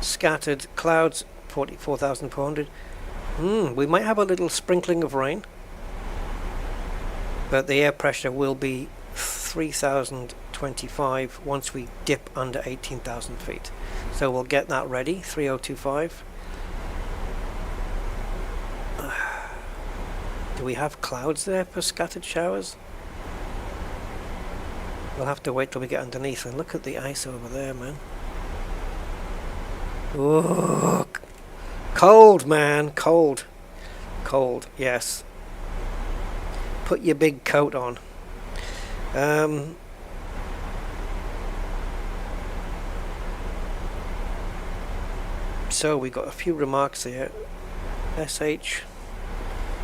Scattered clouds, 44,400. We might have a little sprinkling of rain, but the air pressure will be 3,025 once we dip under 18,000 feet. So we'll get that ready, 3025. Do we have clouds there for scattered showers? We'll have to wait till we get underneath, and look at the ice over there, man. Oh, cold, man, cold. Cold, yes. Put your big coat on. So we got a few remarks here. SH,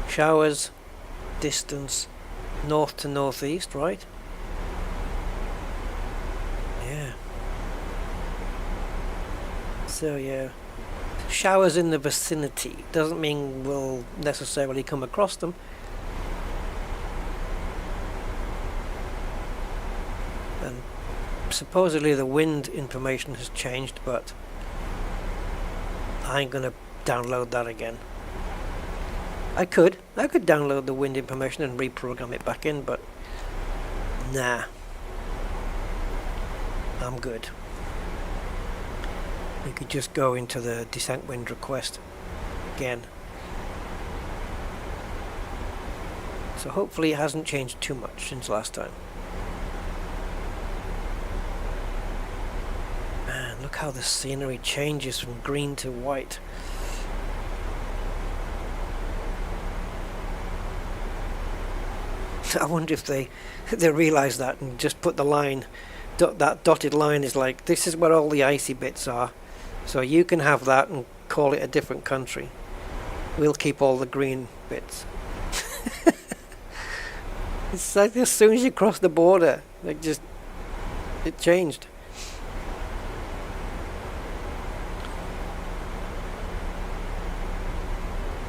showers, distance, north to northeast, right? Yeah. So yeah, showers in the vicinity doesn't mean we'll necessarily come across them. And supposedly the wind information has changed, but I ain't gonna download that again. I could download the wind information and reprogram it back in, but nah, I'm good. We could just go into the descent wind request again. So hopefully it hasn't changed too much since last time. Man, look how the scenery changes from green to white. I wonder if they realize that and just put the line, that dotted line is like, this is where all the icy bits are. So you can have that and call it a different country. We'll keep all the green bits. It's like as soon as you cross the border, like just, it changed.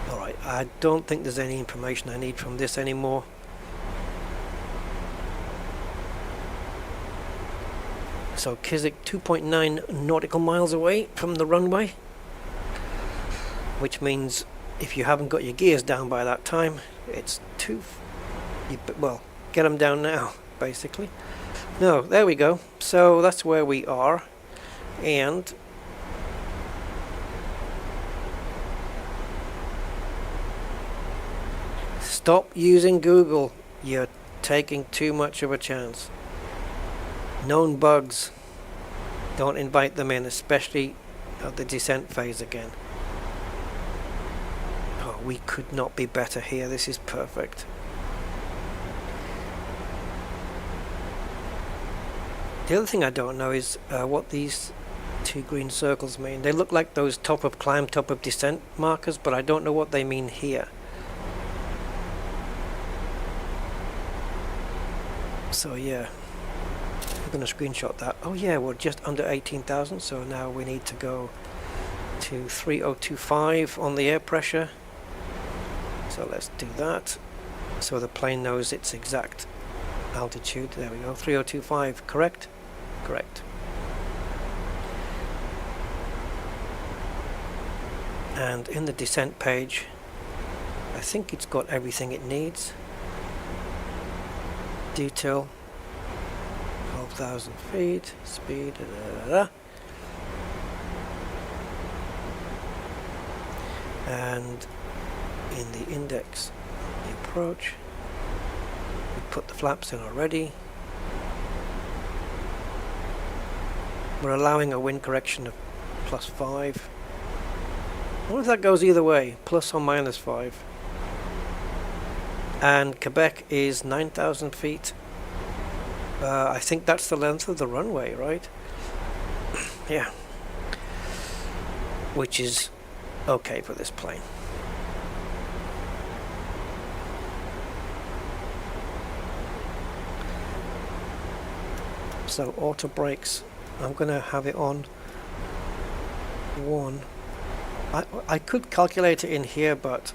Alright, I don't think there's any information I need from this anymore. So Kiswick 2.9 nautical miles away from the runway, which means if you haven't got your gears down by that time, it's well, get them down now, basically. No, there we go. So that's where we are, and stop using Google. You're taking too much of a chance. Known bugs, don't invite them in, especially at the descent phase again. Oh, we could not be better here. This is perfect. The other thing I don't know is what these two green circles mean. They look like those top of climb, top of descent markers, but I don't know what they mean here. So yeah, I'm going to screenshot that. Oh yeah, we're just under 18,000, so now we need to go to 3025 on the air pressure. So let's do that, so the plane knows its exact altitude. There we go, 3025, correct? Correct. And in the descent page, I think it's got everything it needs. Detail, 12,000 feet, speed, and in the index, the approach, we put the flaps in already. We're allowing a wind correction of +5. I wonder if that goes either way, plus or minus 5. And Quebec is 9,000 feet. I think that's the length of the runway, right? Yeah. Which is okay for this plane. So auto brakes, I'm going to have it on 1. I could calculate it in here, but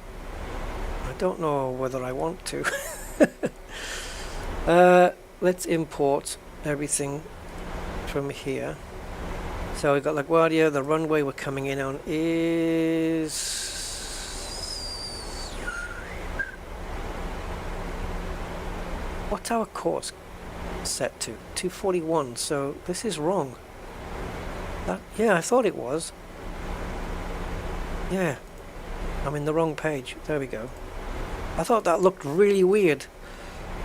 I don't know whether I want to. Let's import everything from here. So we've got LaGuardia. The runway we're coming in on is what's our course set to? 241. So this is wrong. Yeah, I thought it was. Yeah, I'm in the wrong page. There we go. I thought that looked really weird.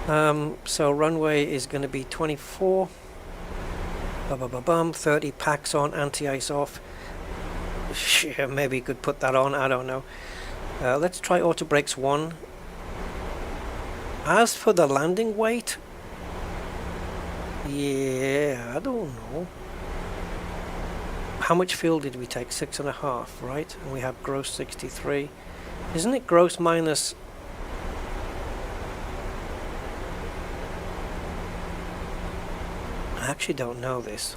So runway is going to be 24. 30 packs on, anti-ice off. Yeah, maybe you could put that on, I don't know. Let's try auto brakes 1. As for the landing weight, yeah, I don't know. How much fuel did we take? 6.5, right? And we have gross 63. Isn't it gross minus? I actually don't know this.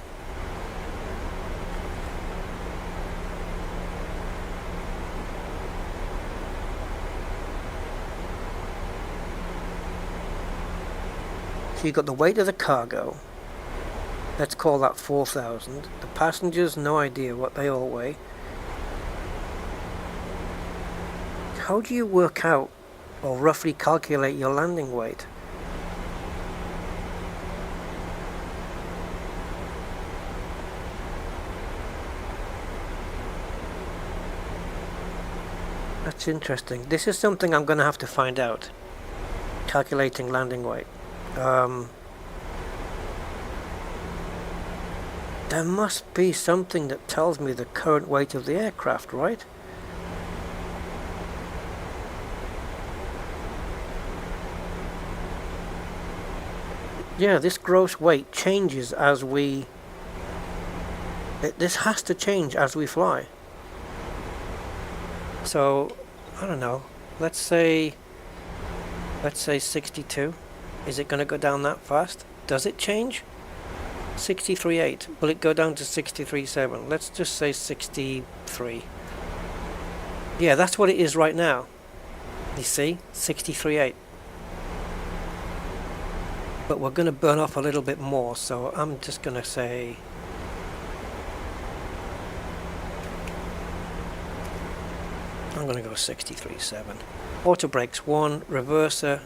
So you've got the weight of the cargo. Let's call that 4,000. The passengers, no idea what they all weigh. How do you work out or roughly calculate your landing weight? That's interesting. This is something I'm going to have to find out. Calculating landing weight. There must be something that tells me the current weight of the aircraft, right? Yeah, this gross weight changes as we... This has to change as we fly. So, I don't know. Let's say 62. Is it going to go down that fast? Does it change? 63.8. Will it go down to 63.7? Let's just say 63. Yeah, that's what it is right now. You see? 63.8. But we're going to burn off a little bit more, so I'm just going to say... I'm going to go 63.7. Auto brakes 1, reverser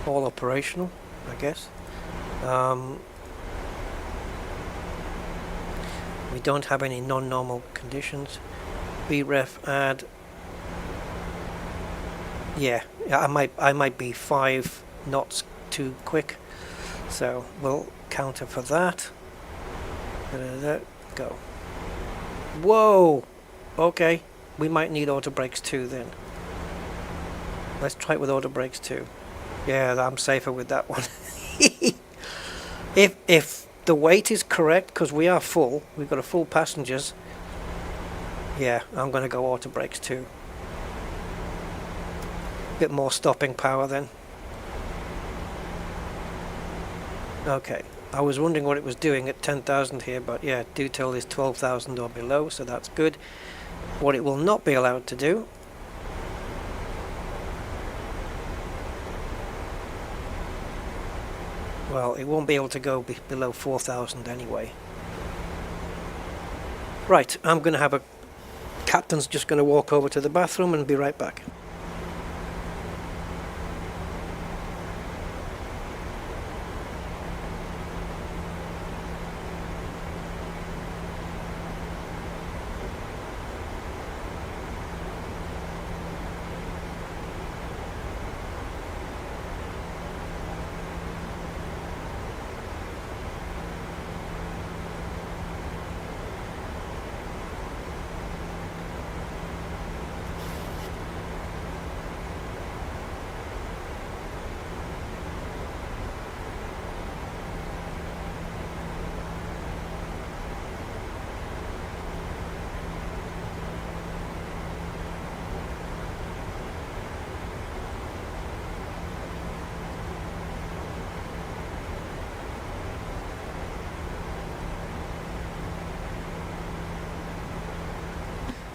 all operational, I guess. We don't have any non-normal conditions. VREF add. Yeah, I might be 5 knots too quick, so we'll counter for that. Go. Whoa! Okay, we might need auto brakes 2 then. Let's try it with auto brakes 2. Yeah, I'm safer with that one. If the weight is correct, because we are full, we've got a full passengers. Yeah, I'm going to go auto brakes 2. Bit more stopping power then. Okay, I was wondering what it was doing at 10,000 here, but yeah, do tell is 12,000 or below, so that's good. What it will not be allowed to do well, it won't be able to go below 4,000 anyway. Right, I'm going to have a... Captain's just going to walk over to the bathroom and be right back.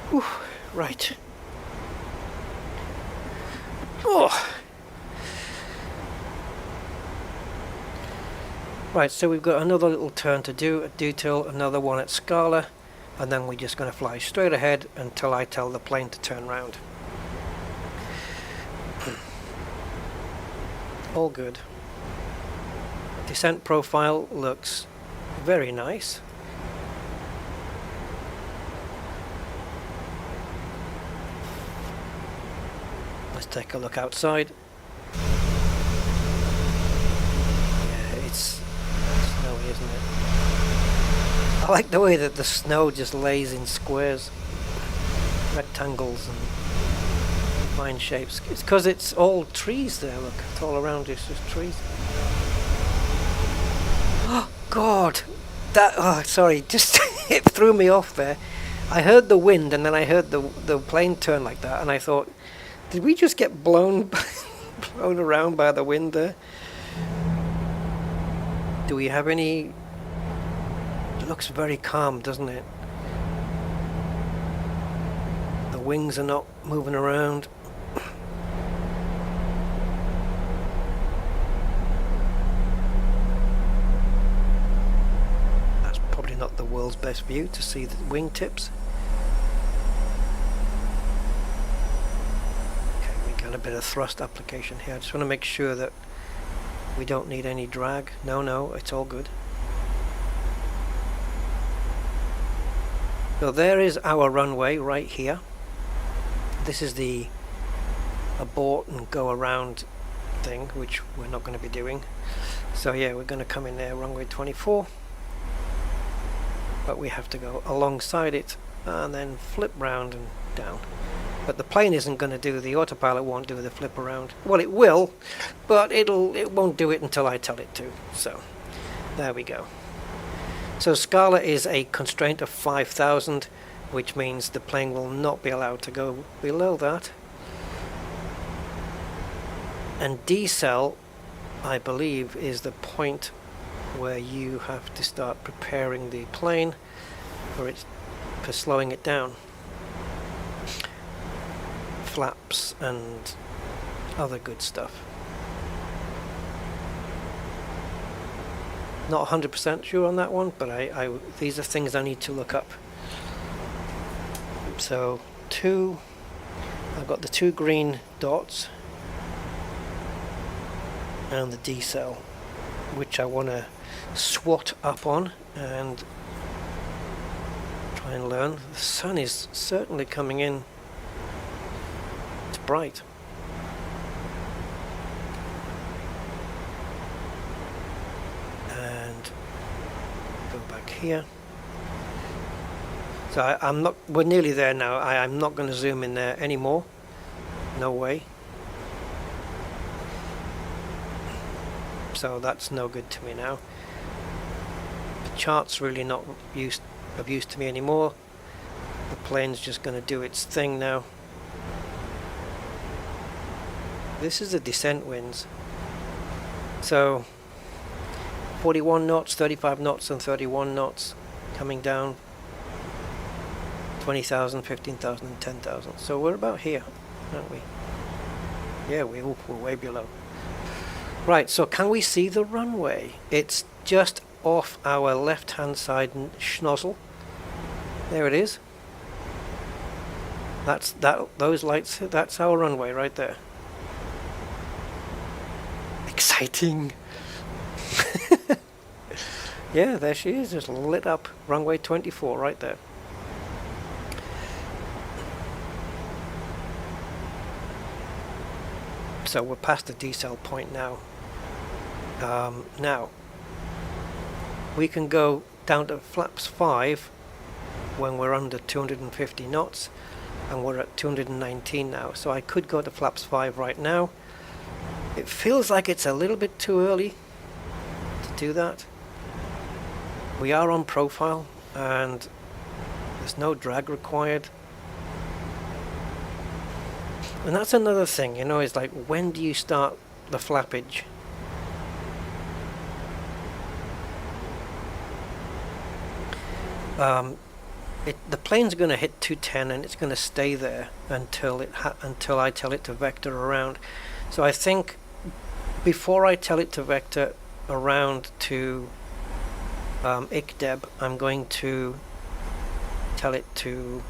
Whew, right. Oh. Right, so we've got another little turn to do at detail, another one at Scala, and then we're just going to fly straight ahead until I tell the plane to turn round. All good. Descent profile looks very nice. Let's take a look outside. Yeah, it's snowy, isn't it? I like the way that the snow just lays in squares, rectangles and fine shapes. It's because it's all trees there, look. It's all around us, just trees. Oh, God! That, oh, sorry, just it threw me off there. I heard the wind and then I heard the plane turn like that and I thought, did we just get blown around by the wind there? Do we have any... It looks very calm, doesn't it? The wings are not moving around. That's probably not the world's best view to see the wingtips. bit of thrust application here. I just want to make sure that we don't need any drag. No, it's all good. So there is our runway right here. This is the abort and go around thing, which we're not going to be doing. So yeah, we're going to come in there, runway 24. But we have to go alongside it and then flip round and down. But the plane isn't going to do, the autopilot won't do the flip around. Well, it will, but it won't do it until I tell it to. So there we go. So Scala is a constraint of 5,000, which means the plane will not be allowed to go below that. And decel, I believe, is the point where you have to start preparing the plane for slowing it down. Flaps and other good stuff. Not 100% sure on that one, but these are things I need to look up. So I've got the 2 green dots and the decel, which I want to swat up on and try and learn. The sun is certainly coming in. It's bright. Here, so we're nearly there now. I'm not going to zoom in there anymore, no way. So that's no good to me now. The chart's really not of use to me anymore. The plane's just going to do its thing now. This is the descent winds, so 41 knots, 35 knots and 31 knots coming down, 20,000, 15,000 and 10,000. So we're about here, aren't we? Yeah, we're way below. Right, so can we see the runway? It's just off our left hand side schnozzle. There it is. Those lights, that's our runway right there. Exciting. Yeah, there she is, just lit up, runway 24 right there. So we're past the decel point now. Now we can go down to flaps 5 when we're under 250 knots, and we're at 219 now. So I could go to flaps 5 right now. It feels like it's a little bit too early to do that. We are on profile and there's no drag required. And that's another thing, you know, is like, when do you start the flappage? The plane's going to hit 210 and it's going to stay there until I tell it to vector around. So I think before I tell it to vector around to ICDEB, I'm going to tell it to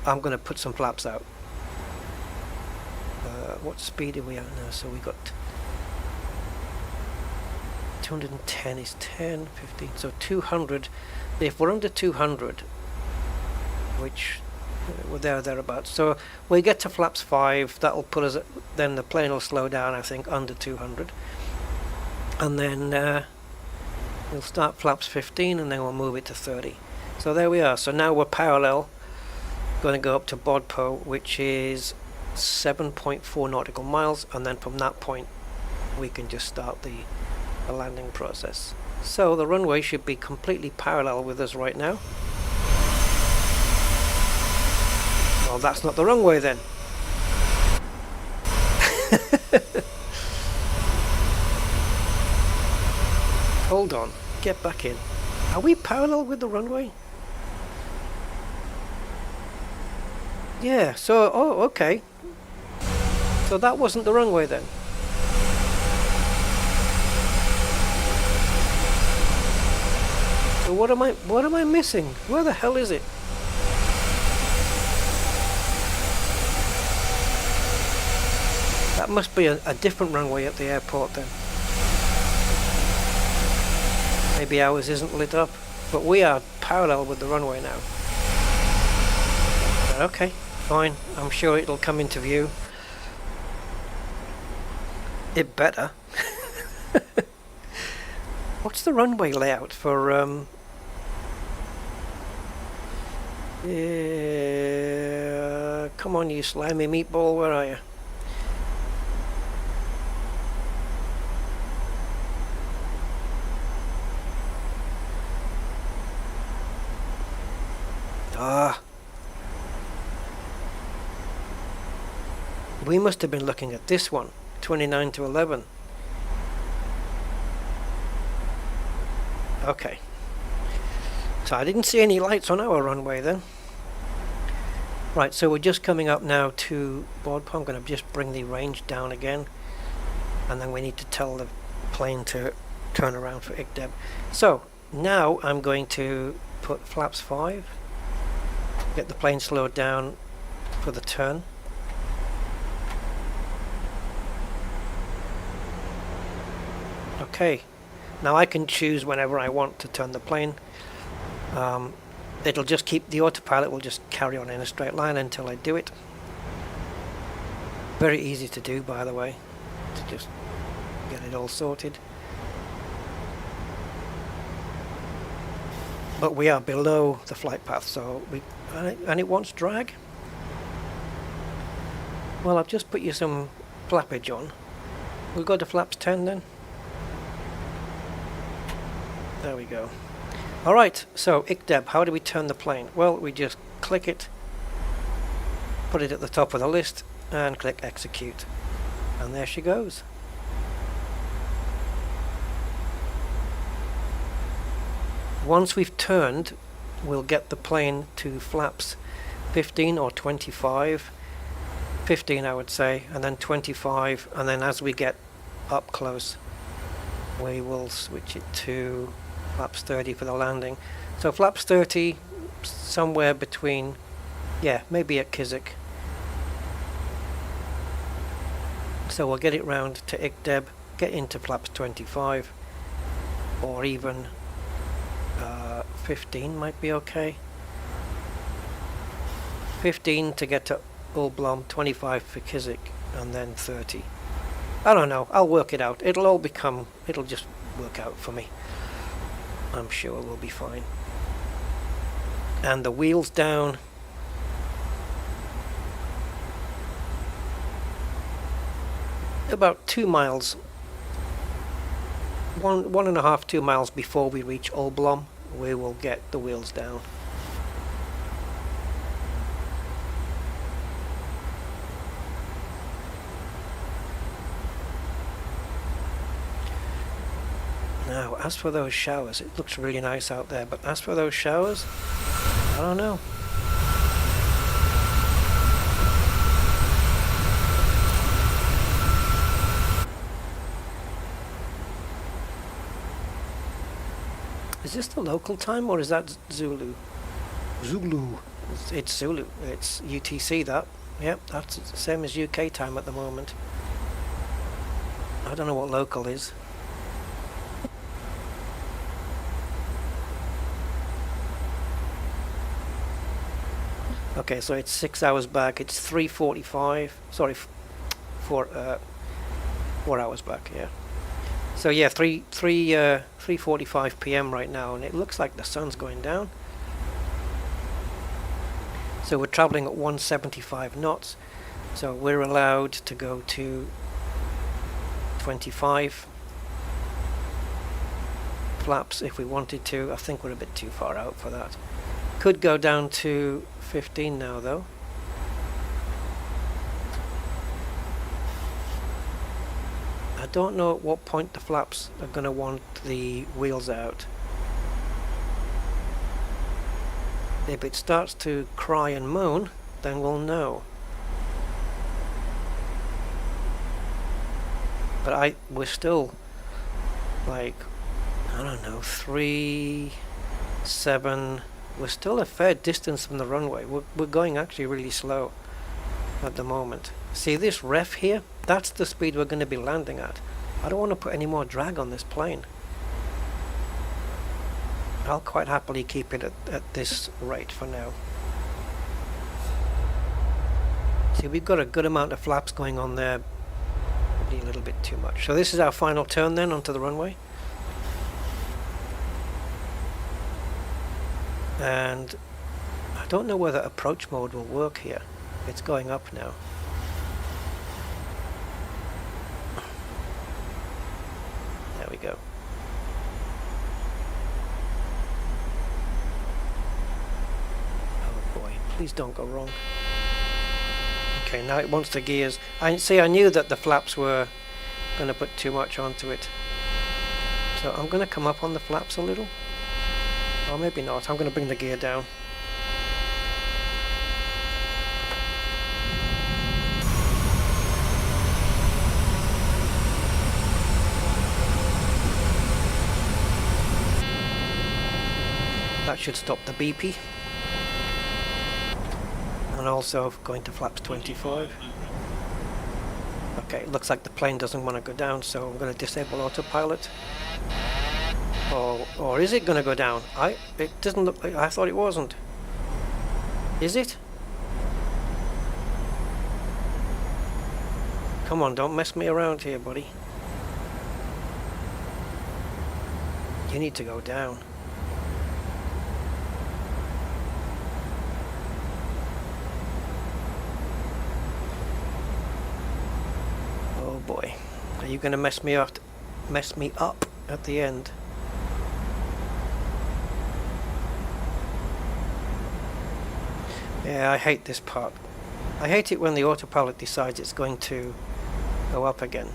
I'm going to put some flaps out. What speed are we at now? So we got 210 is 10, 15, so 200. If we're under 200, which we're thereabouts, so we get to flaps 5, that'll put us then the plane will slow down, I think, under 200, and then we'll start flaps 15 and then we'll move it to 30. So there we are. So now we're parallel, going to go up to BODPO, which is 7.4 nautical miles, and then from that point we can just start the landing process. So the runway should be completely parallel with us right now. Well, that's not the runway then. Hold on, get back in. Are we parallel with the runway? Yeah, so, oh, okay. So that wasn't the runway then. So what am I missing? Where the hell is it? That must be a different runway at the airport then. Maybe ours isn't lit up, but we are parallel with the runway now. But okay, fine. I'm sure it'll come into view. It better. What's the runway layout for come on, you slimy meatball, where are you? We must have been looking at this one, 29 to 11. Okay. So I didn't see any lights on our runway then. Right, so we're just coming up now to Board. I'm going to just bring the range down again. And then we need to tell the plane to turn around for ICDEB. So now I'm going to put flaps 5. Get the plane slowed down for the turn. Okay, now I can choose whenever I want to turn the plane. It'll just keep, the autopilot will just carry on in a straight line until I do it. Very easy to do, by the way, to just get it all sorted. But we are below the flight path, so and it wants drag. Well, I've just put you some flappage on. We'll go to flaps 10 then. There we go. Alright, so ICDEB, how do we turn the plane? Well, we just click it, put it at the top of the list, and click execute. And there she goes. Once we've turned, we'll get the plane to flaps 15 or 25. 15 I would say, and then 25, and then as we get up close, we will switch it to flaps 30 for the landing. So flaps 30, somewhere between, yeah, maybe at Kiswick. So we'll get it round to ICDEB, get into flaps 25, or even 15 might be okay. 15 to get to Ulblom, 25 for Kiswick, and then 30. I don't know, I'll work it out. It'll just work out for me. I'm sure we'll be fine. And the wheels down. About 2 miles, 1.5, 2 miles before we reach Ulblom, we will get the wheels down. Now, as for those showers, it looks really nice out there, but as for those showers, I don't know. Is this the local time or is that Zulu? Zulu. It's Zulu. It's UTC that. Yep, that's the same as UK time at the moment. I don't know what local is. Okay, so it's 6 hours back. It's 3:45. Sorry, 4 hours back. Yeah. So yeah, 3:45 p.m. right now, and it looks like the sun's going down. So we're traveling at 175 knots. So we're allowed to go to 25 flaps if we wanted to. I think we're a bit too far out for that. Could go down to 15 now though. I don't know at what point the flaps are going to want the wheels out. If it starts to cry and moan, then we'll know. But we're still like, I don't know, 3, 7. We're still a fair distance from the runway. We're going actually really slow at the moment. See this ref here? That's the speed we're going to be landing at. I don't want to put any more drag on this plane. I'll quite happily keep it at this rate for now. See, we've got a good amount of flaps going on there. Probably a little bit too much. So this is our final turn then onto the runway. And I don't know whether approach mode will work here. It's going up now. There we go. Oh boy, please don't go wrong. Okay, now it wants the gears. I knew that the flaps were going to put too much onto it. So I'm going to come up on the flaps a little. Or maybe not. I'm going to bring the gear down. That should stop the BP. And also going to flaps 25. Okay, it looks like the plane doesn't want to go down, so I'm going to disable autopilot. Or is it going to go down? It doesn't look like, I thought it wasn't. Is it? Come on, don't mess me around here, buddy. You need to go down. Oh boy. Are you going to mess me up at the end? Yeah, I hate this part. I hate it when the autopilot decides it's going to go up again.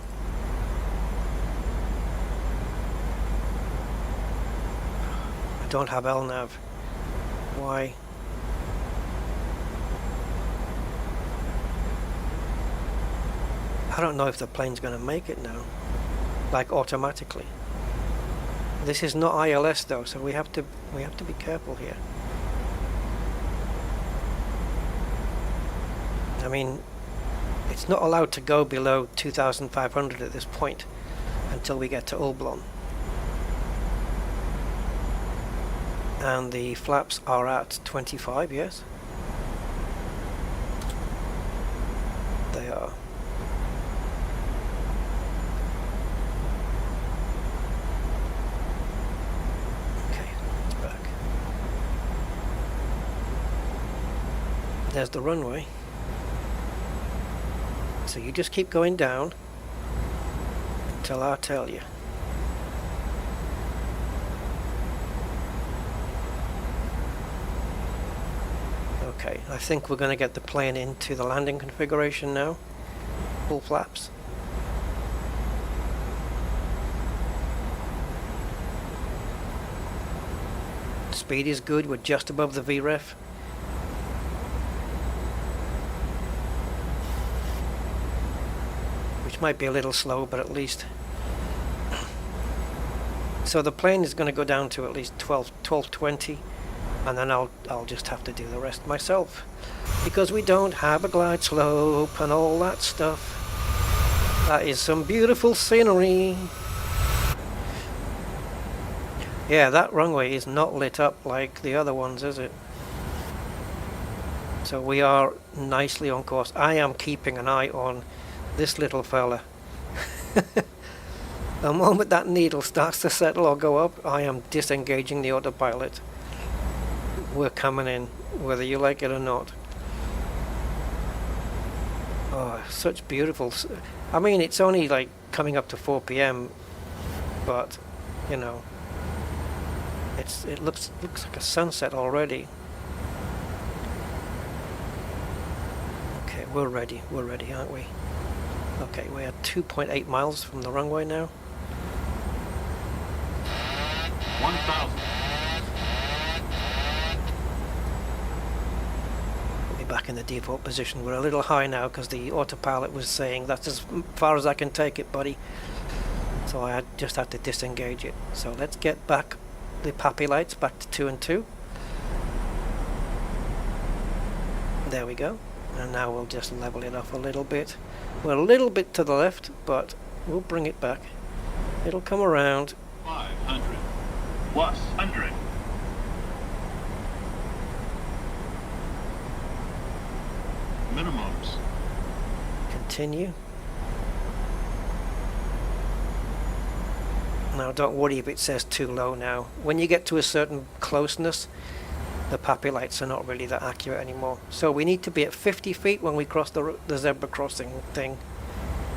I don't have LNAV. Why? I don't know if the plane's going to make it now. Like automatically. This is not ILS though, so we have to be careful here. I mean, it's not allowed to go below 2,500 at this point until we get to Ulblon. And the flaps are at 25, yes? They are. Okay, it's back. There's the runway. So you just keep going down until I tell you. Okay, I think we're going to get the plane into the landing configuration now. Full flaps. Speed is good, we're just above the VREF. Might be a little slow, but at least. So the plane is going to go down to at least 1220, and then I'll just have to do the rest myself, because we don't have a glide slope and all that stuff. That is some beautiful scenery. Yeah, that runway is not lit up like the other ones, is it? So we are nicely on course. I am keeping an eye on this little fella. The moment that needle starts to settle or go up, I am disengaging the autopilot. We're coming in, whether you like it or not. Oh, such beautiful. I mean, it's only like coming up to 4 p.m., but you know, it looks like a sunset already. Okay, we're ready, aren't we? Okay, we're 2.8 miles from the runway now. 1,000. We'll be back in the default position. We're a little high now because the autopilot was saying that's as far as I can take it, buddy. So I just had to disengage it. So let's get back the PAPI lights back to 2 and 2. There we go. And now we'll just level it off a little bit. We're a little bit to the left, but we'll bring it back. It'll come around. 500. Plus 100. Minimums. Continue. Now don't worry if it says too low now. When you get to a certain closeness, the PAPI lights are not really that accurate anymore. So we need to be at 50 feet when we cross the zebra crossing thing.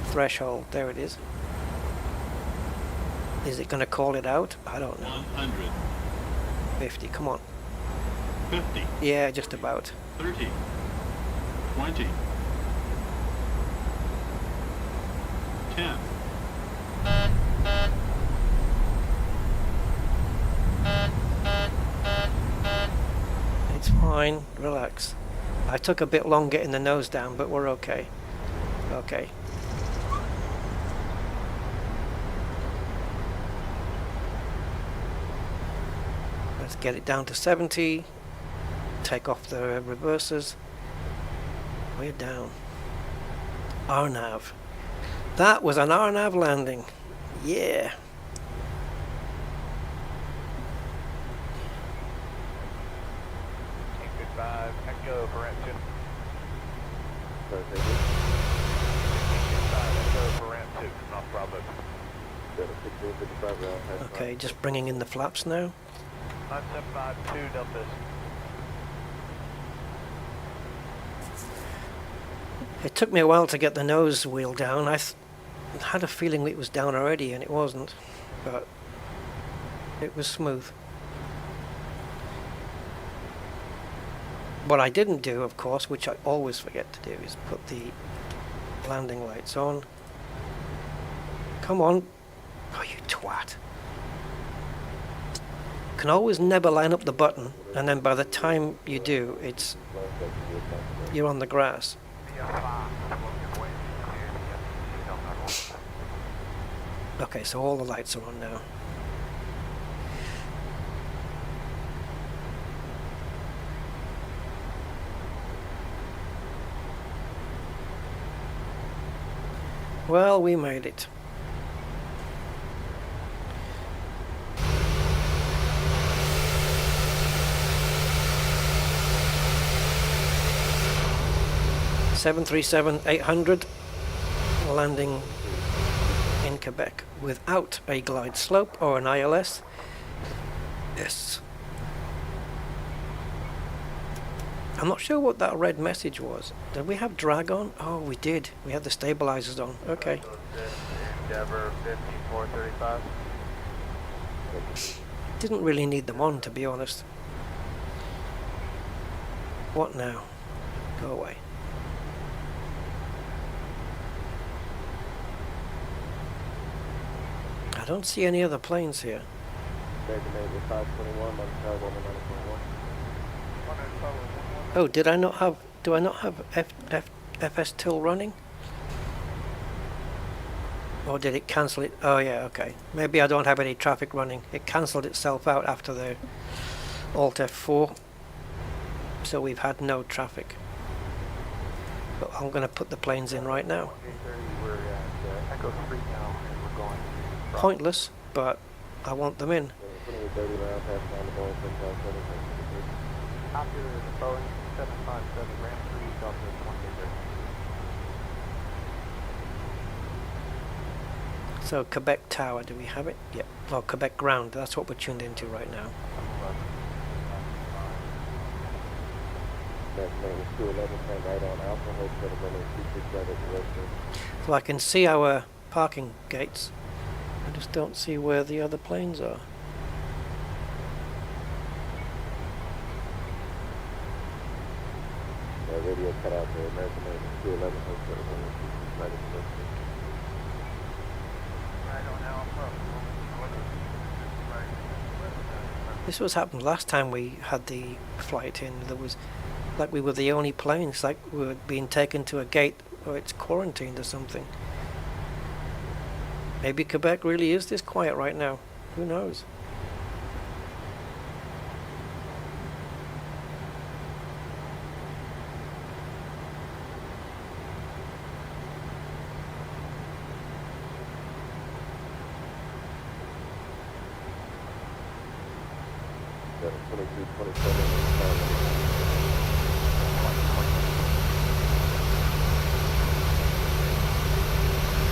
Threshold, there it is. Is it going to call it out? I don't know. 100. 50, come on. 50. Yeah, just about. 30. 20. 10. It's fine, relax. I took a bit long getting the nose down, but we're okay. Okay. Let's get it down to 70. Take off the reversers. We're down. RNAV. That was an RNAV landing. Yeah. Goodbye. Echo for ramp 2. Echo for ramp 2. Not Bravo. Okay, just bringing in the flaps now. 9752 Delta. It took me a while to get the nose wheel down. I had a feeling it was down already, and it wasn't, but it was smooth. What I didn't do, of course, which I always forget to do, is put the landing lights on. Come on. Oh, you twat. Can always never line up the button, and then by the time you do, you're on the grass. Okay, so all the lights are on now. Well, we made it. (737-800) landing in Quebec without a glide slope or an ILS. Yes. I'm not sure what that red message was. Did we have drag on? Oh, we did. We had the stabilizers on. Okay. Endeavor 5435. Didn't really need them on, to be honest. What now? Go away. I don't see any other planes here. Oh, did I not have? Do I not have FS till running? Or did it cancel it? Oh yeah, okay. Maybe I don't have any traffic running. It cancelled itself out after the Alt F4. So we've had no traffic. But I'm going to put the planes in right now. We're at Echo 3 now, and we're going. Pointless, but I want them in. After the Boeing 757 ramp 3 Delta 28. So Quebec Tower, do we have it? Yep. Well, Quebec Ground, that's what we're tuned into right now. So I can see our parking gates. I just don't see where the other planes are. Radio cut out the American 211 This was happened last time we had the flight in. There was, like, we were the only planes, like we were being taken to a gate or it's quarantined or something. Maybe Quebec really is this quiet right now. Who knows?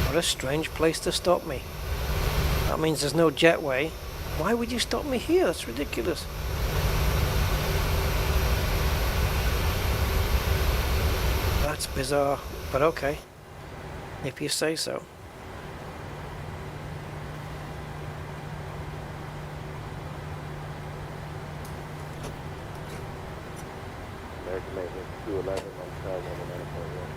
What a strange place to stop me. That means there's no jetway. Why would you stop me here? That's ridiculous. That's bizarre, but okay. If you say so. American maintenance 211 on side 109.1.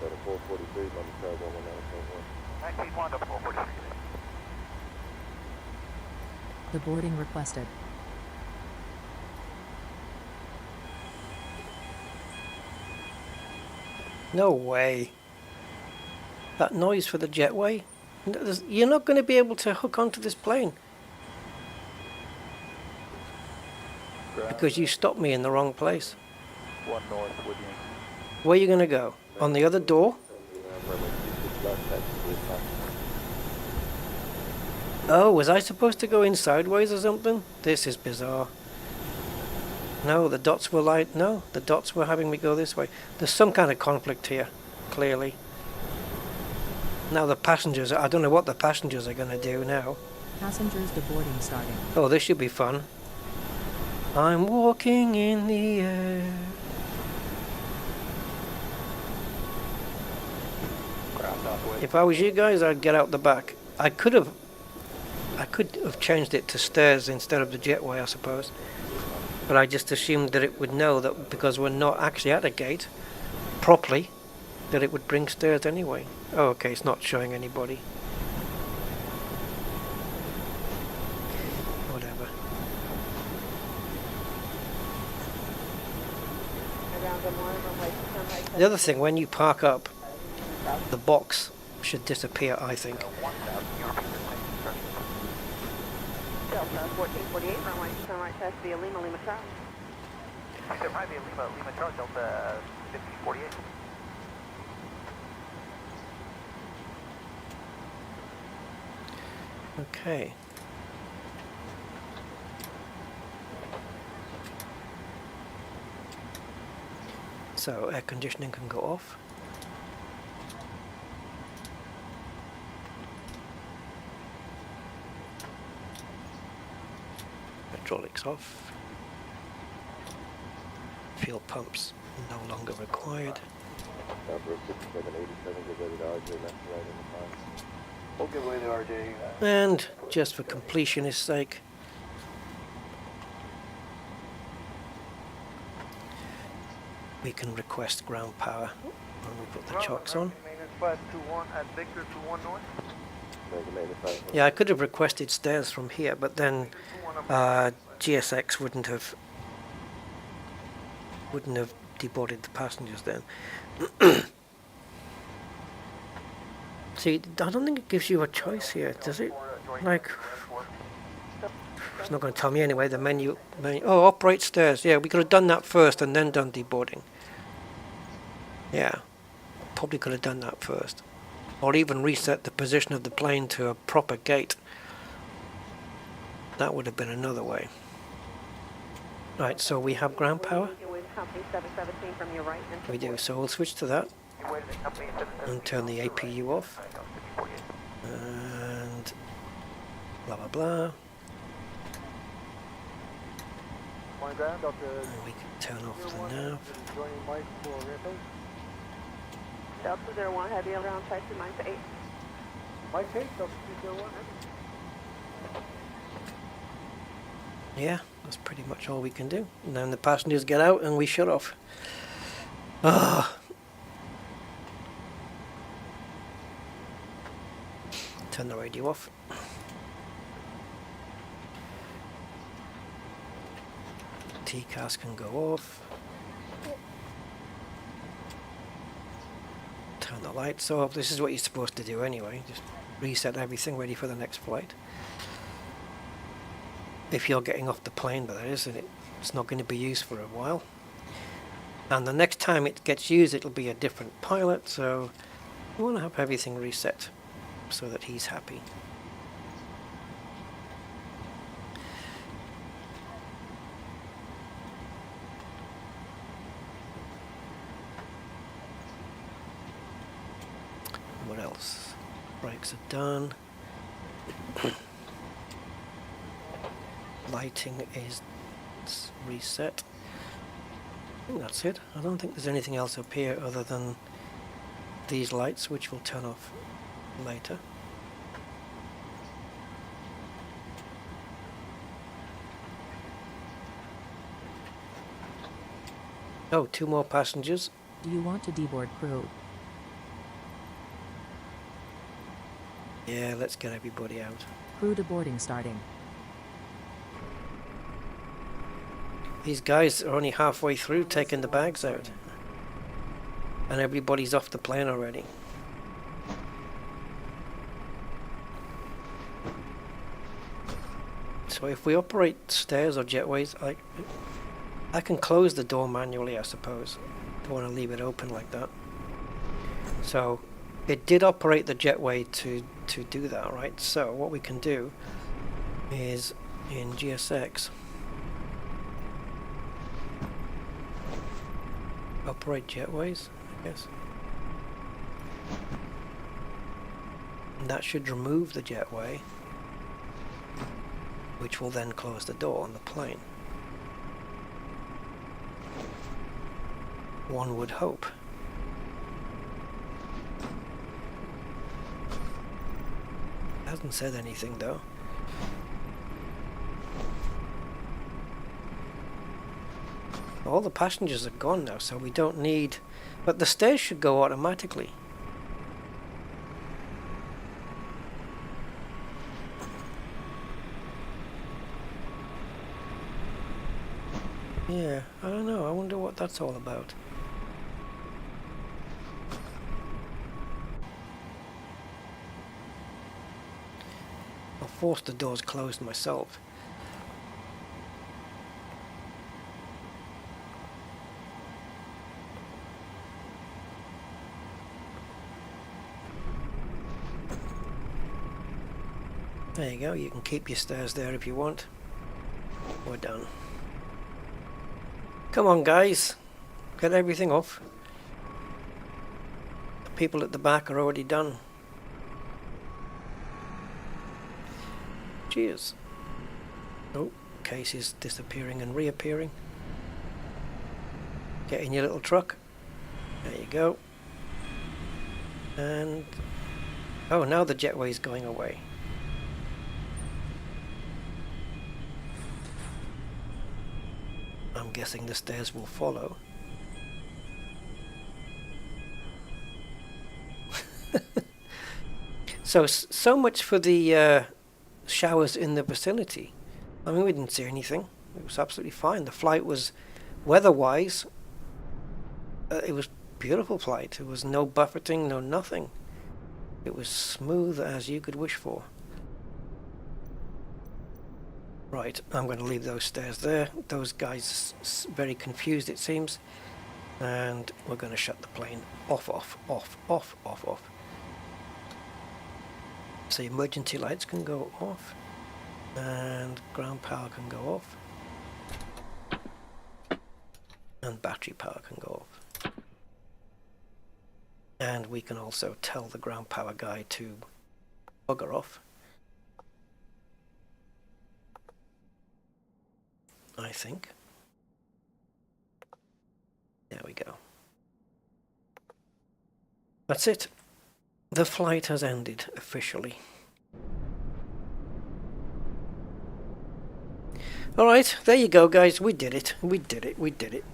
Go to 443 on the side 119.1. Actually, one to 443. The boarding requested. No way. That noise for the jetway? You're not going to be able to hook onto this plane. Because you stopped me in the wrong place. 1 north, Woodland. Where are you going to go? On the other door? Oh, was I supposed to go in sideways or something? This is bizarre. No, the dots were like... No, the dots were having me go this way. There's some kind of conflict here, clearly. Now the passengers... I don't know what the passengers are going to do now. Passengers deboarding starting. Oh, this should be fun. I'm walking in the air. If I was you guys, I'd get out the back. I could have changed it to stairs instead of the jetway, I suppose. But I just assumed that it would know that because we're not actually at a gate properly, that it would bring stairs anyway. Oh, okay, it's not showing anybody. Whatever. The other thing, when you park up, the box should disappear, I think. Delta 1448, runway, turn right past via Lima, Lima Charlie. I said right via Lima, Lima Charlie, Delta 1548. Okay. So air conditioning can go off. Hydraulics off. Fuel pumps no longer required. We'll give away the RJ. And just for completionist sake, we can request ground power when we put the chocks on. Maintenance 521 at Victor 21 North. Yeah, I could have requested stairs from here, but then GSX wouldn't have deboarded the passengers then. See, I don't think it gives you a choice here, does it? Like, it's not going to tell me anyway. The menu. Oh, operate stairs. Yeah, we could have done that first and then done deboarding. Yeah, probably could have done that first, or even reset the position of the plane to a proper gate. That would have been another way. Right, so we have ground power. Company 717 from your right. We do. So we'll switch to that and turn the APU off. And blah blah blah. And we can turn off the nav. Delta 01, heavy around taxi 9 to 8. Mike 8, Delta 201. Yeah, that's pretty much all we can do. And then the passengers get out and we shut off. Ah. Turn the radio off. TCAS can go off. Turn the lights off. This is what you're supposed to do anyway. Just reset everything ready for the next flight. If you're getting off the plane, but that is, and it's not going to be used for a while. And the next time it gets used, it'll be a different pilot, so you want to have everything reset so that he's happy. What else? Brakes are done. Lighting is reset. I think that's it. I don't think there's anything else up here other than these lights, which will turn off later. Oh, 2 more passengers. Do you want to deboard crew? Yeah, let's get everybody out. Crew deboarding starting. These guys are only halfway through taking the bags out. And everybody's off the plane already. So if we operate stairs or jetways, I can close the door manually, I suppose. Don't want to leave it open like that. So it did operate the jetway to do that, right? So what we can do is in GSX operate jetways, I guess. And that should remove the jetway, which will then close the door on the plane. One would hope. It hasn't said anything though. All the passengers are gone now, so we don't need... But the stairs should go automatically. Yeah, I don't know. I wonder what that's all about. I'll force the doors closed myself. There you go, you can keep your stairs there if you want. We're done. Come on guys, get everything off. The people at the back are already done. Cheers. Oh, Case is disappearing and reappearing. Get in your little truck. There you go. And... oh, now the jetway's going away. I'm guessing the stairs will follow. So much for the showers in the vicinity. I mean, we didn't see anything. It was absolutely fine. The flight was, weather-wise, it was beautiful flight. There was no buffeting, no nothing. It was smooth as you could wish for. Right, I'm going to leave those stairs there. Those guys very confused, it seems. And we're going to shut the plane off. So emergency lights can go off. And ground power can go off. And battery power can go off. And we can also tell the ground power guy to bugger off. I think. There we go. That's it. The flight has ended officially. Alright, there you go guys, we did it. We did it.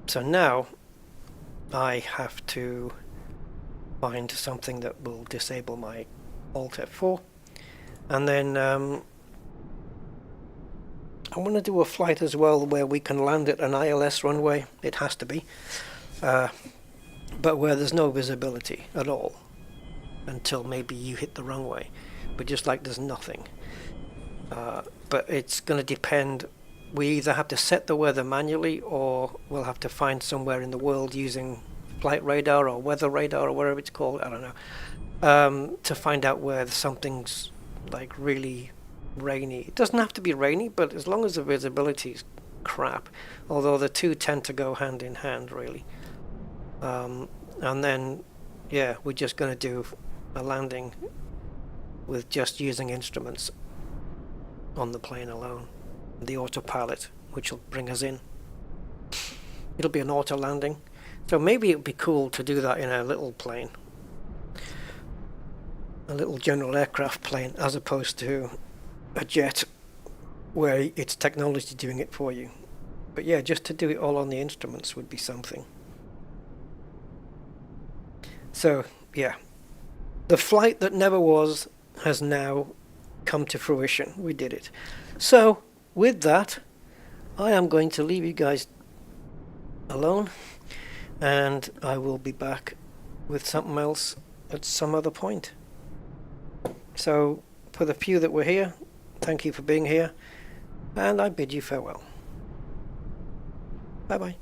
So now I have to find something that will disable my Alt F4. And then I want to do a flight as well where we can land at an ILS runway. It has to be. But where there's no visibility at all until maybe you hit the runway. But just like there's nothing. But it's going to depend. We either have to set the weather manually, or we'll have to find somewhere in the world using flight radar or weather radar or whatever it's called, I don't know, to find out where something's like really rainy. It doesn't have to be rainy, but as long as the visibility's crap, although the two tend to go hand in hand really. And then yeah, we're just going to do a landing with just using instruments on the plane alone, the autopilot, which will bring us in. It'll be an auto landing, so maybe it would be cool to do that in a little plane, a little general aircraft plane, as opposed to a jet where it's technology doing it for you. But yeah, just to do it all on the instruments would be something. So yeah, the flight that never was has now come to fruition. We did it. So with that, I am going to leave you guys alone, and I will be back with something else at some other point. So for the few that were here, thank you for being here, and I bid you farewell. Bye bye.